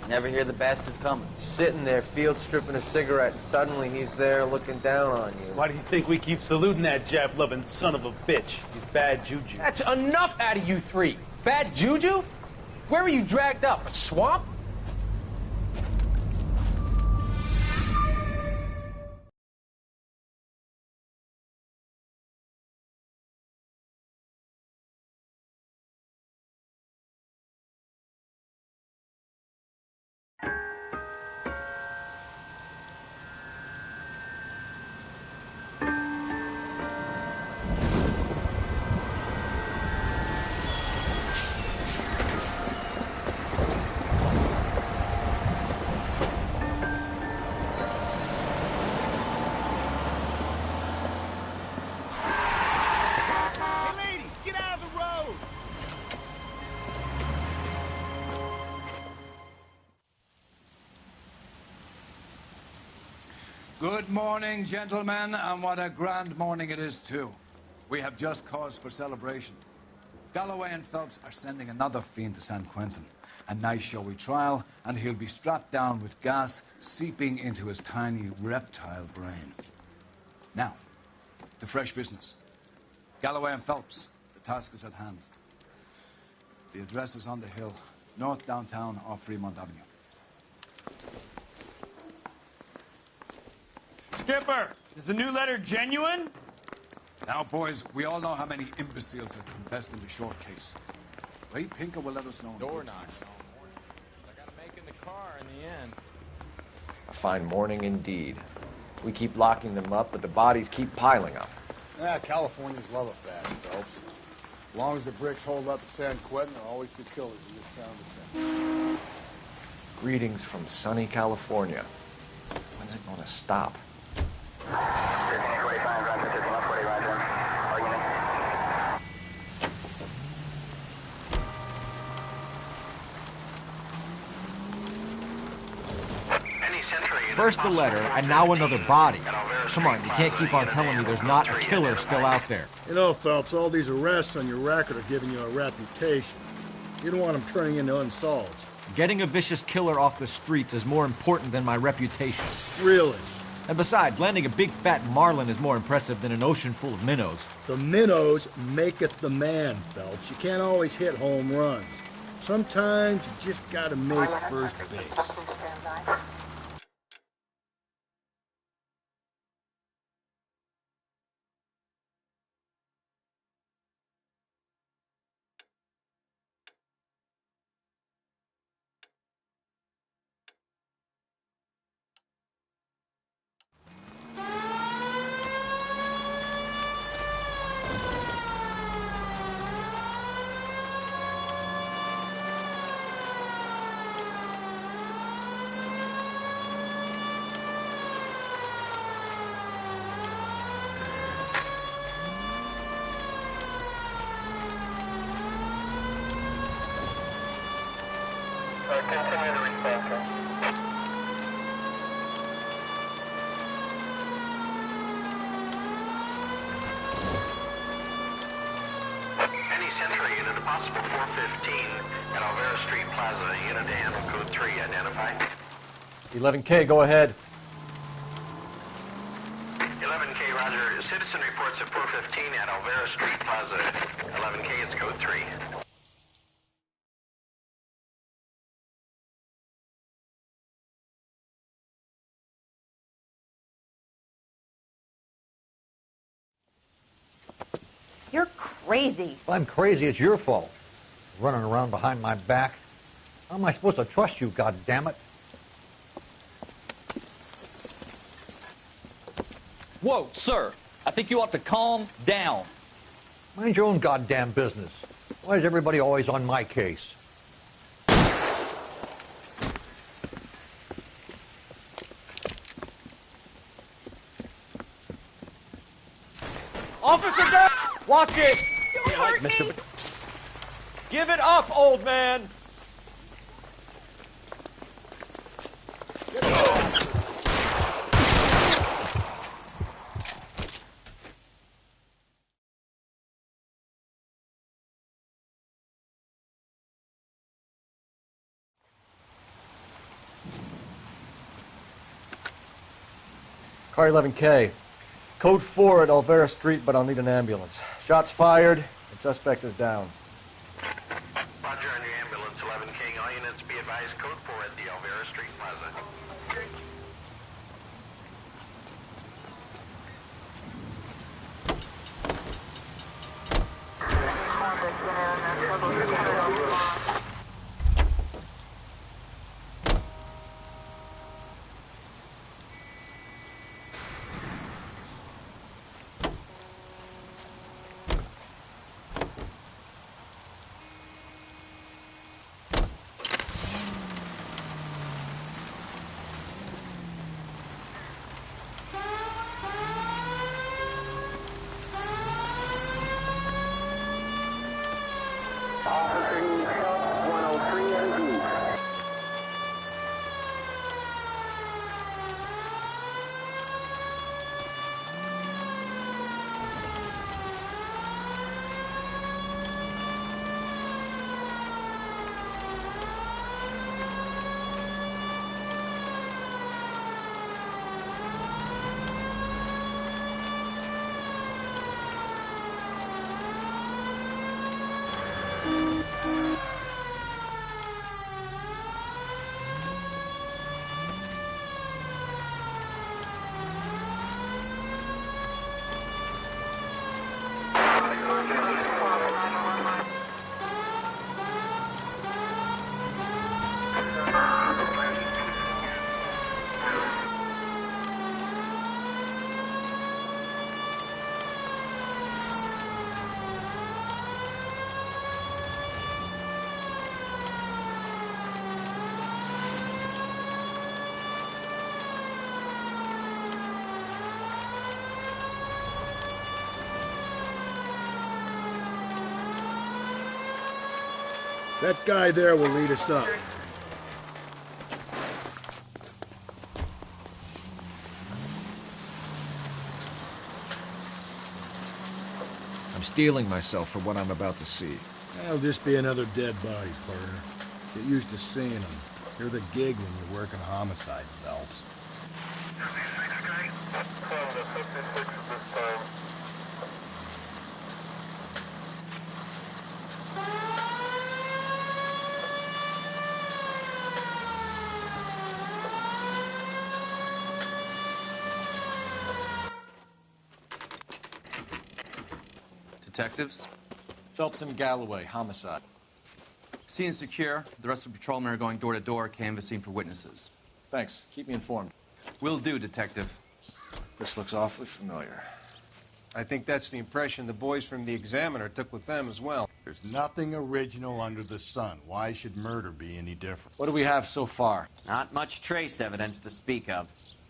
Never hear the bastard coming. You're sitting there, field stripping a cigarette, and suddenly he's there looking down on you. Why do you think we keep saluting that Jap-loving son of a bitch? He's bad juju. That's enough out of you three. Bad juju? Where were you dragged up? A swamp? Good morning, gentlemen, and what a grand morning it is, too. We have just cause for celebration. Galloway and Phelps are sending another fiend to San Quentin. A nice showy trial, and he'll be strapped down with gas seeping into his tiny reptile brain. Now, to fresh business. Galloway and Phelps, the task is at hand. The address is on the hill, north downtown off Fremont Avenue. Skipper, is the new letter genuine? Now, boys, we all know how many imbeciles have confessed in the short case. Ray Pinker will let us know. Door knock. I gotta make in the car in the end. A fine morning indeed. We keep locking them up, but the bodies keep piling up. Yeah, Californians love a fast, Phelps. As long as the bricks hold up at San Quentin, there'll always be killers in this town to send. Greetings from sunny California. When's it gonna stop? First the letter, and now another body. Come on, you can't keep on telling me there's not a killer still out there. You know, Phelps, all these arrests on your record are giving you a reputation. You don't want them turning into unsolved. Getting a vicious killer off the streets is more important than my reputation. Really? And besides, landing a big fat marlin is more impressive than an ocean full of minnows. The minnows maketh the man, Phelps. You can't always hit home runs. Sometimes you just gotta make first base. Continue to respond, sir. Any Century unit, a possible 415 at Alvera Street Plaza, unit to handle code 3, identify. 11K, go ahead. 11K, roger. Citizen reports at 415 at Alvera Street Plaza. 11K, it's code 3. You're crazy. If I'm crazy, it's your fault. Running around behind my back. How am I supposed to trust you, goddammit? Whoa, sir. I think you ought to calm down. Mind your own goddamn business. Why is everybody always on my case? Officer down! Watch it! Don't hurt me! Give it up, old man! Car 11K. Code 4 at Olvera Street, but I'll need an ambulance. Shots fired, and suspect is down. Roger on your ambulance, 11 King. All units be advised, code 4 at the Olvera Street Plaza. That guy there will lead us up. I'm steeling myself for what I'm about to see. That'll just be another dead body, partner. Get used to seeing them. You're the gig when you're working homicide, Phelps. Detectives? Phelps and Galloway, homicide. Scene is secure. The rest of the patrolmen are going door to door, canvassing for witnesses. Thanks. Keep me informed. Will do, Detective. This looks awfully familiar. I think that's the impression the boys from the Examiner took with them as well. There's nothing original under the sun. Why should murder be any different? What do we have so far? Not much trace evidence to speak of.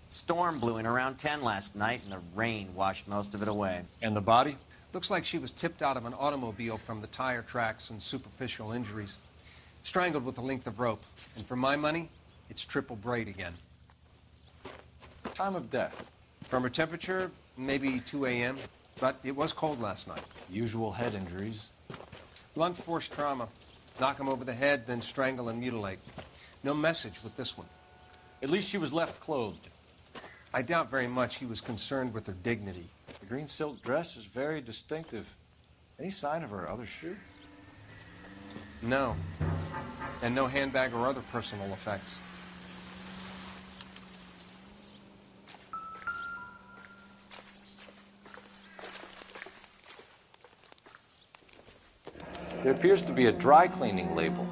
Storm blew in around 10 last night, and the rain washed most of it away. And the body? Looks like she was tipped out of an automobile from the tire tracks and superficial injuries. Strangled with a length of rope. And for my money, it's triple braid again. Time of death? From her temperature, maybe 2 a.m., but it was cold last night. Usual head injuries. Blunt force trauma. Knock him over the head, then strangle and mutilate. No message with this one. At least she was left clothed. I doubt very much he was concerned with her dignity. The green silk dress is very distinctive. Any sign of her other shoe? No. And no handbag or other personal effects. There appears to be a dry cleaning label.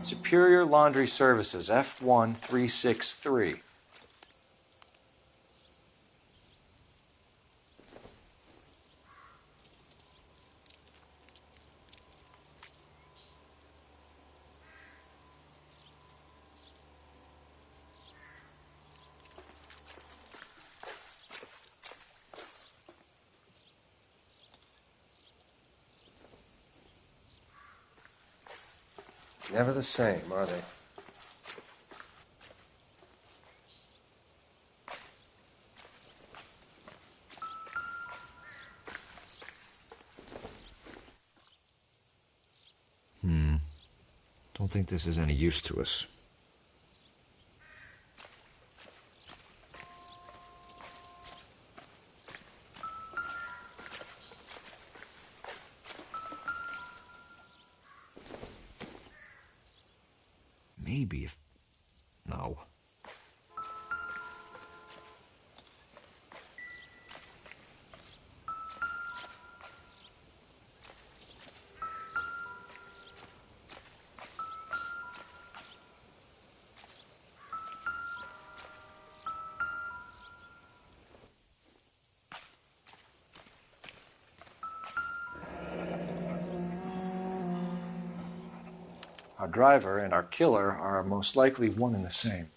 Superior Laundry Services, F1363. Never the same, are they? Don't think this is any use to us. Maybe if... No. Our driver and our killer are most likely one and the same.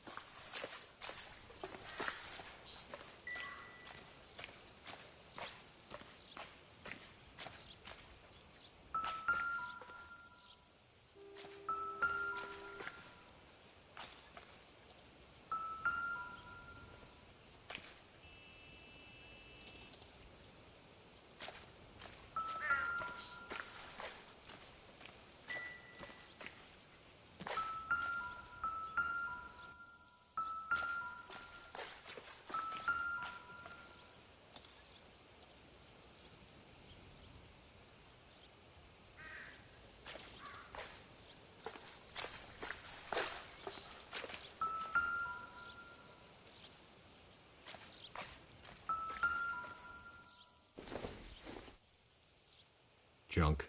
Junk.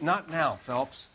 Not now, Phelps.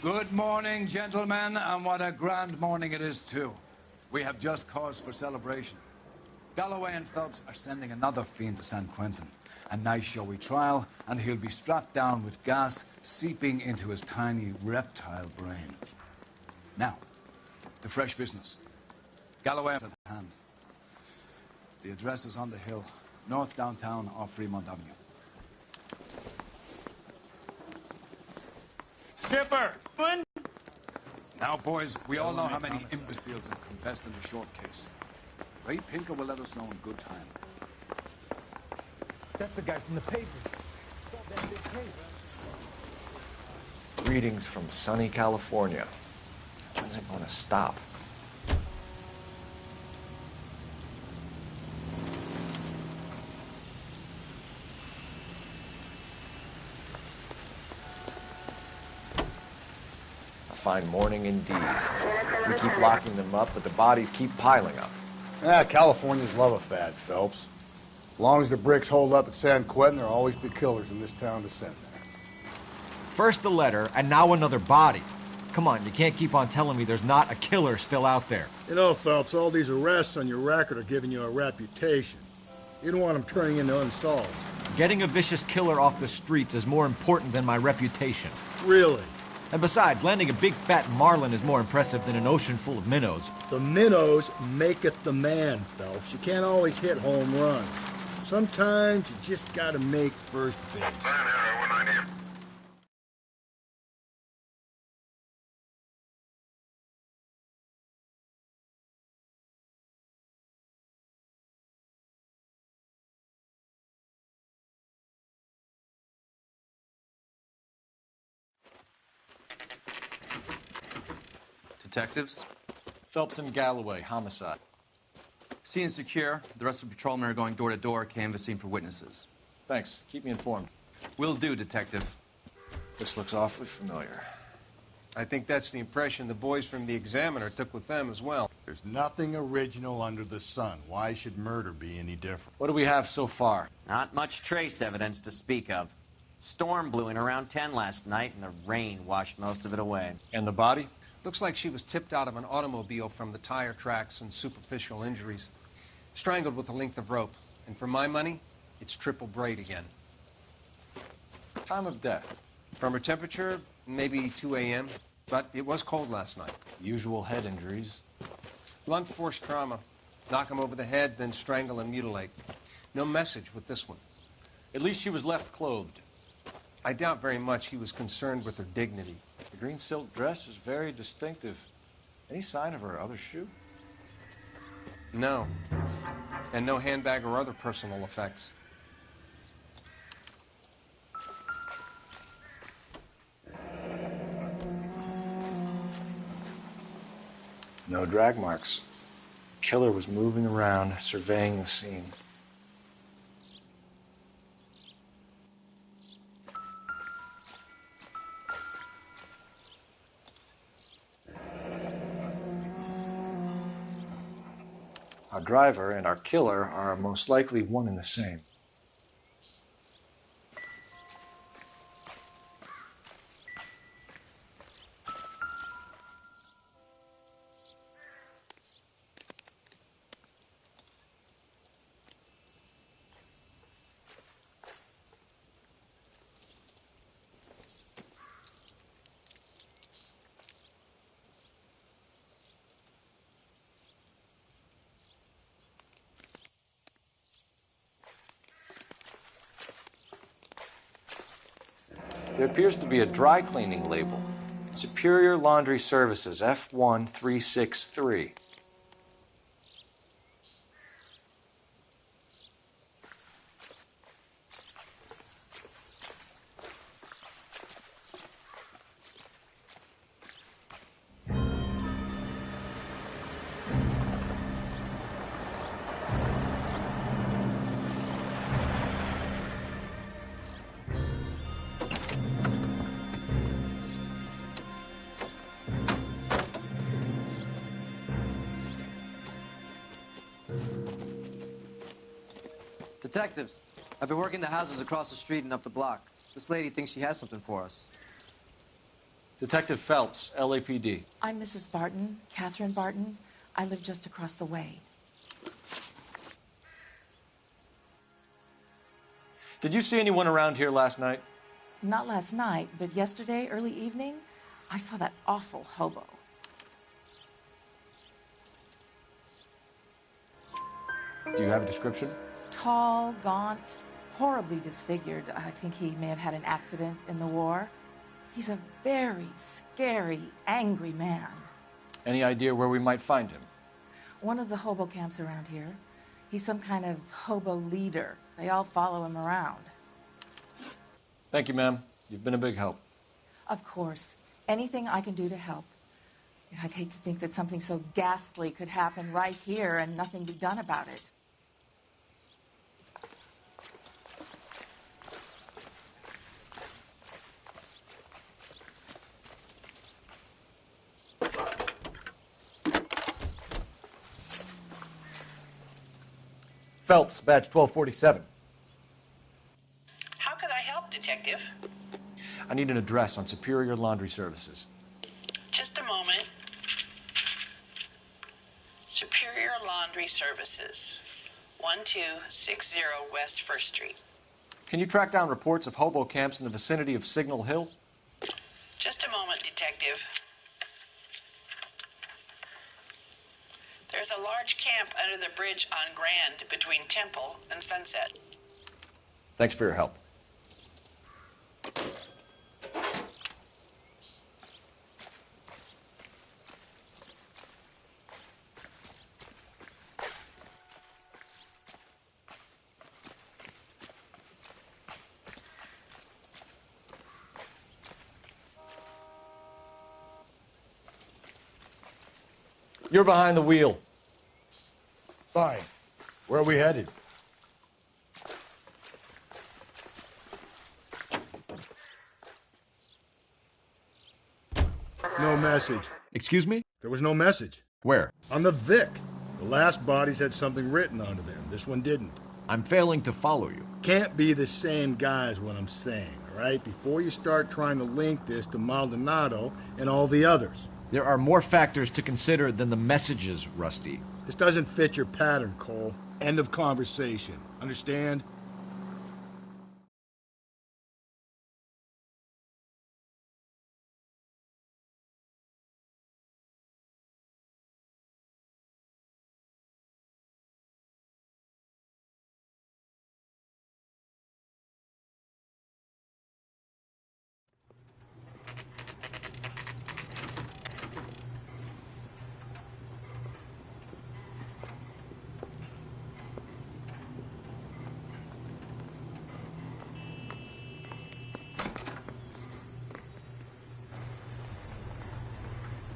Good morning, gentlemen, and what a grand morning it is, too. We have just cause for celebration. Galloway and Phelps are sending another fiend to San Quentin. A nice showy trial, and he'll be strapped down with gas seeping into his tiny reptile brain. Now, to fresh business. Galloway is at hand. The address is on the hill, north downtown off Fremont Avenue. Skipper! Now, boys, we all know how many imbeciles have confessed in the short case. Ray Pinker will let us know in good time. That's the guy from the paper. Solved that big case. Greetings from sunny California. When's it going to stop? A fine morning indeed. We keep locking them up, but the bodies keep piling up. Californians love a fad, Phelps. As long as the bricks hold up at San Quentin, there'll always be killers in this town to send there. First the letter, and now another body. Come on, you can't keep on telling me there's not a killer still out there. You know, Phelps, all these arrests on your record are giving you a reputation. You don't want them turning into unsolved. Getting a vicious killer off the streets is more important than my reputation. Really? And besides, landing a big fat marlin is more impressive than an ocean full of minnows. The minnows maketh the man, Phelps. You can't always hit home runs. Sometimes you just gotta make first base. Detectives? Phelps and Galloway, homicide. Scene is secure. The rest of the patrolmen are going door to door, canvassing for witnesses. Thanks. Keep me informed. Will do, Detective. This looks awfully familiar. I think that's the impression the boys from the Examiner took with them as well. There's nothing original under the sun. Why should murder be any different? What do we have so far? Not much trace evidence to speak of. Storm blew in around 10 last night, and the rain washed most of it away. And the body? Looks like she was tipped out of an automobile from the tire tracks and superficial injuries. Strangled with a length of rope. And for my money, it's triple braid again. Time of death? From her temperature, maybe 2 a.m., but it was cold last night. Usual head injuries. Blunt force trauma. Knock him over the head, then strangle and mutilate. No message with this one. At least she was left clothed. I doubt very much he was concerned with her dignity. The green silk dress is very distinctive. Any sign of her other shoe? No. And no handbag or other personal effects. No drag marks. The killer was moving around, surveying the scene. Our driver and our killer are most likely one and the same. There appears to be a dry cleaning label. Superior Laundry Services, F1363. Detectives, I've been working the houses across the street and up the block. This lady thinks she has something for us. Detective Phelps, LAPD. I'm Mrs. Barton, Catherine Barton. I live just across the way. Did you see anyone around here last night? Not last night, but yesterday, early evening, I saw that awful hobo. Do you have a description? Tall, gaunt, horribly disfigured. I think he may have had an accident in the war. He's a very scary, angry man. Any idea where we might find him? One of the hobo camps around here. He's some kind of hobo leader. They all follow him around. Thank you, ma'am. You've been a big help. Of course. Anything I can do to help. I'd hate to think that something so ghastly could happen right here and nothing be done about it. Phelps, badge 1247. How could I help, Detective? I need an address on Superior Laundry Services. Just a moment. Superior Laundry Services, 1260 West 1st Street. Can you track down reports of hobo camps in the vicinity of Signal Hill? Just a moment, Detective. There's a large camp under the bridge on Grand between Temple and Sunset. Thanks for your help. You're behind the wheel. Fine. Where are we headed? No message. Excuse me? There was no message. Where? On the Vic. The last bodies had something written onto them. This one didn't. I'm failing to follow you. Can't be the same guy is what I'm saying, all right? Before you start trying to link this to Maldonado and all the others. There are more factors to consider than the messages, Rusty. This doesn't fit your pattern, Cole. End of conversation. Understand?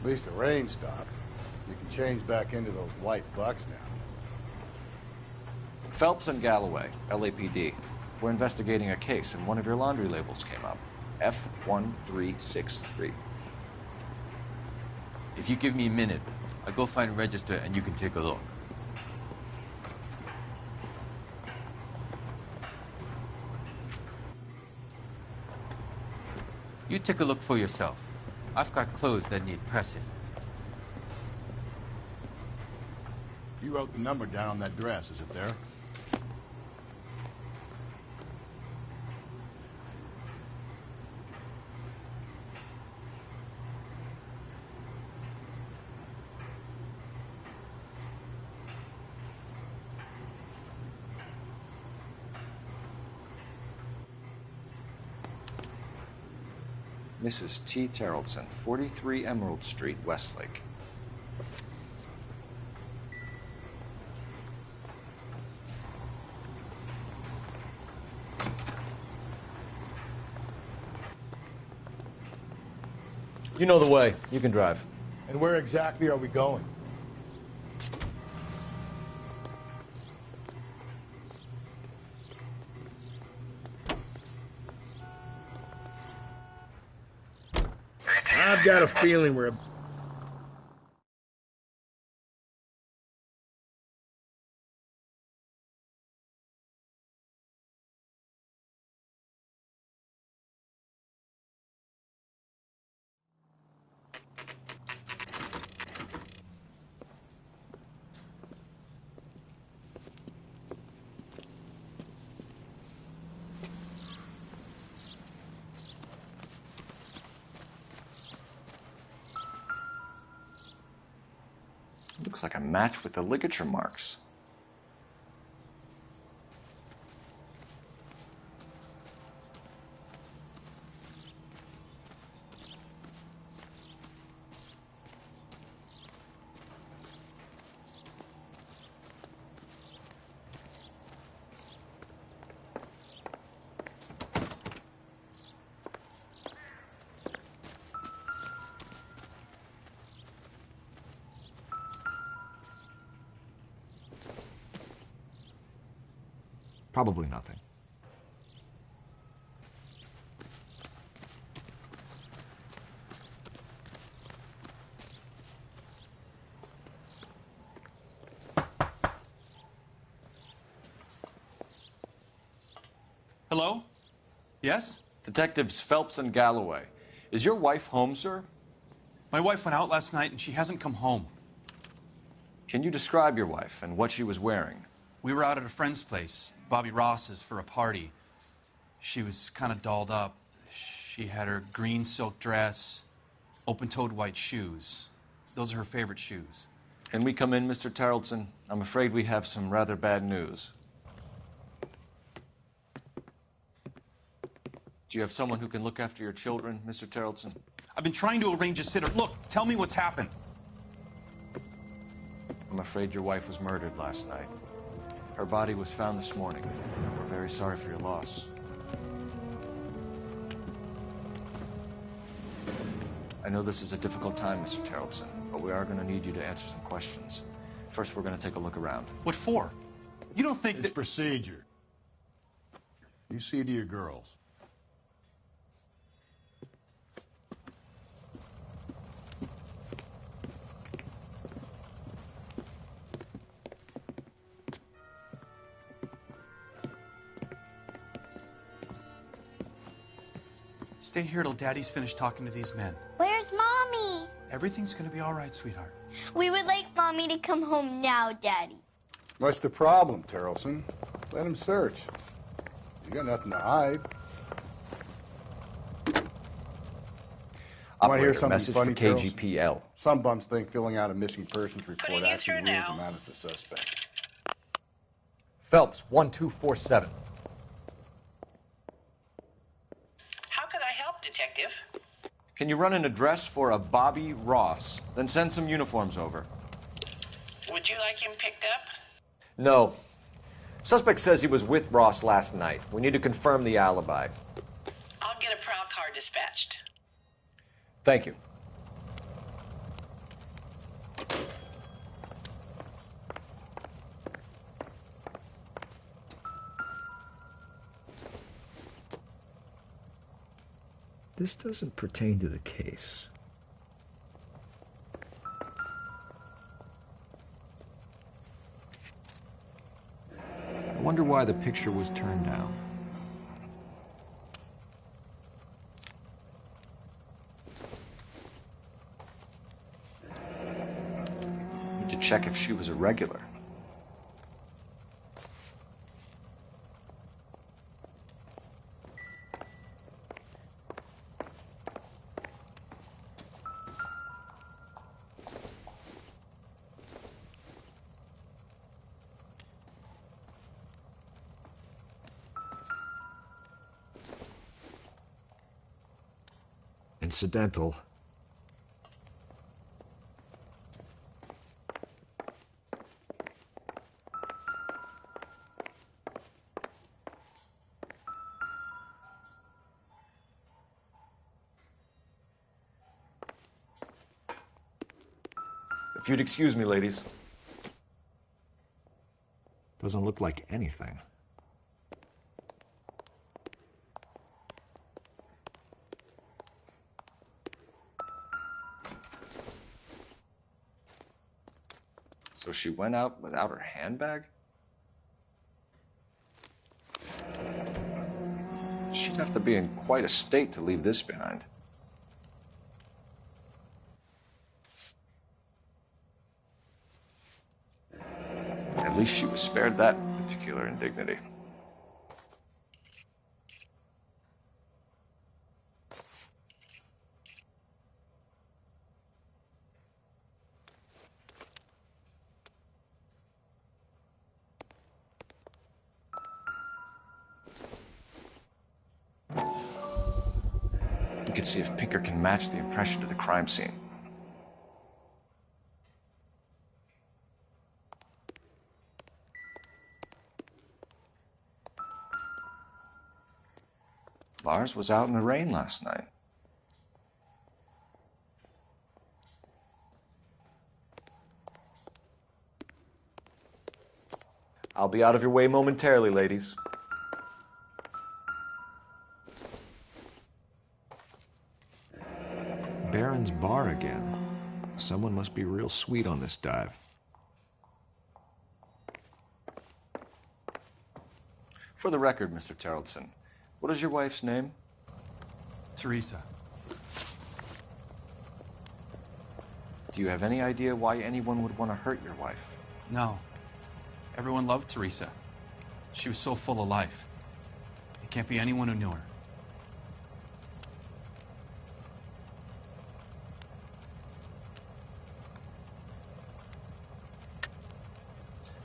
At least the rain stopped. You can change back into those white bucks now. Phelps and Galloway, LAPD. We're investigating a case, and one of your laundry labels came up. F1363. If you give me a minute, I'll go find a register and you can take a look. You take a look for yourself. I've got clothes that need pressing. You wrote the number down on that dress, is it there? Mrs. T. Terrellson, 43 Emerald Street, Westlake. You know the way. You can drive. And where exactly are we going? I've got a feeling we're... Looks like a match with the ligature marks. Probably nothing. Hello? Yes? Detectives Phelps and Galloway. Is your wife home, sir? My wife went out last night and she hasn't come home. Can you describe your wife and what she was wearing? We were out at a friend's place, Bobby Ross's, for a party. She was kind of dolled up. She had her green silk dress, open-toed white shoes. Those are her favorite shoes. Can we come in, Mr. Tarleton? I'm afraid we have some rather bad news. Do you have someone who can look after your children, Mr. Tarleton? I've been trying to arrange a sitter. Look, tell me what's happened. I'm afraid your wife was murdered last night. Her body was found this morning. We're very sorry for your loss. I know this is a difficult time, Mr. Tarleton, but we are going to need you to answer some questions. First, we're going to take a look around. What for? You don't think It's procedure. You see to your girls. Stay here till Daddy's finished talking to these men. Where's Mommy? Everything's gonna be all right, sweetheart. We would like Mommy to come home now, Daddy. What's the problem, Tarleton? Let him search. You got nothing to hide. Want to hear Operator, something message funny, for Tarleton? KGPL. Some bums think filling out a missing persons report actually rules now. them out as a suspect. Phelps, 1247. How could I help, Detective? Can you run an address for a Bobby Ross? Then send some uniforms over. Would you like him picked up? No. Suspect says he was with Ross last night. We need to confirm the alibi. I'll get a prowl car dispatched. Thank you. This doesn't pertain to the case. I wonder why the picture was turned down. Need to check if she was a regular. Incidental. If you'd excuse me, ladies. Doesn't look like anything. So she went out without her handbag? She'd have to be in quite a state to leave this behind. At least she was spared that particular indignity. could see if Pinker can match the impression to the crime scene. Lars was out in the rain last night. I'll be out of your way momentarily, ladies. Baron's Bar again. Someone must be real sweet on this dive. For the record, Mr. Terrellson, what is your wife's name? Teresa. Do you have any idea why anyone would want to hurt your wife? No. Everyone loved Teresa. She was so full of life. It can't be anyone who knew her.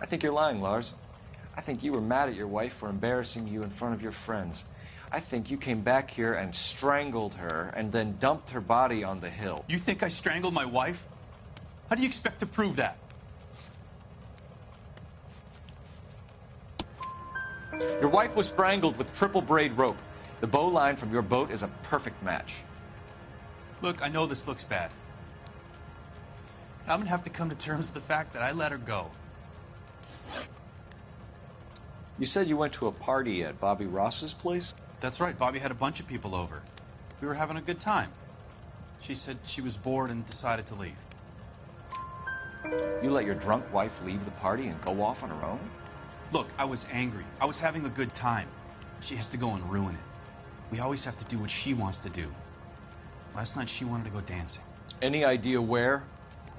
I think you're lying, Lars. I think you were mad at your wife for embarrassing you in front of your friends. I think you came back here and strangled her and then dumped her body on the hill. You think I strangled my wife? How do you expect to prove that? Your wife was strangled with triple braid rope. The bow line from your boat is a perfect match. Look, I know this looks bad. I'm gonna have to come to terms with the fact that I let her go. You said you went to a party at Bobby Ross's place? That's right, Bobby had a bunch of people over. We were having a good time. She said she was bored and decided to leave. You let your drunk wife leave the party and go off on her own? Look, I was angry. I was having a good time. She has to go and ruin it. We always have to do what she wants to do. Last night she wanted to go dancing. Any idea where?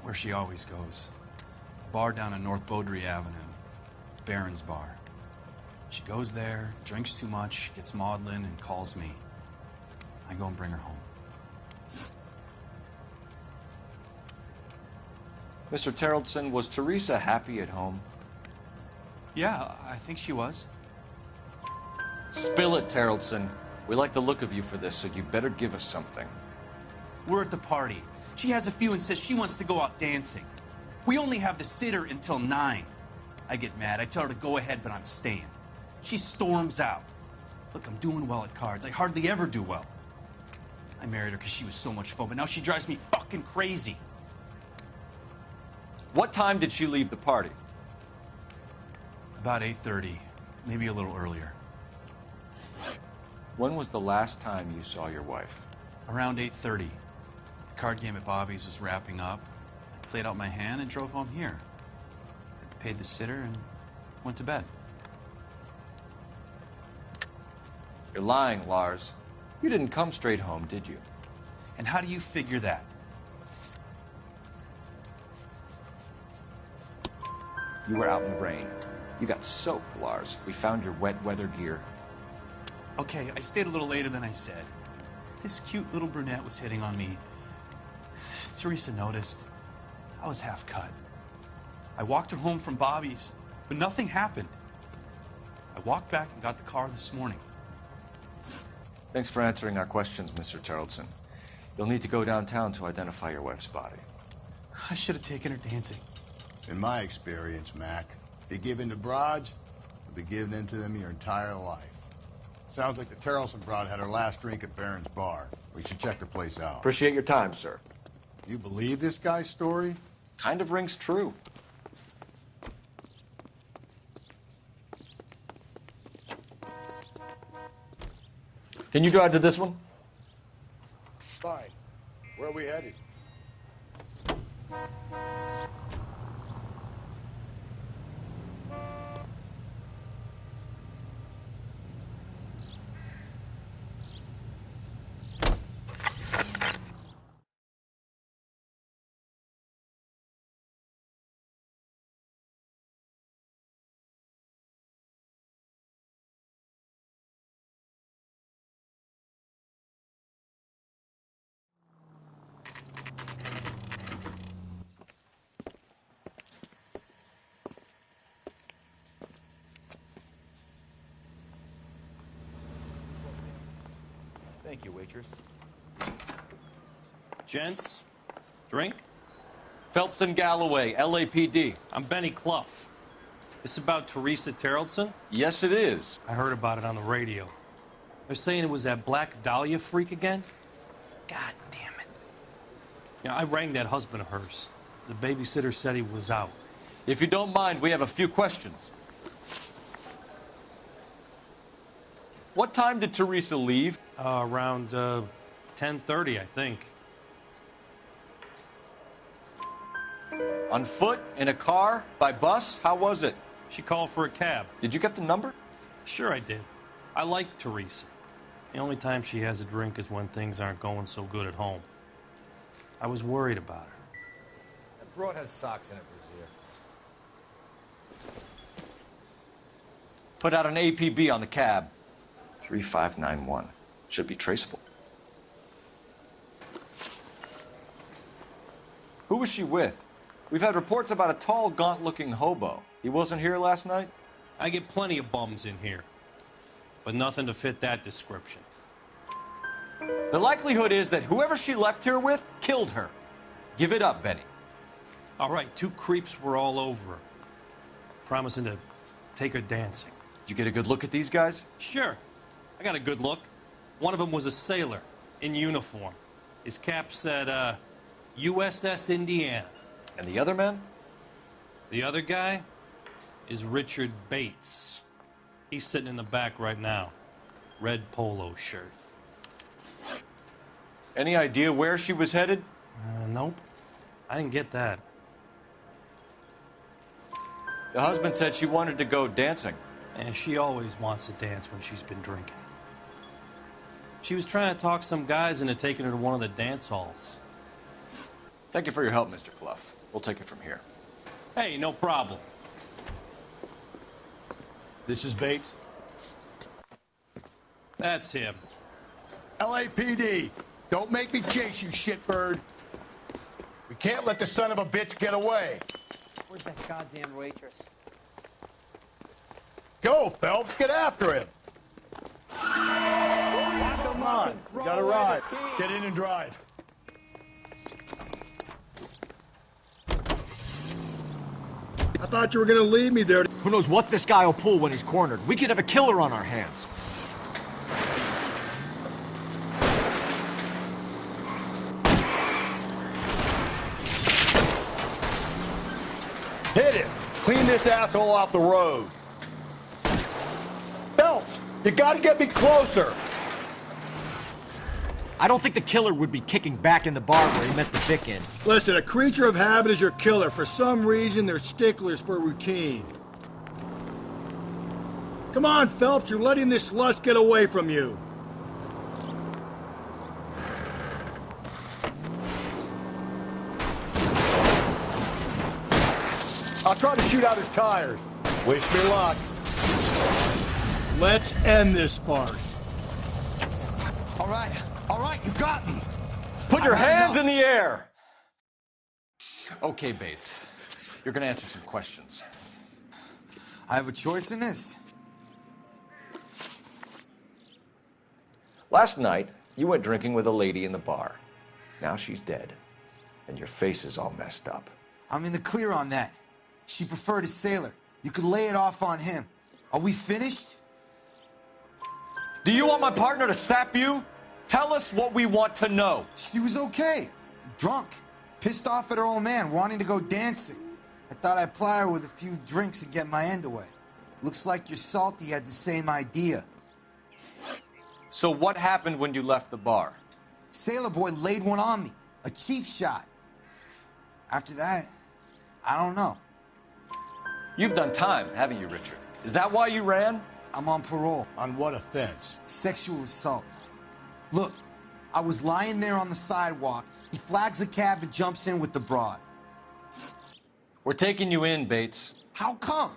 Where she always goes. A bar down on North Beaudry Avenue. Baron's Bar. She goes there, drinks too much, gets maudlin, and calls me. I go and bring her home. Mr. Terrellson, was Teresa happy at home? Yeah, I think she was. Spill it, Terrellson. We like the look of you for this, so you better give us something. We're at the party. She has a few and says she wants to go out dancing. We only have the sitter until 9. I get mad. I tell her to go ahead, but I'm staying. She storms out. Look, I'm doing well at cards. I hardly ever do well. I married her because she was so much fun, but now she drives me fucking crazy. What time did she leave the party? About 8:30, maybe a little earlier. When was the last time you saw your wife? Around 8:30. The card game at Bobby's was wrapping up. I played out my hand and drove home here. I paid the sitter and went to bed. You're lying, Lars. You didn't come straight home, did you? And how do you figure that? You were out in the rain. You got soaked, Lars. We found your wet weather gear. Okay, I stayed a little later than I said. This cute little brunette was hitting on me. Teresa noticed. I was half cut. I walked her home from Bobby's, but nothing happened. I walked back and got the car this morning. Thanks for answering our questions, Mr. Terrellson. You'll need to go downtown to identify your wife's body. I should have taken her dancing. In my experience, Mac, you give in to broads, you'll be giving in to them your entire life. Sounds like the Terrellson broad had her last drink at Baron's Bar. We should check the place out. Appreciate your time, sir. You believe this guy's story? Kind of rings true. Can you drive to this one? Fine. Where are we headed? Thank you, waitress. Gents, drink? Phelps and Galloway, LAPD. I'm Benny Clough. This about Teresa Terrellson? Yes, it is. I heard about it on the radio. They're saying it was that Black Dahlia freak again? God damn it. Yeah, I rang that husband of hers. The babysitter said he was out. If you don't mind, we have a few questions. What time did Teresa leave? Around 10:30, I think. On foot? In a car? By bus? How was it? She called for a cab. Did you get the number? Sure I did. I like Teresa. The only time she has a drink is when things aren't going so good at home. I was worried about her. That broad has socks in it, Brazier. Put out an APB on the cab. 3591. Should be traceable. Who was she with? We've had reports about a tall, gaunt-looking hobo. He wasn't here last night? I get plenty of bums in here, but nothing to fit that description. The likelihood is that whoever she left here with killed her. Give it up, Benny. All right, 2 creeps were all over her, promising to take her dancing. You get a good look at these guys? Sure. I got a good look. One of them was a sailor in uniform. His cap said, USS Indiana. And the other man? The other guy is Richard Bates. He's sitting in the back right now. Red polo shirt. Any idea where she was headed? Nope. I didn't get that. The husband said she wanted to go dancing. And she always wants to dance when she's been drinking. She was trying to talk some guys into taking her to one of the dance halls. Thank you for your help, Mr. Clough. We'll take it from here. Hey, no problem. This is Bates. That's him. LAPD, don't make me chase you, shitbird. We can't let the son of a bitch get away. Where's that goddamn waitress? Go, Phelps, get after him. Come on, we gotta ride. Get in and drive. I thought you were gonna leave me there. Who knows what this guy will pull when he's cornered? We could have a killer on our hands. Hit him. Clean this asshole off the road. Phelps, you gotta get me closer. I don't think the killer would be kicking back in the bar where he met the Vic in. Listen, a creature of habit is your killer. For some reason, they're sticklers for routine. Come on, Phelps, you're letting this lust get away from you. I'll try to shoot out his tires. Wish me luck. Let's end this farce. All right, you got me. Put your hands in the air! Okay, Bates. You're gonna answer some questions. I have a choice in this. Last night, you went drinking with a lady in the bar. Now she's dead. And your face is all messed up. I'm in the clear on that. She preferred a sailor. You could lay it off on him. Are we finished? Do you want my partner to sap you? Tell us what we want to know. She was okay. Drunk. Pissed off at her old man, wanting to go dancing. I thought I'd ply her with a few drinks and get my end away. Looks like your salty had the same idea. So what happened when you left the bar? Sailor boy laid one on me. A cheap shot. After that, I don't know. You've done time, haven't you, Richard? Is that why you ran? I'm on parole. On what offense? Sexual assault. Look, I was lying there on the sidewalk. He flags a cab and jumps in with the broad. We're taking you in, Bates. How come?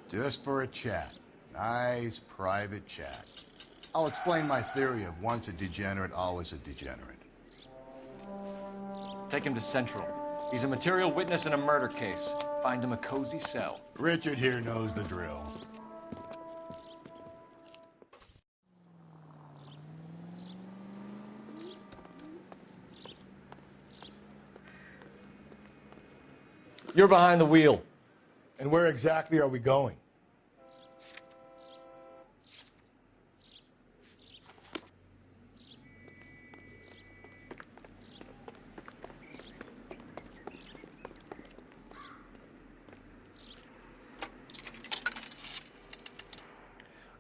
Just for a chat. Nice private chat. I'll explain my theory of once a degenerate, always a degenerate. Take him to Central. He's a material witness in a murder case. Find him a cozy cell. Richard here knows the drill. You're behind the wheel. And where exactly are we going?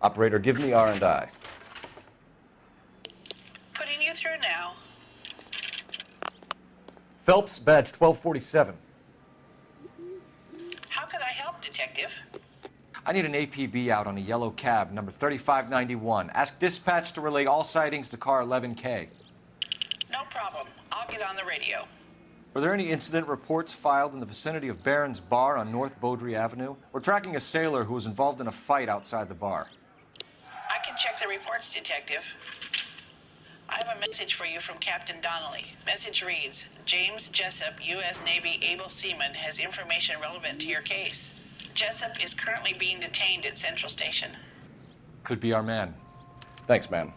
Operator, give me R&I. Putting you through now. Phelps, badge 1247. How can I help, Detective? I need an APB out on a yellow cab, number 3591. Ask dispatch to relay all sightings to car 11K. No problem. I'll get on the radio. Were there any incident reports filed in the vicinity of Barron's Bar on North Beaudry Avenue? We're tracking a sailor who was involved in a fight outside the bar. I can check the reports, Detective. I have a message for you from Captain Donnelly. Message reads, James Jessup, U.S. Navy able seaman, has information relevant to your case. Jessup is currently being detained at Central Station. Could be our man. Thanks, man.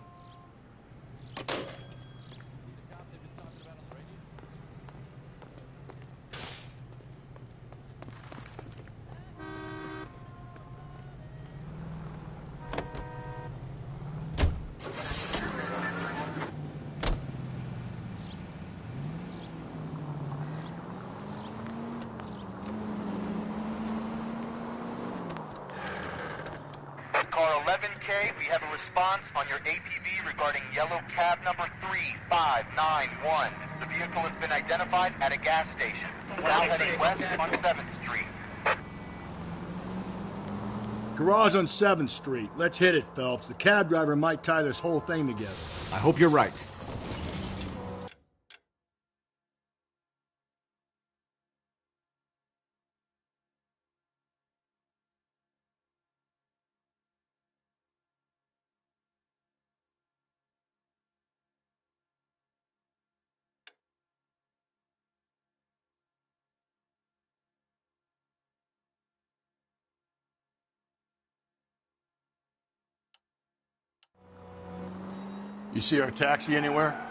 Car 11K, we have a response on your APB regarding yellow cab number 3591. The vehicle has been identified at a gas station. Now heading west on 7th Street. Garage on 7th Street. Let's hit it, Phelps. The cab driver might tie this whole thing together. I hope you're right. You see our taxi anywhere?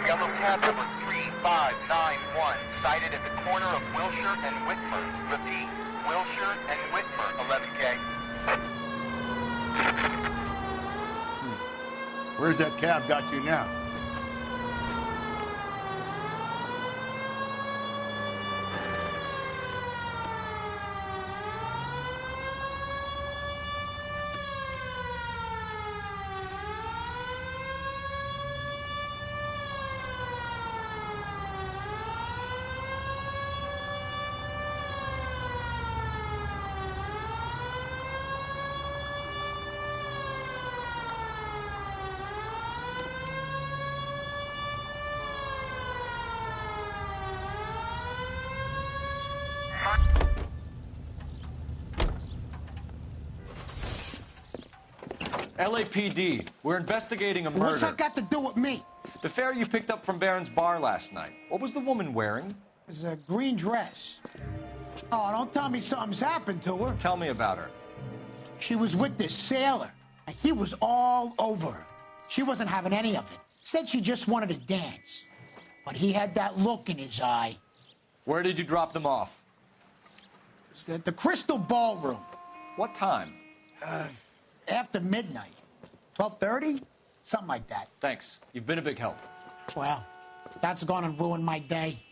Yellow cab number 3591, sighted at the corner of Wilshire and Whitmer. Repeat, Wilshire and Whitmer, 11K. Where's that cab got you now? LAPD, we're investigating a murder. What's that got to do with me? The fare you picked up from Barron's Bar last night. What was the woman wearing? It was a green dress. Oh, don't tell me something's happened to her. Tell me about her. She was with this sailor, and he was all over her. She wasn't having any of it. Said she just wanted to dance. But he had that look in his eye. Where did you drop them off? It was at the Crystal Ballroom. What time? After midnight. 12:30? Something like that. Thanks. You've been a big help. Well, that's gonna ruin my day.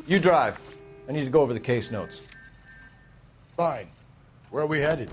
You drive. I need to go over the case notes. Fine. Where are we headed?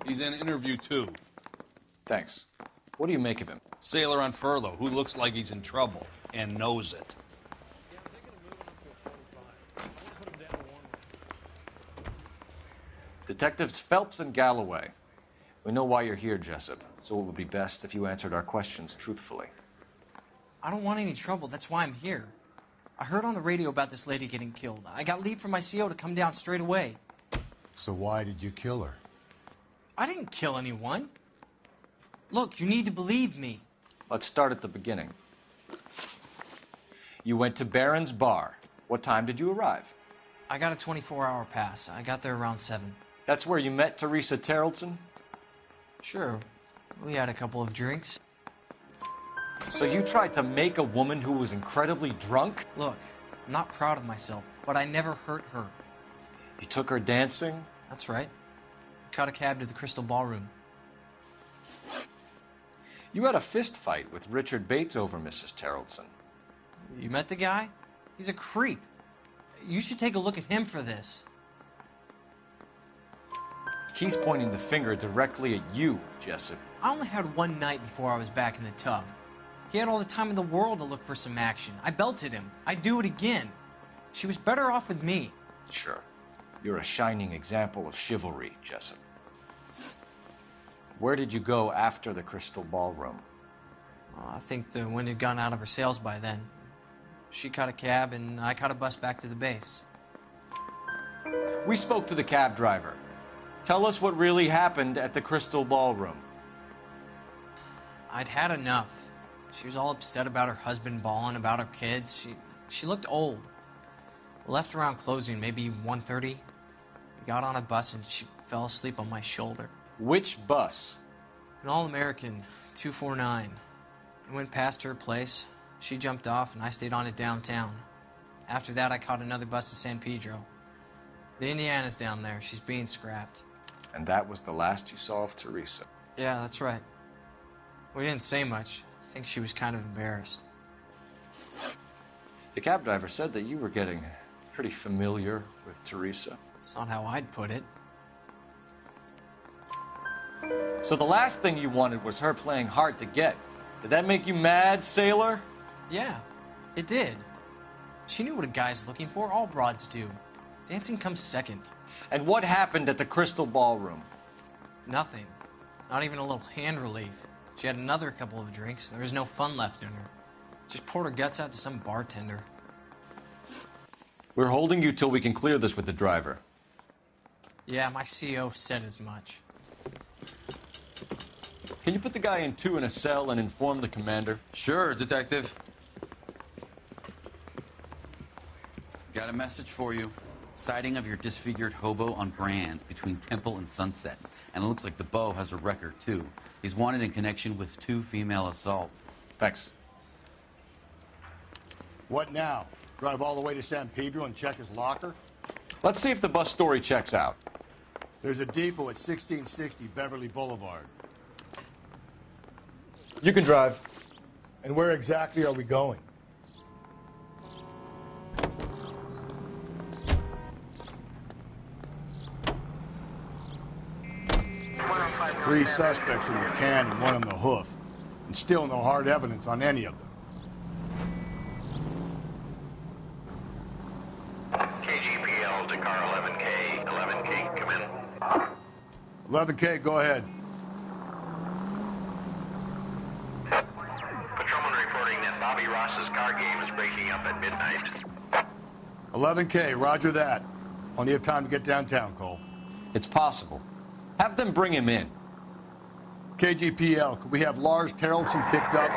He's in interview 2. Thanks. What do you make of him? Sailor on furlough who looks like he's in trouble and knows it. Detectives Phelps and Galloway. We know why you're here, Jessup, so it would be best if you answered our questions truthfully. I don't want any trouble. That's why I'm here. I heard on the radio about this lady getting killed. I got leave from my CO to come down straight away. So why did you kill her? I didn't kill anyone. Look, you need to believe me. Let's start at the beginning. You went to Barron's Bar. What time did you arrive? I got a 24-hour pass. I got there around 7. That's where you met Teresa Terrellson? Sure. We had a couple of drinks. So you tried to make a woman who was incredibly drunk? Look, I'm not proud of myself, but I never hurt her. You took her dancing? That's right. Caught a cab to the Crystal Ballroom. You had a fist fight with Richard Bates over Mrs. Terrellson. You met the guy? He's a creep. You should take a look at him for this. He's pointing the finger directly at you, Jessup. I only had one night before I was back in the tub. He had all the time in the world to look for some action. I belted him. I'd do it again. She was better off with me. Sure. You're a shining example of chivalry, Jessup. Where did you go after the Crystal Ballroom? I think the wind had gone out of her sails by then. She caught a cab, and I caught a bus back to the base. We spoke to the cab driver. Tell us what really happened at the Crystal Ballroom. I'd had enough. She was all upset about her husband bawling about her kids. She looked old. We left around closing, maybe 1:30. We got on a bus, and she fell asleep on my shoulder. Which bus? An All-American, 249. I went past her place. She jumped off, and I stayed on it downtown. After that, I caught another bus to San Pedro. The Indiana's down there. She's being scrapped. And that was the last you saw of Teresa? Yeah, that's right. We didn't say much. I think she was kind of embarrassed. The cab driver said that you were getting pretty familiar with Teresa. That's not how I'd put it. So the last thing you wanted was her playing hard to get. Did that make you mad, sailor? Yeah, it did. She knew what a guy's looking for. All broads do. Dancing comes second. And what happened at the Crystal Ballroom? Nothing. Not even a little hand relief. She had another couple of drinks. There was no fun left in her. Just poured her guts out to some bartender. We're holding you till we can clear this with the driver. Yeah, my CO said as much. Can you put the guy in 2 in a cell and inform the commander? Sure, Detective. Got a message for you. Sighting of your disfigured hobo on Grand between Temple and Sunset. And it looks like the Beau has a record, too. He's wanted in connection with 2 female assaults. Thanks. What now? Drive all the way to San Pedro and check his locker? Let's see if the bus story checks out. There's a depot at 1660 Beverly Boulevard. You can drive. And where exactly are we going? Three suspects in the can and one on the hoof. And still no hard evidence on any of them. KGPL to car 11K. 11K, come in. 11K, go ahead. Patrolman reporting that Bobby Ross's car game is breaking up at midnight. 11K, roger that. Plenty of time to get downtown, Cole. It's possible. Have them bring him in. KGPL, could we have Lars Terrellson picked up?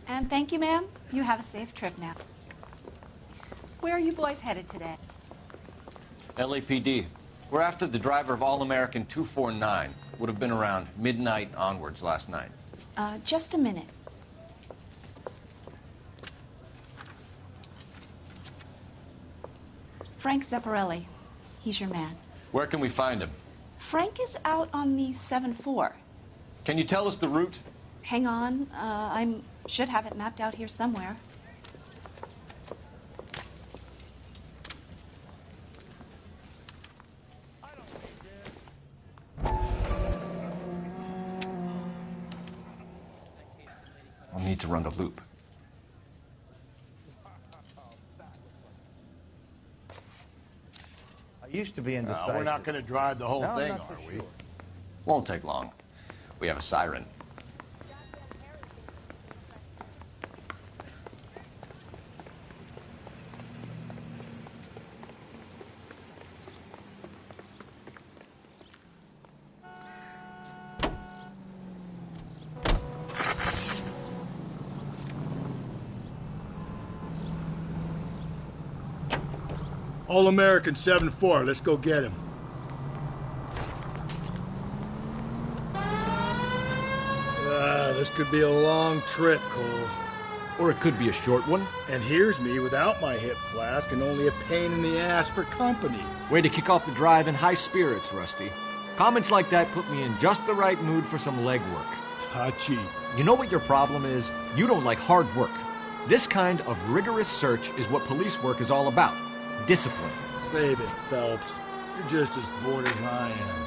And thank you, ma'am. You have a safe trip now. Where are you boys headed today? LAPD. We're after the driver of All-American 249. Would have been around midnight onwards last night. Just a minute. Frank Zepparelli. He's your man. Where can we find him? Frank is out on the 7-4. Can you tell us the route? Hang on. I should have it mapped out here somewhere. I'll need to run the loop. I used to be indecisive. We're not going to drive the whole thing, are we? Sure. Won't take long. We have a siren. All-American 7-4. Let's go get him. This could be a long trip, Cole. Or it could be a short one. And here's me without my hip flask and only a pain in the ass for company. Way to kick off the drive in high spirits, Rusty. Comments like that put me in just the right mood for some legwork. Touchy. You know what your problem is? You don't like hard work. This kind of rigorous search is what police work is all about. Discipline. Save it, Phelps. You're just as bored as I am.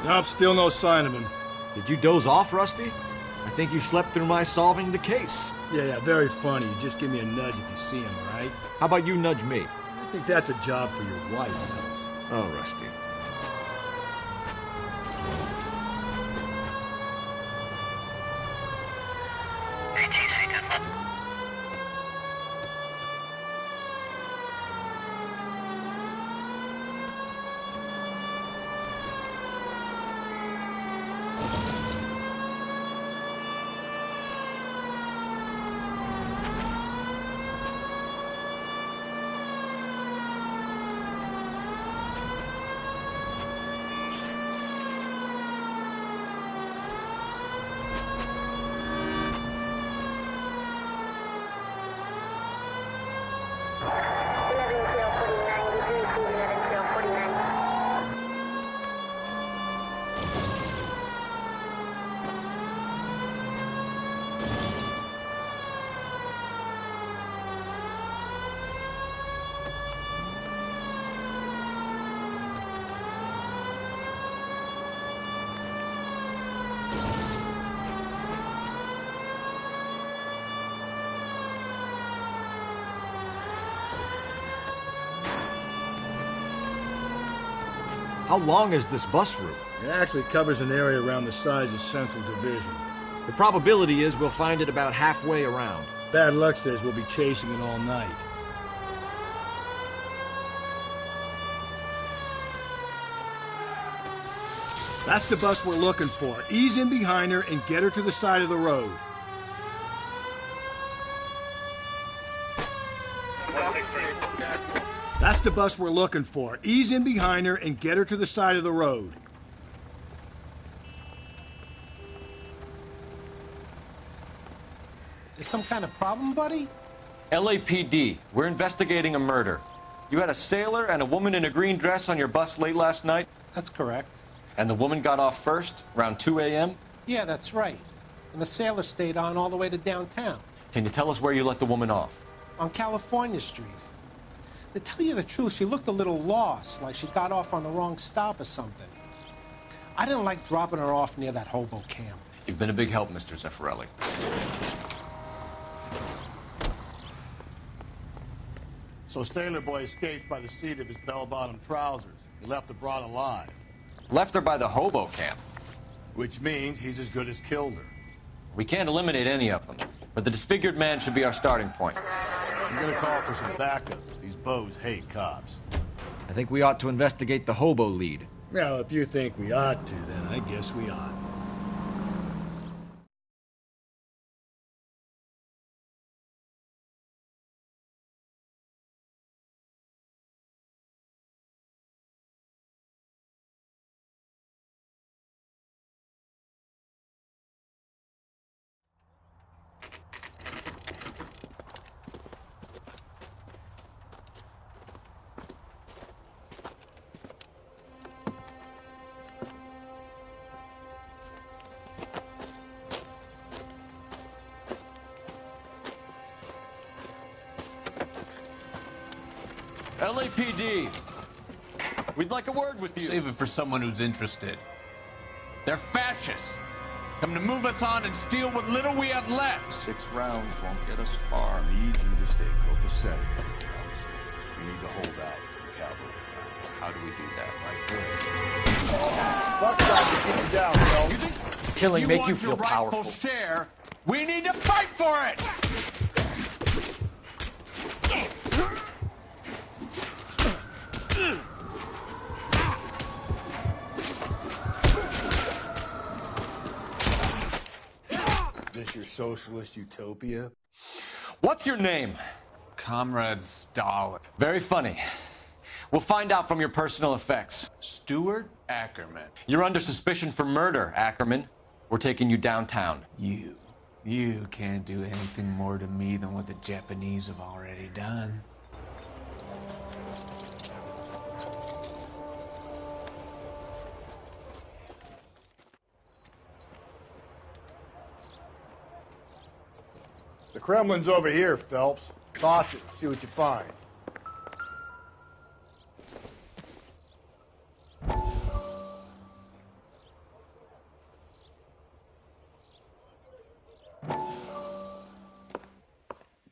Nope, still no sign of him. Did you doze off, Rusty? I think you slept through my solving the case. Yeah, very funny. You just give me a nudge if you see him, all right? How about you nudge me? I think that's a job for your wife, Phelps. Oh, Rusty. How long is this bus route? It actually covers an area around the size of Central Division. The probability is we'll find it about halfway around. Bad luck says we'll be chasing it all night. That's the bus we're looking for. Ease in behind her and get her to the side of the road. That's the bus we're looking for. Ease in behind her and get her to the side of the road. Is some kind of problem, buddy? LAPD, we're investigating a murder. You had a sailor and a woman in a green dress on your bus late last night? That's correct. And the woman got off first, around 2 a.m.? Yeah, that's right. And the sailor stayed on all the way to downtown. Can you tell us where you let the woman off? On California Street. To tell you the truth, she looked a little lost, like she got off on the wrong stop or something. I didn't like dropping her off near that hobo camp. You've been a big help, Mr. Zeffirelli. So Sailor Boy escaped by the seat of his bell-bottom trousers. He left the broad alive. Left her by the hobo camp. Which means he's as good as killed her. We can't eliminate any of them, but the disfigured man should be our starting point. I'm gonna call for some backup. These bows hate cops. I think we ought to investigate the hobo lead. Well, if you think we ought to, then I guess we ought. LAPD, we'd like a word with you. Save it for someone who's interested. They're fascists. Come to move us on and steal what little we have left. 6 rounds won't get us far. I need you to stay copacetic, Phelps. We need to hold out to the cavalry line. How do we do that? Like this. Fuck that, keep it down, Phelps. You think Killing you make want you feel your rightful powerful. share, we need to fight for it! This your socialist utopia? What's your name? Comrade Stalin. Very funny. We'll find out from your personal effects. Stuart Ackerman. You're under suspicion for murder, Ackerman. We're taking you downtown. You can't do anything more to me than what the Japanese have already done. The Kremlin's over here, Phelps. Toss it, see what you find.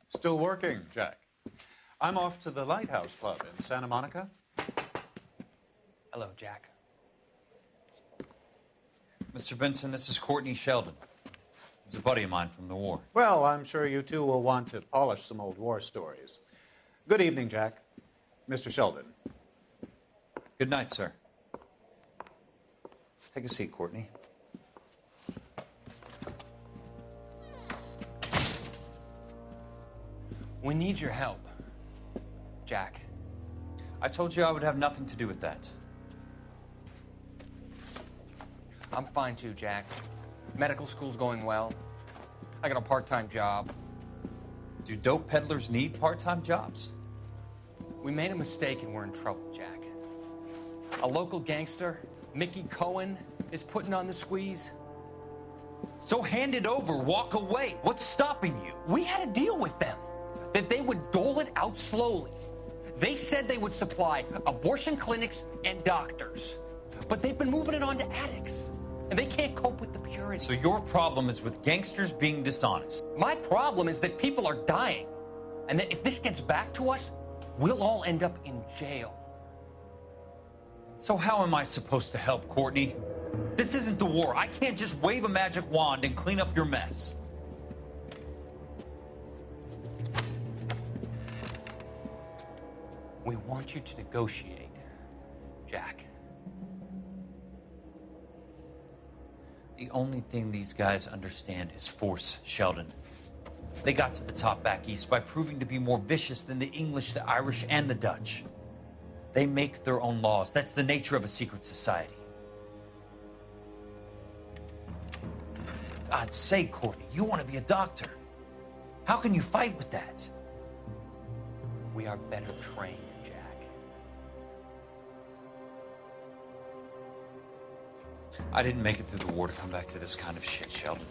Still working, Jack. I'm off to the Lighthouse Club in Santa Monica. Hello, Jack. Mr. Benson, this is Courtney Sheldon. He's a buddy of mine from the war. Well, I'm sure you two will want to polish some old war stories. Good evening, Jack. Mr. Sheldon. Good night, sir. Take a seat, Courtney. We need your help, Jack. I told you I would have nothing to do with that. I'm fine too, Jack. Medical school's going well. I got a part-time job. Do dope peddlers need part-time jobs? We made a mistake and we're in trouble, Jack. A local gangster, Mickey Cohen, is putting on the squeeze. So hand it over, walk away. What's stopping you? We had a deal with them that they would dole it out slowly. They said they would supply abortion clinics and doctors, but they've been moving it on to addicts, and they can't cope with the purity. So your problem is with gangsters being dishonest. My problem is that people are dying, and that if this gets back to us, we'll all end up in jail. So how am I supposed to help, Courtney? This isn't the war. I can't just wave a magic wand and clean up your mess. We want you to negotiate, Jack. The only thing these guys understand is force, Sheldon. They got to the top back east by proving to be more vicious than the English, the Irish, and the Dutch. They make their own laws. That's the nature of a secret society. God's sake, Courtney, you want to be a doctor. How can you fight with that? We are better trained, Jack. I didn't make it through the war to come back to this kind of shit, Sheldon.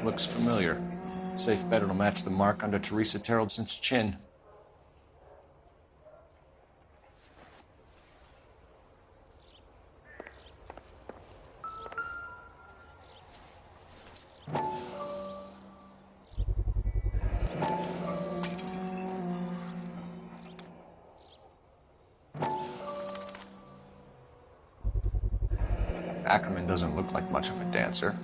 Looks familiar. Safe bet it'll match the mark under Teresa Terreldson's chin. Ackerman doesn't look like much of a dancer.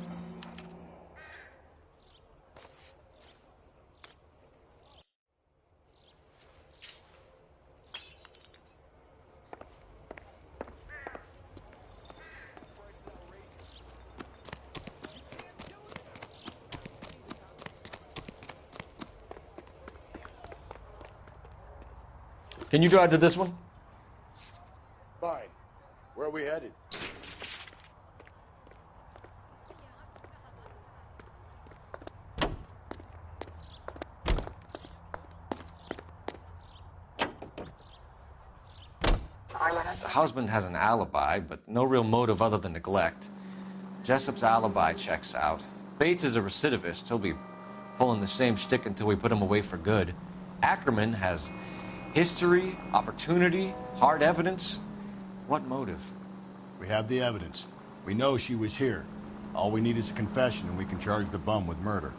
Can you drive to this one? Fine. Where are we headed? The husband has an alibi, but no real motive other than neglect. Jessup's alibi checks out. Bates is a recidivist. He'll be pulling the same stick until we put him away for good. Ackerman has history, opportunity, hard evidence. What motive? We have the evidence. We know she was here. All we need is a confession, and we can charge the bum with murder.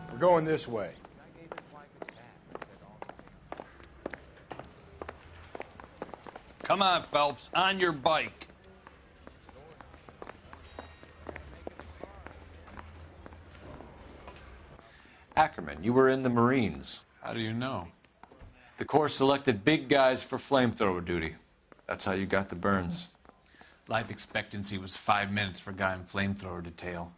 We're going this way. Come on, Phelps, on your bike. Ackerman, you were in the Marines. How do you know? The Corps selected big guys for flamethrower duty. That's how you got the burns. Life expectancy was 5 minutes for a guy in flamethrower detail.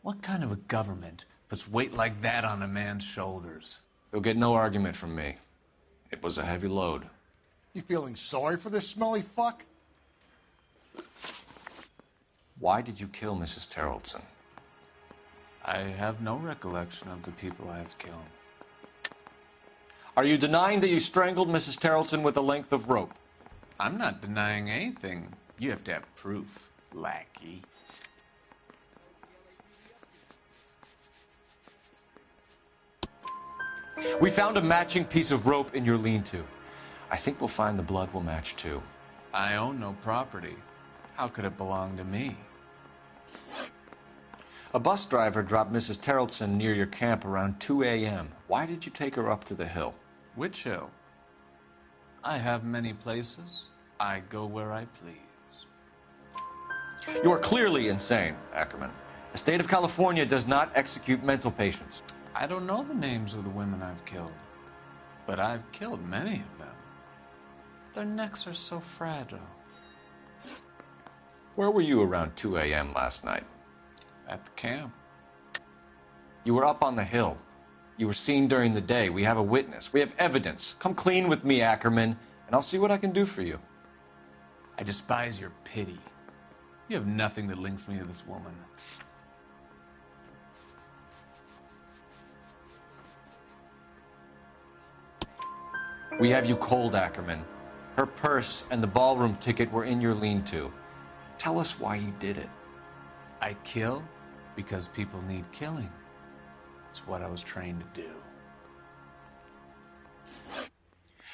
What kind of a government puts weight like that on a man's shoulders? You'll get no argument from me. It was a heavy load. You feeling sorry for this smelly fuck? Why did you kill Mrs. Terreldson? I have no recollection of the people I have killed. Are you denying that you strangled Mrs. Terreldson with a length of rope? I'm not denying anything. You have to have proof, lackey. We found a matching piece of rope in your lean-to. I think we'll find the blood will match too. I own no property. How could it belong to me? A bus driver dropped Mrs. Terreldson near your camp around 2 a.m. Why did you take her up to the hill? Which hill? I have many places. I go where I please. You are clearly insane, Ackerman. The state of California does not execute mental patients. I don't know the names of the women I've killed, but I've killed many of them. Their necks are so fragile. Where were you around 2 a.m. last night? At the camp. You were up on the hill. You were seen during the day. We have a witness. We have evidence. Come clean with me, Ackerman, and I'll see what I can do for you. I despise your pity. You have nothing that links me to this woman. We have you cold, Ackerman. Her purse and the ballroom ticket were in your lean-to. Tell us why you did it. I kill because people need killing. It's what I was trained to do.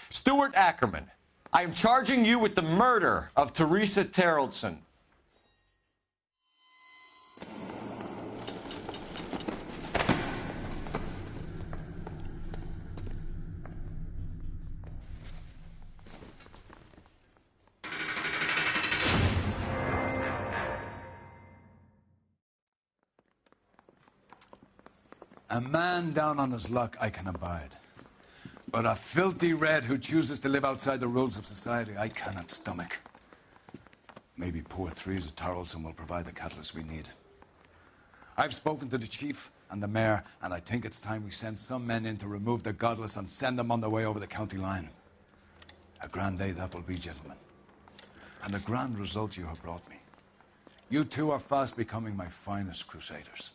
Stuart Ackerman, I am charging you with the murder of Teresa Terrellson. A man down on his luck I can abide. But a filthy red who chooses to live outside the rules of society, I cannot stomach. Maybe poor Teresa Terrellson will provide the catalyst we need. I've spoken to the chief and the mayor, and I think it's time we send some men in to remove the godless and send them on their way over the county line. A grand day that will be, gentlemen. And a grand result you have brought me. You two are fast becoming my finest crusaders.